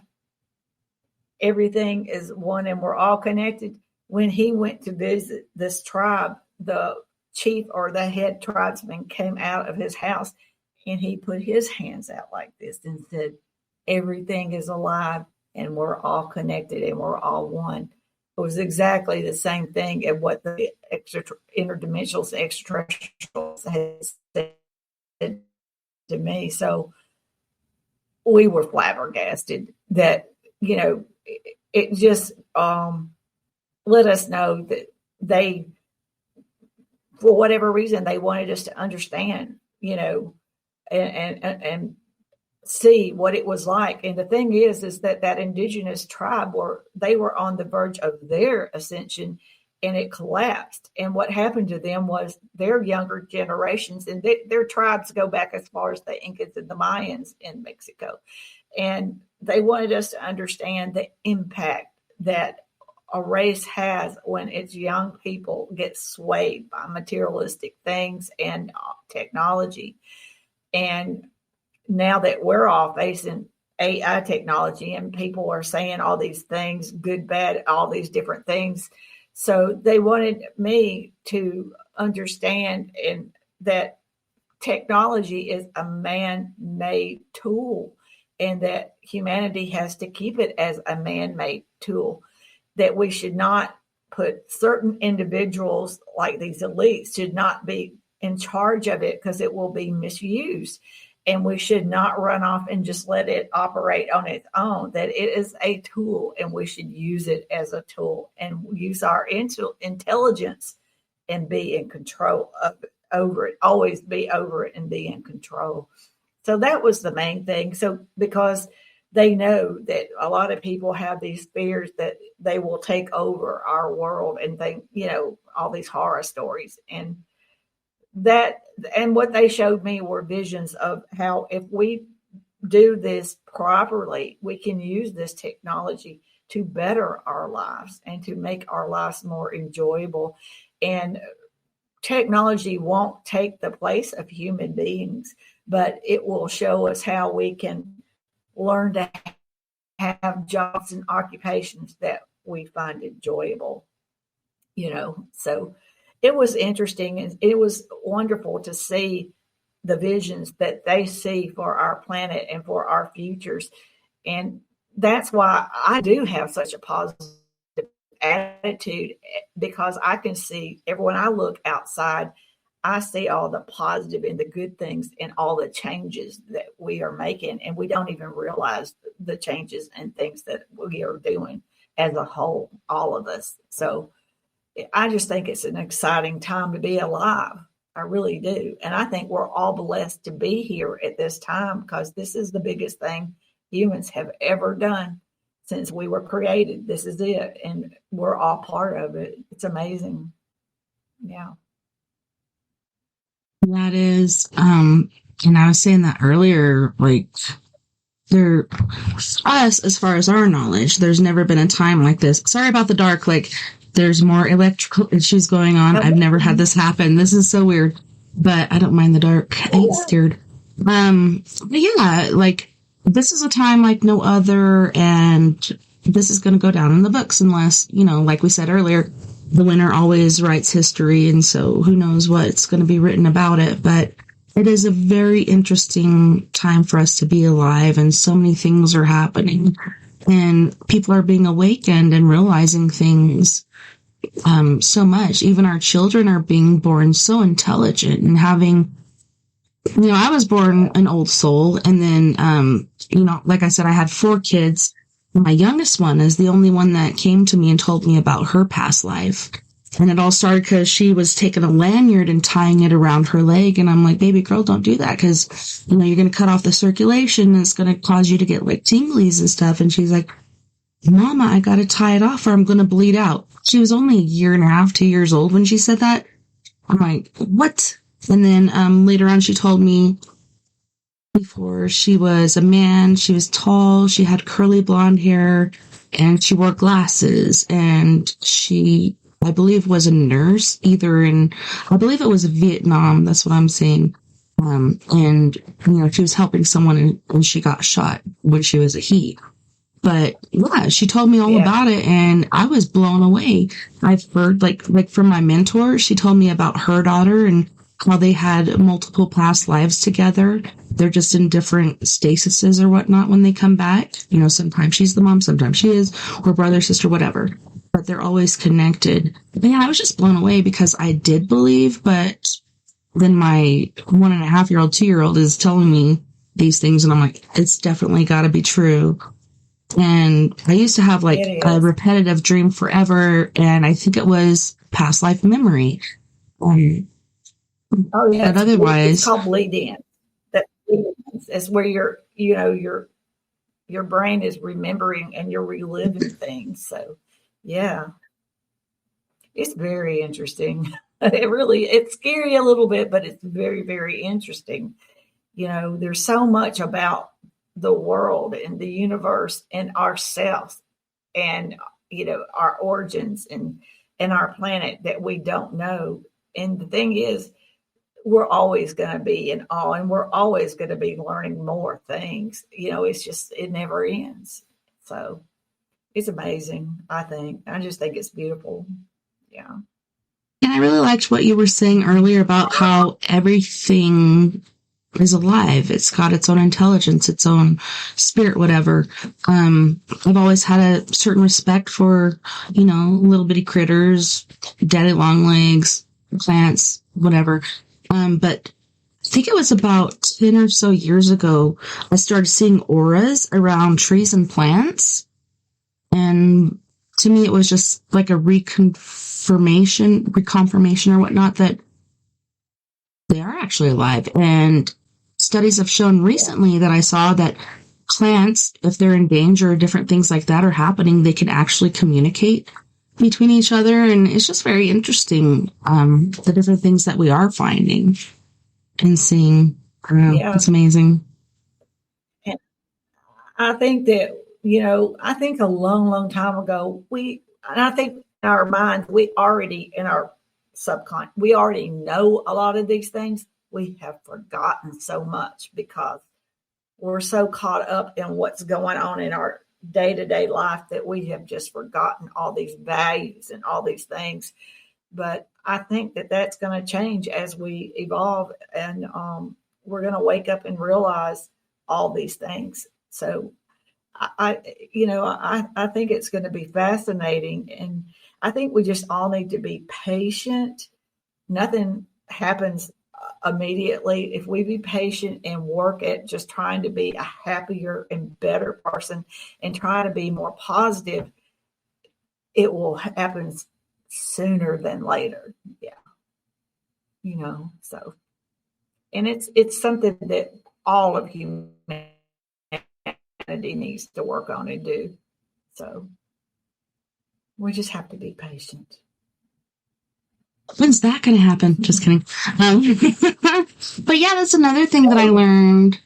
everything is one, and we're all connected. When he went to visit this tribe, the chief or the head tribesman came out of his house, and he put his hands out like this and said, everything is alive, and we're all connected, and we're all one. It was exactly the same thing as what the interdimensionals, extraterrestrials had said to me. So we were flabbergasted that, it just let us know that they, for whatever reason, they wanted us to understand, and see what it was like. And the thing is that indigenous tribe they were on the verge of their ascension, and it collapsed. And what happened to them was their younger generations, and their tribes go back as far as the Incas and the Mayans in Mexico. And they wanted us to understand the impact that a race has when its young people get swayed by materialistic things and technology. And now that we're all facing AI technology and people are saying all these things, good, bad, all these different things. So they wanted me to understand and that technology is a man-made tool and that humanity has to keep it as a man-made tool, that we should not put certain individuals like these elites should not be in charge of it because it will be misused. And we should not run off and just let it operate on its own, that it is a tool and we should use it as a tool and use our intelligence and be in control of it, over it, always be over it and be in control. So that was the main thing. So because they know that a lot of people have these fears that they will take over our world and they, all these horror stories and what they showed me were visions of how if we do this properly, we can use this technology to better our lives and to make our lives more enjoyable. And technology won't take the place of human beings, but it will show us how we can learn to have jobs and occupations that we find enjoyable, so it was interesting and it was wonderful to see the visions that they see for our planet and for our futures. And that's why I do have such a positive attitude, because I can see when I look outside, I see all the positive and the good things and all the changes that we are making. And we don't even realize the changes and things that we are doing as a whole, all of us. So I just think it's an exciting time to be alive. I really do. And I think we're all blessed to be here at this time because this is the biggest thing humans have ever done since we were created. This is it. And we're all part of it. It's amazing. Yeah. That is, and I was saying that earlier, like, us, as far as our knowledge, there's never been a time like this. Sorry about the dark, like, there's more electrical issues going on. I've never had this happen. This is so weird, but I don't mind the dark. I ain't scared. But yeah, like, this is a time like no other, and this is going to go down in the books unless, like we said earlier, the winner always writes history, and so who knows what's going to be written about it. But it is a very interesting time for us to be alive, and so many things are happening, and people are being awakened and realizing things so much. Even our children are being born so intelligent and having, I was born an old soul, and then, like I said, I had 4 kids. My youngest one is the only one that came to me and told me about her past life. And it all started because she was taking a lanyard and tying it around her leg. And I'm like, baby girl, don't do that because, you're going to cut off the circulation and it's going to cause you to get like tinglies and stuff. And she's like, Mama, I got to tie it off or I'm going to bleed out. She was only 1.5 years, 2 years old when she said that. I'm like, what? And then later on, she told me before she was a man, she was tall, she had curly blonde hair, and she wore glasses. And she, I believe, was a nurse, I believe it was Vietnam. That's what I'm saying. And, she was helping someone and she got shot when she was a he. But yeah, she told me all about it and I was blown away. I've heard like from my mentor, she told me about her daughter and how they had multiple past lives together. They're just in different statuses or whatnot when they come back. Sometimes she's the mom, sometimes she is, or brother, sister, whatever. But they're always connected. But yeah, I was just blown away because I did believe, but then my 1.5-year-old, 2-year-old is telling me these things and I'm like, it's definitely got to be true. And I used to have like a repetitive dream forever, and I think it was past life memory. Oh yeah, but otherwise, it's called bleed in. That's where your brain is remembering and you're reliving things. So yeah, it's very interesting. It's scary a little bit, but it's very, very interesting. There's so much about the world and the universe and ourselves and our origins and our planet that we don't know. And the thing is, we're always going to be in awe, and we're always going to be learning more things. It's just, it never ends. So it's amazing. I just think it's beautiful. Yeah. And I really liked what you were saying earlier about how everything is alive. It's got its own intelligence, its own spirit, whatever. I've always had a certain respect for, little bitty critters, daddy long legs, plants, whatever. But I think it was about 10 or so years ago, I started seeing auras around trees and plants. And to me, it was just like a reconfirmation or whatnot that they are actually alive. And studies have shown recently that I saw that plants, if they're in danger or different things like that are happening, they can actually communicate between each other. And it's just very interesting, the different things that we are finding and seeing. It's amazing. And I think that, I think a long, long time ago, I think in our minds, we already, in our subconscious, we already know a lot of these things. We have forgotten so much because we're so caught up in what's going on in our day-to-day life that we have just forgotten all these values and all these things. But I think that that's going to change as we evolve, and we're going to wake up and realize all these things. So I think it's going to be fascinating, and I think we just all need to be patient. Nothing happens immediately. If we be patient and work at just trying to be a happier and better person and try to be more positive, it will happen sooner than later. Yeah. So, and it's something that all of humanity needs to work on and do. So we just have to be patient. When's that going to happen? Just kidding. But yeah, that's another thing that I learned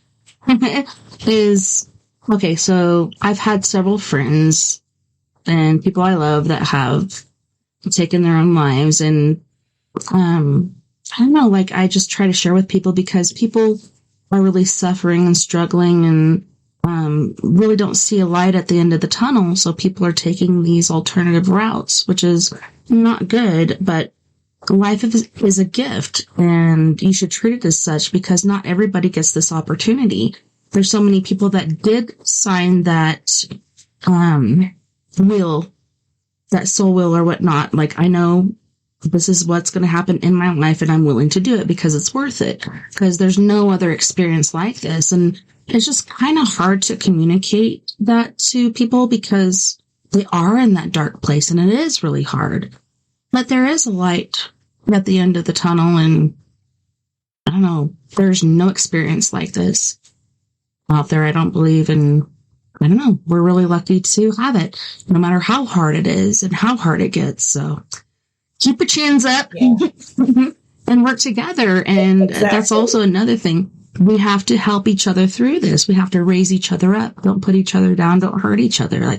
is, okay, so I've had several friends and people I love that have taken their own lives. And I don't know, like I just try to share with people because people are really suffering and struggling and really don't see a light at the end of the tunnel. So people are taking these alternative routes, which is not good, but life is a gift and you should treat it as such because not everybody gets this opportunity. There's so many people that did sign that that soul will or whatnot. Like, I know this is what's going to happen in my life and I'm willing to do it because it's worth it, because there's no other experience like this. And it's just kind of hard to communicate that to people because they are in that dark place and it is really hard. But there is a light at the end of the tunnel, and I don't know, there's no experience like this out there, I don't believe, and I don't know, we're really lucky to have it, no matter how hard it is and how hard it gets. So keep your chins up and work together. And that's also another thing. We have to help each other through this. We have to raise each other up. Don't put each other down. Don't hurt each other.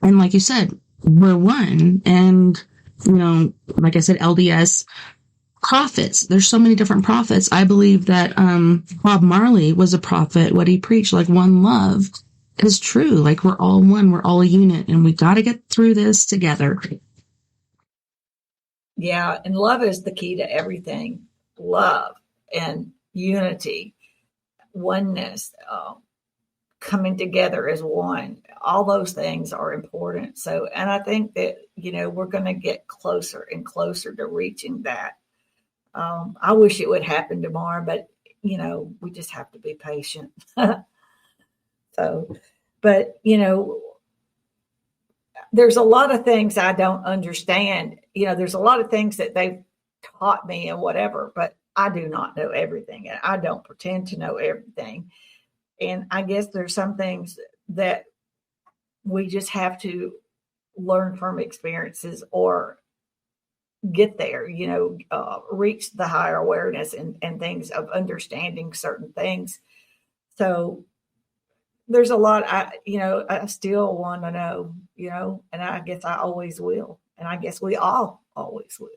And like you said, we're one. And like I said, LDS prophets. There's so many different prophets. I believe that Bob Marley was a prophet. What he preached, like one love, is true. Like we're all one. We're all a unit, and we got to get through this together. Yeah, and love is the key to everything. Love and unity, oneness, coming together as one. All those things are important. So, and I think that, we're going to get closer and closer to reaching that. I wish it would happen tomorrow, but, we just have to be patient. So, but, there's a lot of things I don't understand. There's a lot of things that they've taught me and whatever, but I do not know everything, and I don't pretend to know everything. And I guess there's some things that we just have to learn from experiences or get there, reach the higher awareness and things of understanding certain things. So there's a lot, I still want to know, and I guess I always will. And I guess we all always will.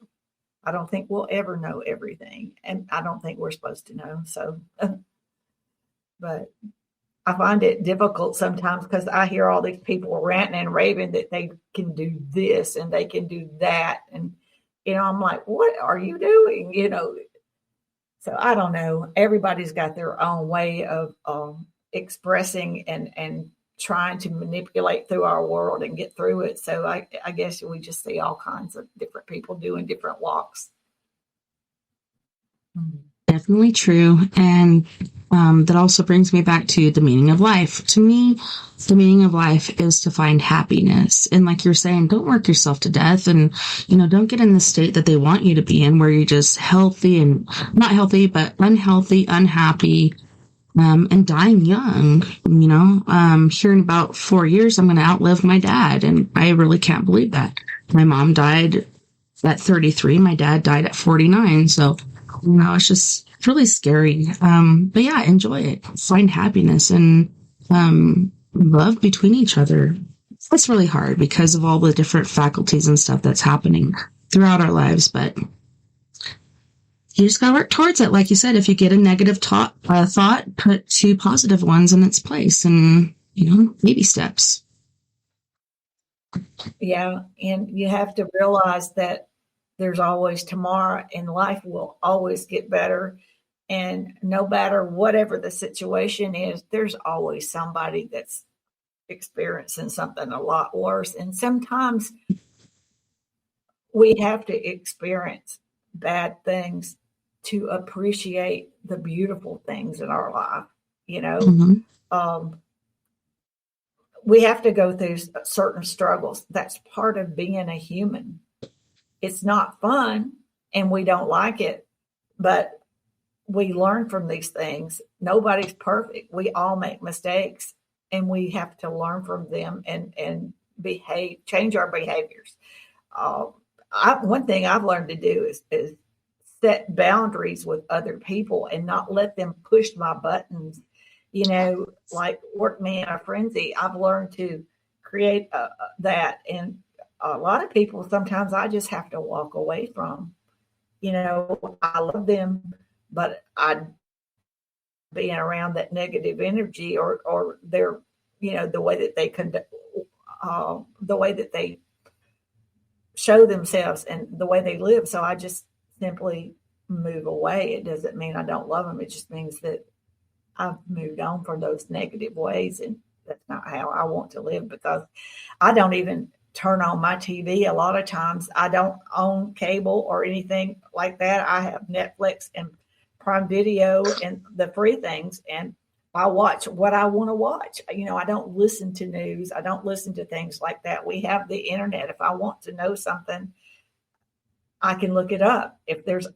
I don't think we'll ever know everything. And I don't think we're supposed to know. So, but I find it difficult sometimes because I hear all these people ranting and raving that they can do this and they can do that. And, I'm like, what are you doing? So I don't know. Everybody's got their own way of expressing and trying to manipulate through our world and get through it. So I guess we just see all kinds of different people doing different walks. Definitely true. And that also brings me back to the meaning of life. To me, the meaning of life is to find happiness. And like you're saying, don't work yourself to death, and, don't get in the state that they want you to be in, where you're just healthy and not healthy, but unhealthy, unhappy, and dying young. Here in about 4 years, I'm going to outlive my dad. And I really can't believe that. My mom died at 33. My dad died at 49. So, it's just really scary. But yeah, enjoy it. Find happiness and love between each other. It's really hard because of all the different faculties and stuff that's happening throughout our lives. But you just got to work towards it. Like you said, if you get a negative thought, put 2 positive ones in its place, and, baby steps. Yeah. And you have to realize that there's always tomorrow, and life will always get better. And no matter whatever the situation is, there's always somebody that's experiencing something a lot worse. And sometimes we have to experience bad things to appreciate the beautiful things in our life. We have to go through certain struggles. That's part of being a human. It's not fun and we don't like it, but we learn from these things. Nobody's perfect. We all make mistakes, and we have to learn from them and change our behaviors. One thing I've learned to do is set boundaries with other people and not let them push my buttons. Like work me in a frenzy. I've learned to create that. And a lot of people, sometimes I just have to walk away from. I love them, but being around that negative energy or their, the way that they conduct, the way that they show themselves and the way they live. So I just simply move away. It doesn't mean I don't love them. It just means that I've moved on from those negative ways, and that's not how I want to live, because I don't even turn on my TV. A lot of times I don't own cable or anything like that. I have Netflix and Prime Video and the free things, and I watch what I want to watch. I don't listen to news. I don't listen to things like that. We have the internet. If I want to know something, I can look it up. If there's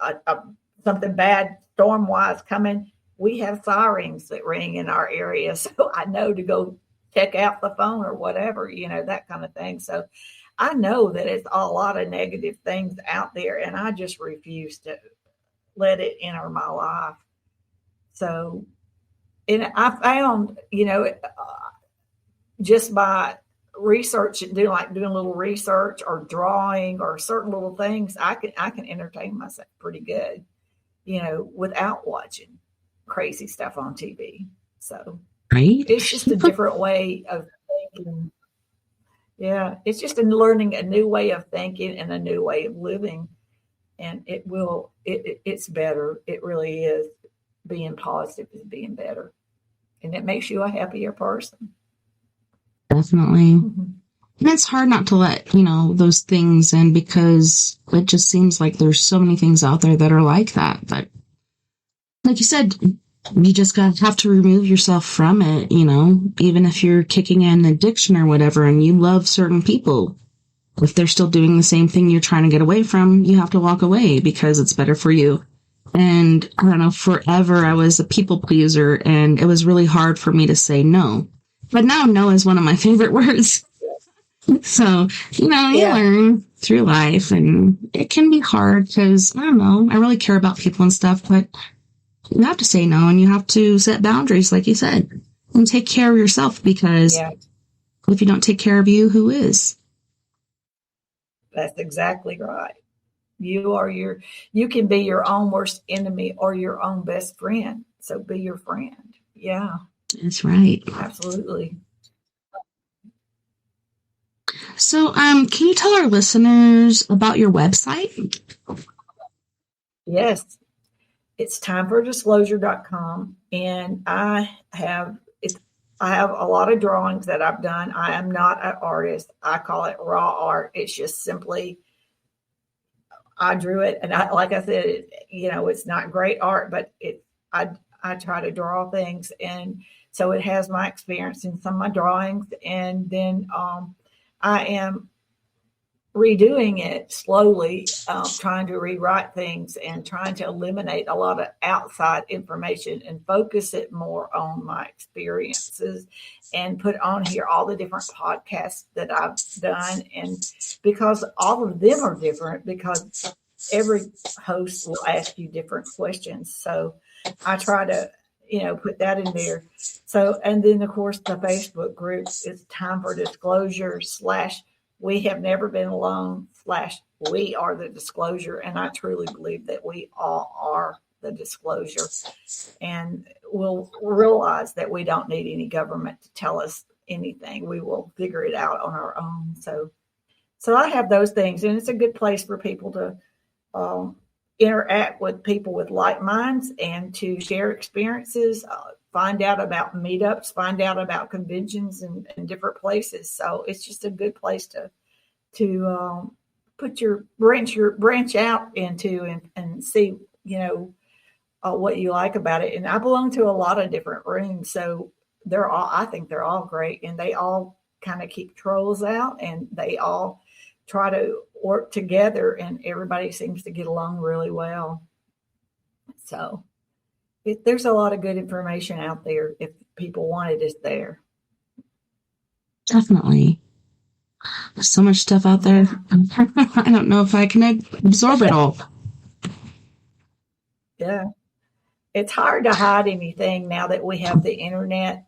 something bad storm-wise coming, we have sirens that ring in our area, so I know to go check out the phone or whatever, that kind of thing. So I know that it's a lot of negative things out there, and I just refuse to let it enter my life. So, and I found, just by research and doing a little research or drawing or certain little things, I can entertain myself pretty good, without watching crazy stuff on TV. So right, it's just a different way of thinking. Yeah, it's just learning a new way of thinking and a new way of living, and it's better. It really is. Being positive is being better, and it makes you a happier person. Definitely. Mm-hmm. And it's hard not to let, those things in, because it just seems like there's so many things out there that are like that. But like you said, you just have to remove yourself from it, even if you're kicking in addiction or whatever, and you love certain people. If they're still doing the same thing you're trying to get away from, you have to walk away because it's better for you. And I don't know, forever I was a people pleaser, and it was really hard for me to say no. But now no is one of my favorite words. So, you learn through life, and it can be hard because, I don't know, I really care about people and stuff, but you have to say no, and you have to set boundaries, like you said. And take care of yourself, because Yeah, if you don't take care of you, who is? that's exactly right. You can be your own worst enemy or your own best friend. So be your friend. Yeah, That's right. absolutely. So, can you tell our listeners about your website? Yes, it's timefordisclosure.com, and I have a lot of drawings that I've done. I am not an artist. I call it raw art. It's just simply I drew it, and like I said, it's not great art, but I I try to draw things, and so it has my experience in some of my drawings, and then I am redoing it slowly, trying to rewrite things and trying to eliminate a lot of outside information and focus it more on my experiences and put on here all the different podcasts that I've done. And because all of them are different, because every host will ask you different questions. So I try to, put that in there. So, and then of course the Facebook group is Time for Disclosure / We Have Never Been Alone / We Are the Disclosure. And I truly believe that we all are the disclosure. And we'll realize that we don't need any government to tell us anything. We will figure it out on our own. So I have those things, and it's a good place for people to interact with people with like minds and to share experiences, find out about meetups, find out about conventions and different places. So it's just a good place to put your branch out into and see, what you like about it. And I belong to a lot of different rooms, so I think they're all great, and they all kind of keep trolls out, and they all try to work together, and everybody seems to get along really well. So there's a lot of good information out there. If people want it, it's there. Definitely. There's so much stuff out there. I don't know if I can absorb it all. Yeah. It's hard to hide anything now that we have the internet.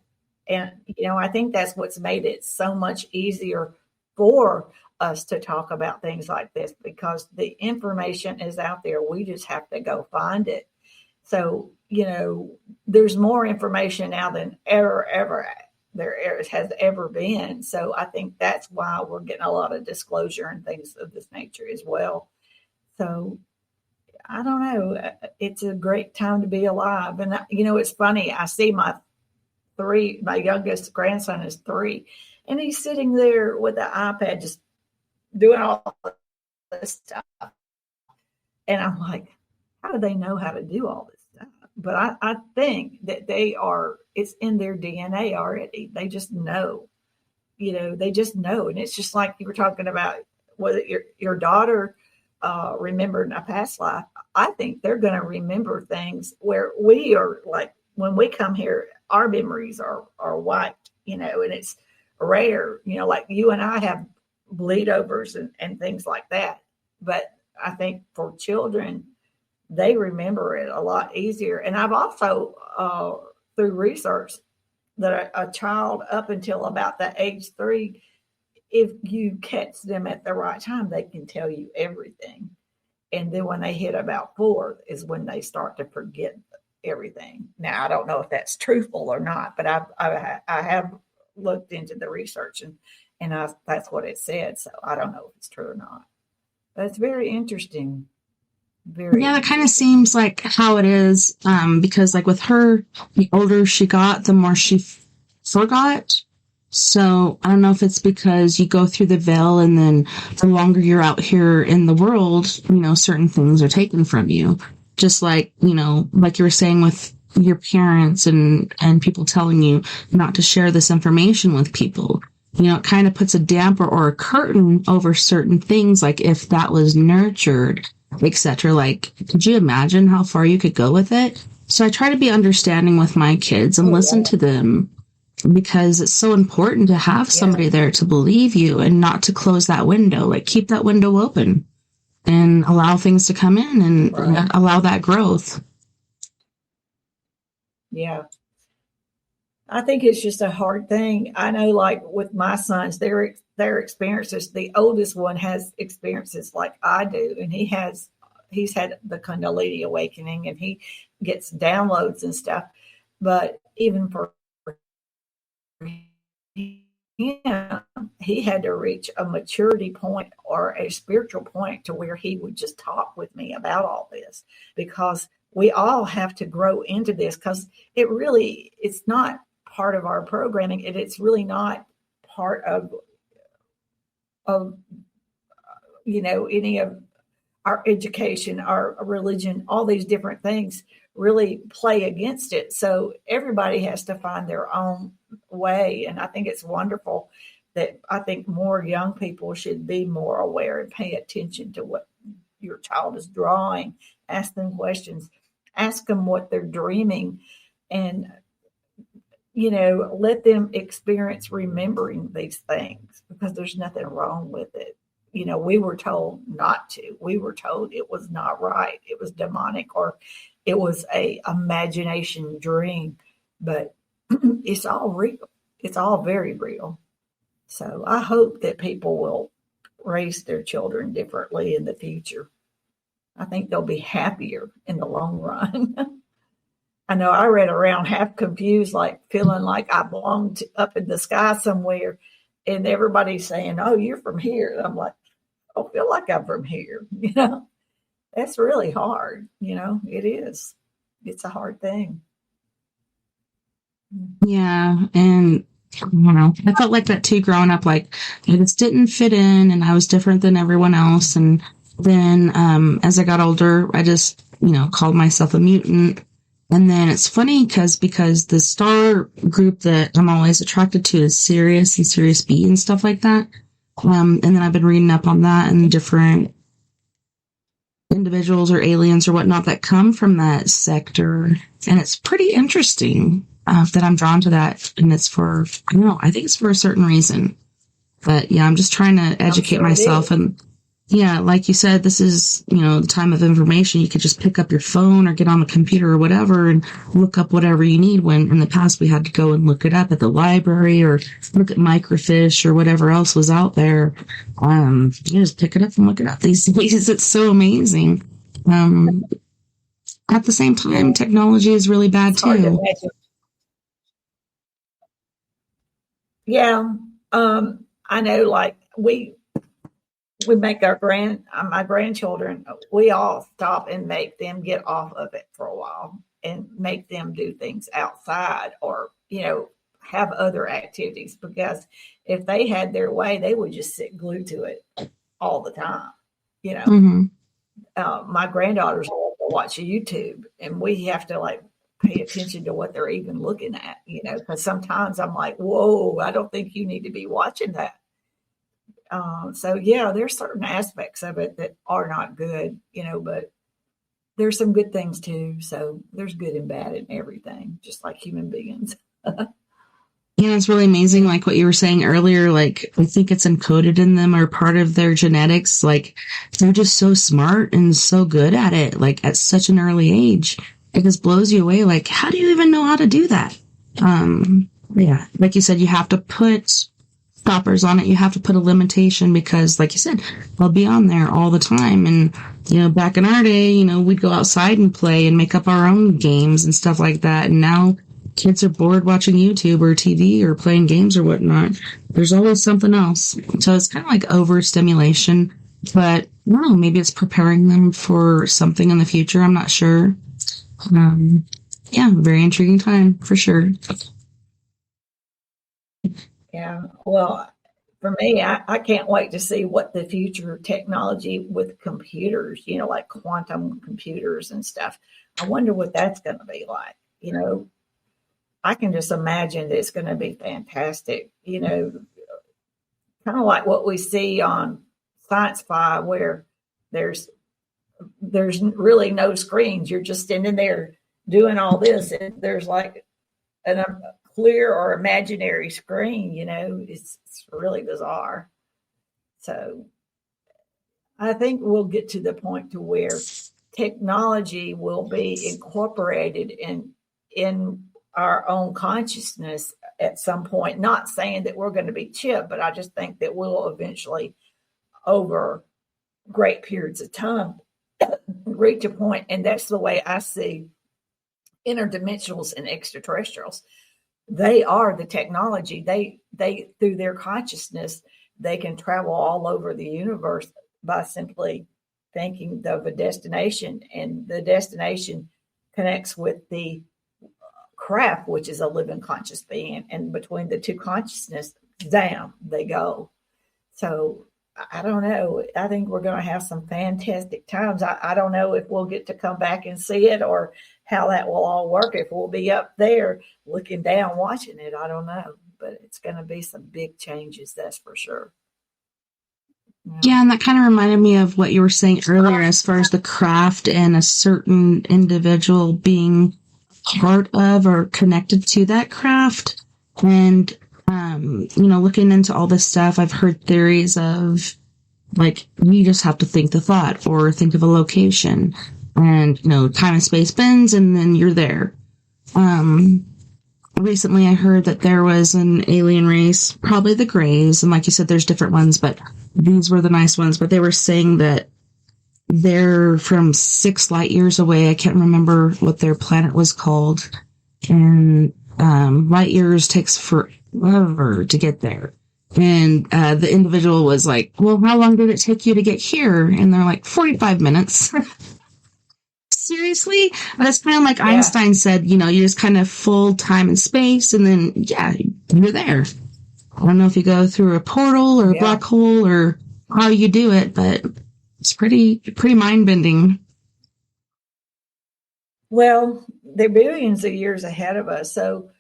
And, I think that's what's made it so much easier for us to talk about things like this, because the information is out there. We just have to go find it. So, there's more information now than ever there has ever been. So I think that's why we're getting a lot of disclosure and things of this nature as well. So I don't know. It's a great time to be alive. And, it's funny. I see my youngest grandson is 3, and he's sitting there with the iPad just doing all this stuff. And I'm like, how do they know how to do all this stuff? But I think that it's in their DNA already. They just know, they just know. And it's just like you were talking about whether your daughter remembered a past life. I think they're going to remember things where we are, like when we come here, our memories are wiped, and it's rare, like you and I have bleed overs and things like that. But I think for children, they remember it a lot easier. And I've also, through research, that a child up until about the age 3, if you catch them at the right time, they can tell you everything. And then when they hit about 4 is when they start to forget everything. Now, I don't know if that's truthful or not, but I have looked into the research and that's what it said. So I don't know if it's true or not. But it's very interesting. Yeah, that kind of seems like how it is, because like with her, the older she got, the more she forgot. So I don't know if it's because you go through the veil, and then the longer you're out here in the world, certain things are taken from you. Just like, like you were saying with your parents and people telling you not to share this information with people. It kind of puts a damper or a curtain over certain things, like if that was nurtured, etc. Like, could you imagine how far you could go with it? So I try to be understanding with my kids and listen to them, because it's so important to have somebody there to believe you and not to close that window. Like, keep that window open and allow things to come in and allow that growth. Yeah. I think it's just a hard thing. I know, like with my sons, their experiences. The oldest one has experiences like I do, and he's had the Kundalini awakening, and he gets downloads and stuff. But even for him, he had to reach a maturity point or a spiritual point to where he would just talk with me about all this, because we all have to grow into this, because it's not part of our programming, and it's really not part of any of our education, our religion. All these different things really play against it, so everybody has to find their own way. And I think it's wonderful that I think more young people should be more aware and pay attention to what your child is drawing. Ask them questions, ask them what they're dreaming, and let them experience remembering these things, because there's nothing wrong with it. We were told not to. We were told it was not right. It was demonic, or it was a imagination dream. But it's all real. It's all very real. So I hope that people will raise their children differently in the future. I think they'll be happier in the long run. I know I read around half confused, like feeling like I belonged up in the sky somewhere, and everybody's saying, "Oh, you're from here." And I'm like, I don't feel like I'm from here. That's really hard. It is. It's a hard thing. Yeah, and I felt like that too growing up. Like I just didn't fit in, and I was different than everyone else. And then as I got older, I just called myself a mutant. And then it's funny because the star group that I'm always attracted to is Sirius and Sirius B and stuff like that. And then I've been reading up on that and different individuals or aliens or whatnot that come from that sector. And it's pretty interesting that I'm drawn to that. And it's for, I think it's for a certain reason. But yeah, I'm just trying to educate myself. And yeah, like you said, this is, the time of information. You could just pick up your phone or get on the computer or whatever and look up whatever you need, when in the past we had to go and look it up at the library or look at microfiche or whatever else was out there. You just pick it up and look it up these days. It's so amazing. At the same time, technology is really bad too. Yeah. I know, like we make my grandchildren, we all stop and make them get off of it for a while and make them do things outside, or, have other activities, because if they had their way, they would just sit glued to it all the time. Mm-hmm. My granddaughters will watch YouTube, and we have to pay attention to what they're even looking at, because sometimes I'm like, whoa, I don't think you need to be watching that. So yeah, there's certain aspects of it that are not good, but there's some good things too. So there's good and bad in everything, just like human beings. Yeah, it's really amazing. Like what you were saying earlier, like I think it's encoded in them or part of their genetics. Like they're just so smart and so good at it, like at such an early age. It just blows you away. Like, how do you even know how to do that? Yeah, like you said, you have to put stoppers on it. You have to put a limitation, because like you said, they'll be on there all the time. And back in our day, we'd go outside and play and make up our own games and stuff like that. And now kids are bored watching YouTube or TV or playing games or whatnot. There's always something else. So it's kind of like overstimulation, but I don't know, maybe it's preparing them for something in the future. I'm not sure. Yeah, very intriguing time for sure. Yeah. Well, for me, I can't wait to see what the future technology with computers, like quantum computers and stuff. I wonder what that's going to be like. I can just imagine that it's going to be fantastic, kind of like what we see on Science Fi, where there's really no screens. You're just standing there doing all this, and there's like a clear or imaginary screen. It's really bizarre. So I think we'll get to the point to where technology will be incorporated in our own consciousness at some point. Not saying that we're going to be chipped, but I just think that we'll eventually, over great periods of time, reach a point, and that's the way I see interdimensionals and extraterrestrials. They are the technology. They through their consciousness, they can travel all over the universe by simply thinking of a destination, and the destination connects with the craft, which is a living conscious being, and between the two consciousness, down they go. So I don't know. I think we're going to have some fantastic times. I don't know if we'll get to come back and see it, or how that will all work. If we'll be up there looking down, watching it, I don't know. But it's going to be some big changes, that's for sure. Yeah, and that kind of reminded me of what you were saying earlier as far as the craft and a certain individual being part of or connected to that craft. And, looking into all this stuff, I've heard theories of, like, you just have to think the thought or think of a location, and, time and space bends, and then you're there. Recently I heard that there was an alien race, probably the Greys, and like you said, there's different ones, but these were the nice ones. But they were saying that they're from 6 light years away. I can't remember what their planet was called. And light years takes forever to get there. And the individual was like, well, how long did it take you to get here? And they're like, 45 minutes. Seriously? That's kind of like Einstein said, you just kind of full time and space, and then, you're there. I don't know if you go through a portal or a black hole or how you do it, but it's pretty mind-bending. Well, they're billions of years ahead of us. So,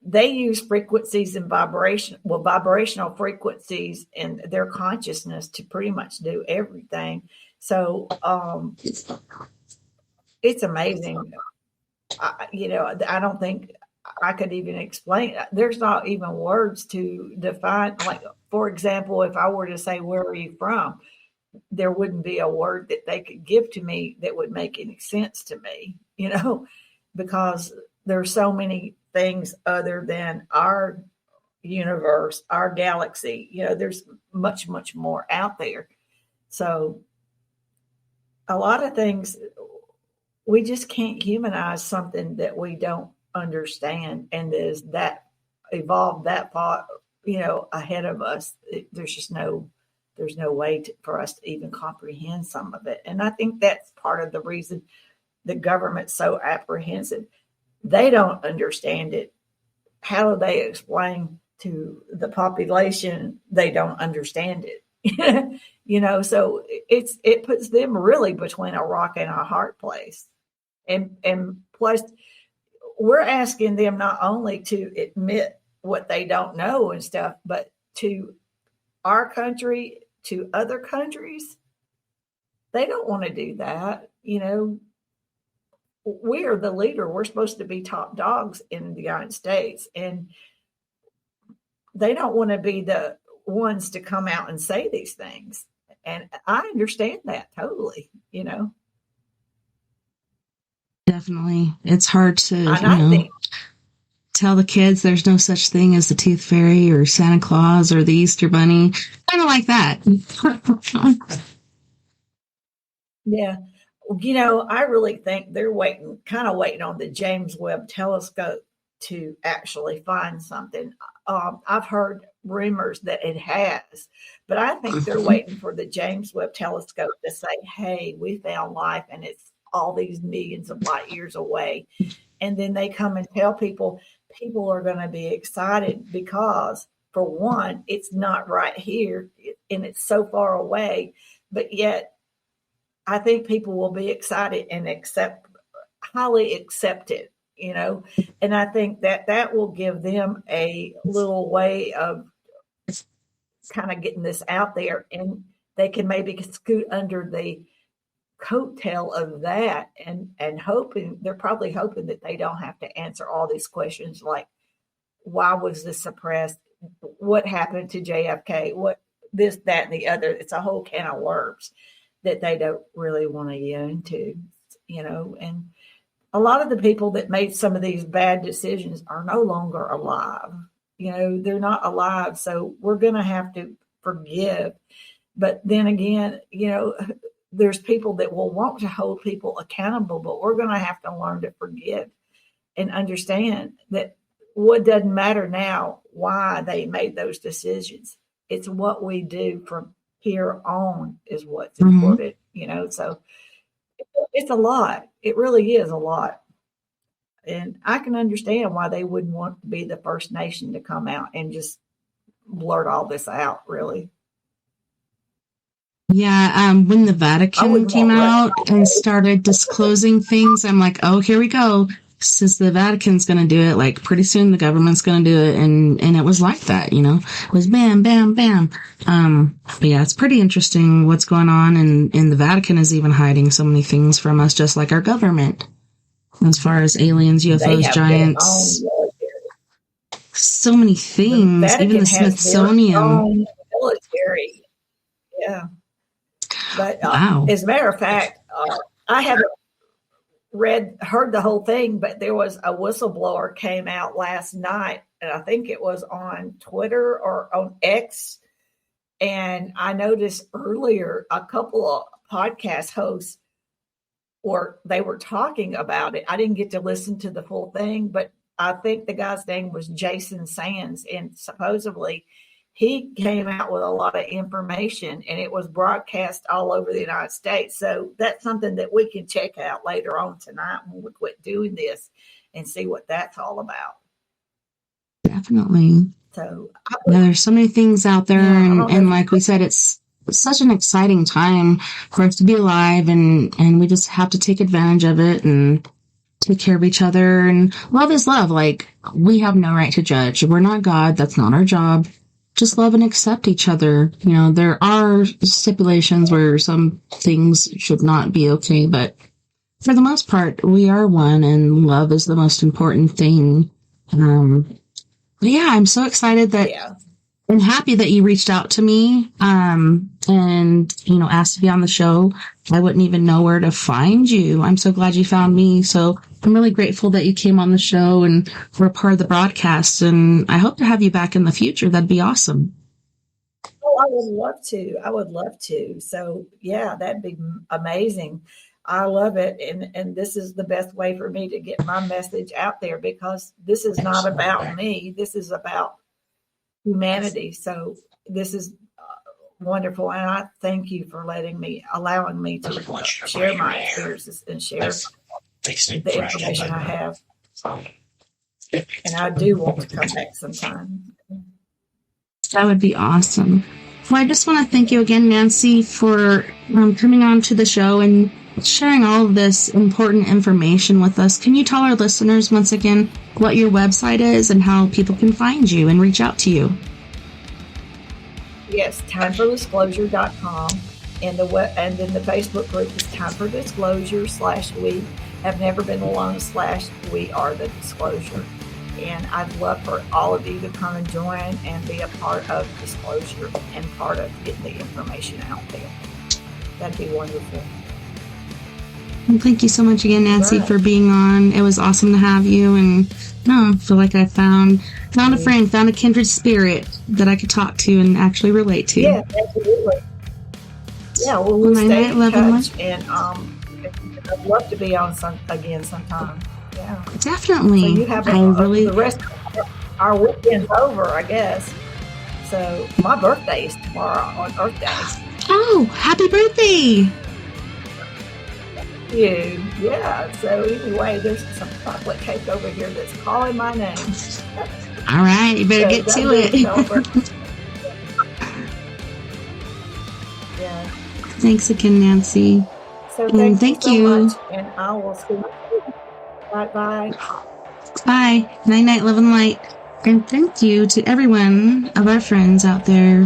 they use frequencies and vibrational frequencies in their consciousness to pretty much do everything. So it's amazing. I don't think I could even explain. There's not even words to define. Like, for example, if I were to say, where are you from? There wouldn't be a word that they could give to me that would make any sense to me, because there's so many things other than our universe, our galaxy. There's much, much more out there. So a lot of things, we just can't humanize something that we don't understand, and is that evolved that far, ahead of us. There's no way for us to even comprehend some of it. And I think that's part of the reason the government's so apprehensive. They don't understand it. How do they explain to the population they don't understand it? So it puts them really between a rock and a hard place. And plus, we're asking them not only to admit what they don't know and stuff, but to our country, to other countries. They don't want to do that. We are the leader. We're supposed to be top dogs in the United States, and they don't want to be the ones to come out and say these things. And I understand that totally, Definitely. It's hard to, I think, tell the kids there's no such thing as the Tooth Fairy or Santa Claus or the Easter Bunny. Kind of like that. Yeah. I really think they're waiting on the James Webb Telescope to actually find something. I've heard rumors that it has, but I think they're waiting for the James Webb Telescope to say, hey, we found life, and it's all these millions of light years away. And then they come and tell people are going to be excited because, for one, it's not right here and it's so far away, but yet I think people will be excited and highly accept it, and I think that will give them a little way of kind of getting this out there, and they can maybe scoot under the coattail of that, and they're probably hoping that they don't have to answer all these questions like, why was this suppressed? What happened to JFK? What this, that, and the other? It's a whole can of worms that they don't really want to get into, and a lot of the people that made some of these bad decisions are no longer alive. They're not alive. So we're going to have to forgive. But then again, there's people that will want to hold people accountable, but we're going to have to learn to forgive and understand that what doesn't matter now, why they made those decisions. It's what we do from here on is what's important, so it's a lot. It really is a lot. And I can understand why they wouldn't want to be the first nation to come out and just blurt all this out, really. Yeah, when the Vatican came out and started disclosing things, I'm like, oh, here we go. Since the Vatican's going to do it, like pretty soon the government's going to do it. And it was like that, it was bam, bam, bam. But yeah, it's pretty interesting what's going on. And the Vatican is even hiding so many things from us, just like our government, as far as aliens, UFOs, giants, so many things, even the Smithsonian. Military. Yeah. But wow. As a matter of fact, I haven't heard the whole thing, but there was a whistleblower came out last night, and I think it was on Twitter or on X. And I noticed earlier a couple of podcast hosts they were talking about it. I didn't get to listen to the full thing, but I think the guy's name was Jason Sands, and supposedly he came out with a lot of information, and it was broadcast all over the United States. So that's something that we can check out later on tonight when we quit doing this and see what that's all about. Definitely. So there's so many things out there, and like we said, it's such an exciting time for us to be alive, and we just have to take advantage of it and take care of each other. And love is love. Like, we have no right to judge. We're not God. That's not our job. Just love and accept each other. There are stipulations where some things should not be okay, but for the most part, we are one, and love is the most important thing. But yeah, I'm so excited that and happy that you reached out to me, and, asked to be on the show. I wouldn't even know where to find you. I'm so glad you found me. So I'm really grateful that you came on the show and were a part of the broadcast, and I hope to have you back in the future. That'd be awesome. Oh, I would love to. So yeah, that'd be amazing. I love it. And this is the best way for me to get my message out there, because this is not about me. This is about humanity. So this is wonderful. And I thank you for allowing me to share my experiences and share the information I have. And I do want to come back sometime. That would be awesome. Well, I just want to thank you again, Nancy, for coming on to the show and sharing all of this important information with us. Can you tell our listeners once again what your website is and how people can find you and reach out to you? Yes, timefordisclosure.com, and then the Facebook group is Time for Disclosure /We Have Never Been Alone /We Are the Disclosure. And I'd love for all of you to come and join and be a part of disclosure and part of getting the information out there. That'd be wonderful. Well, thank you so much again, Nancy, for being on. It was awesome to have you. And I feel like I found a friend, found a kindred spirit that I could talk to and actually relate to. Yeah, absolutely. Yeah, well, we'll stay in touch. And I'd love to be on again sometime. Yeah, definitely. So you have the rest of our weekend's over, I guess. So my birthday is tomorrow on Earth Day. Oh, happy birthday! You. Yeah. So anyway, there's some chocolate cake over here that's calling my name. All right, you better get to it. Yeah. Thanks again, Nancy. So thank you so much, and I will see you. Bye. Bye. Night, love and light. And thank you to everyone of our friends out there,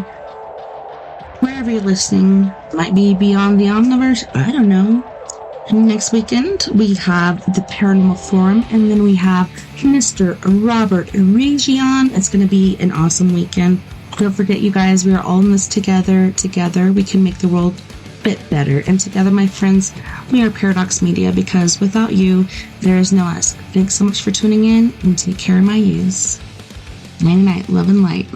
wherever you're listening. Might be beyond the omniverse. I don't know. And next weekend, we have the Paranormal Forum, and then we have Mr. Robert Region. It's going to be an awesome weekend. Don't forget, you guys, we are all in this together. We can make the world bit better. And together, my friends, we are Paradox Media, because without you, there is no us. Thanks so much for tuning in, and take care of my yous. Night night, love and light.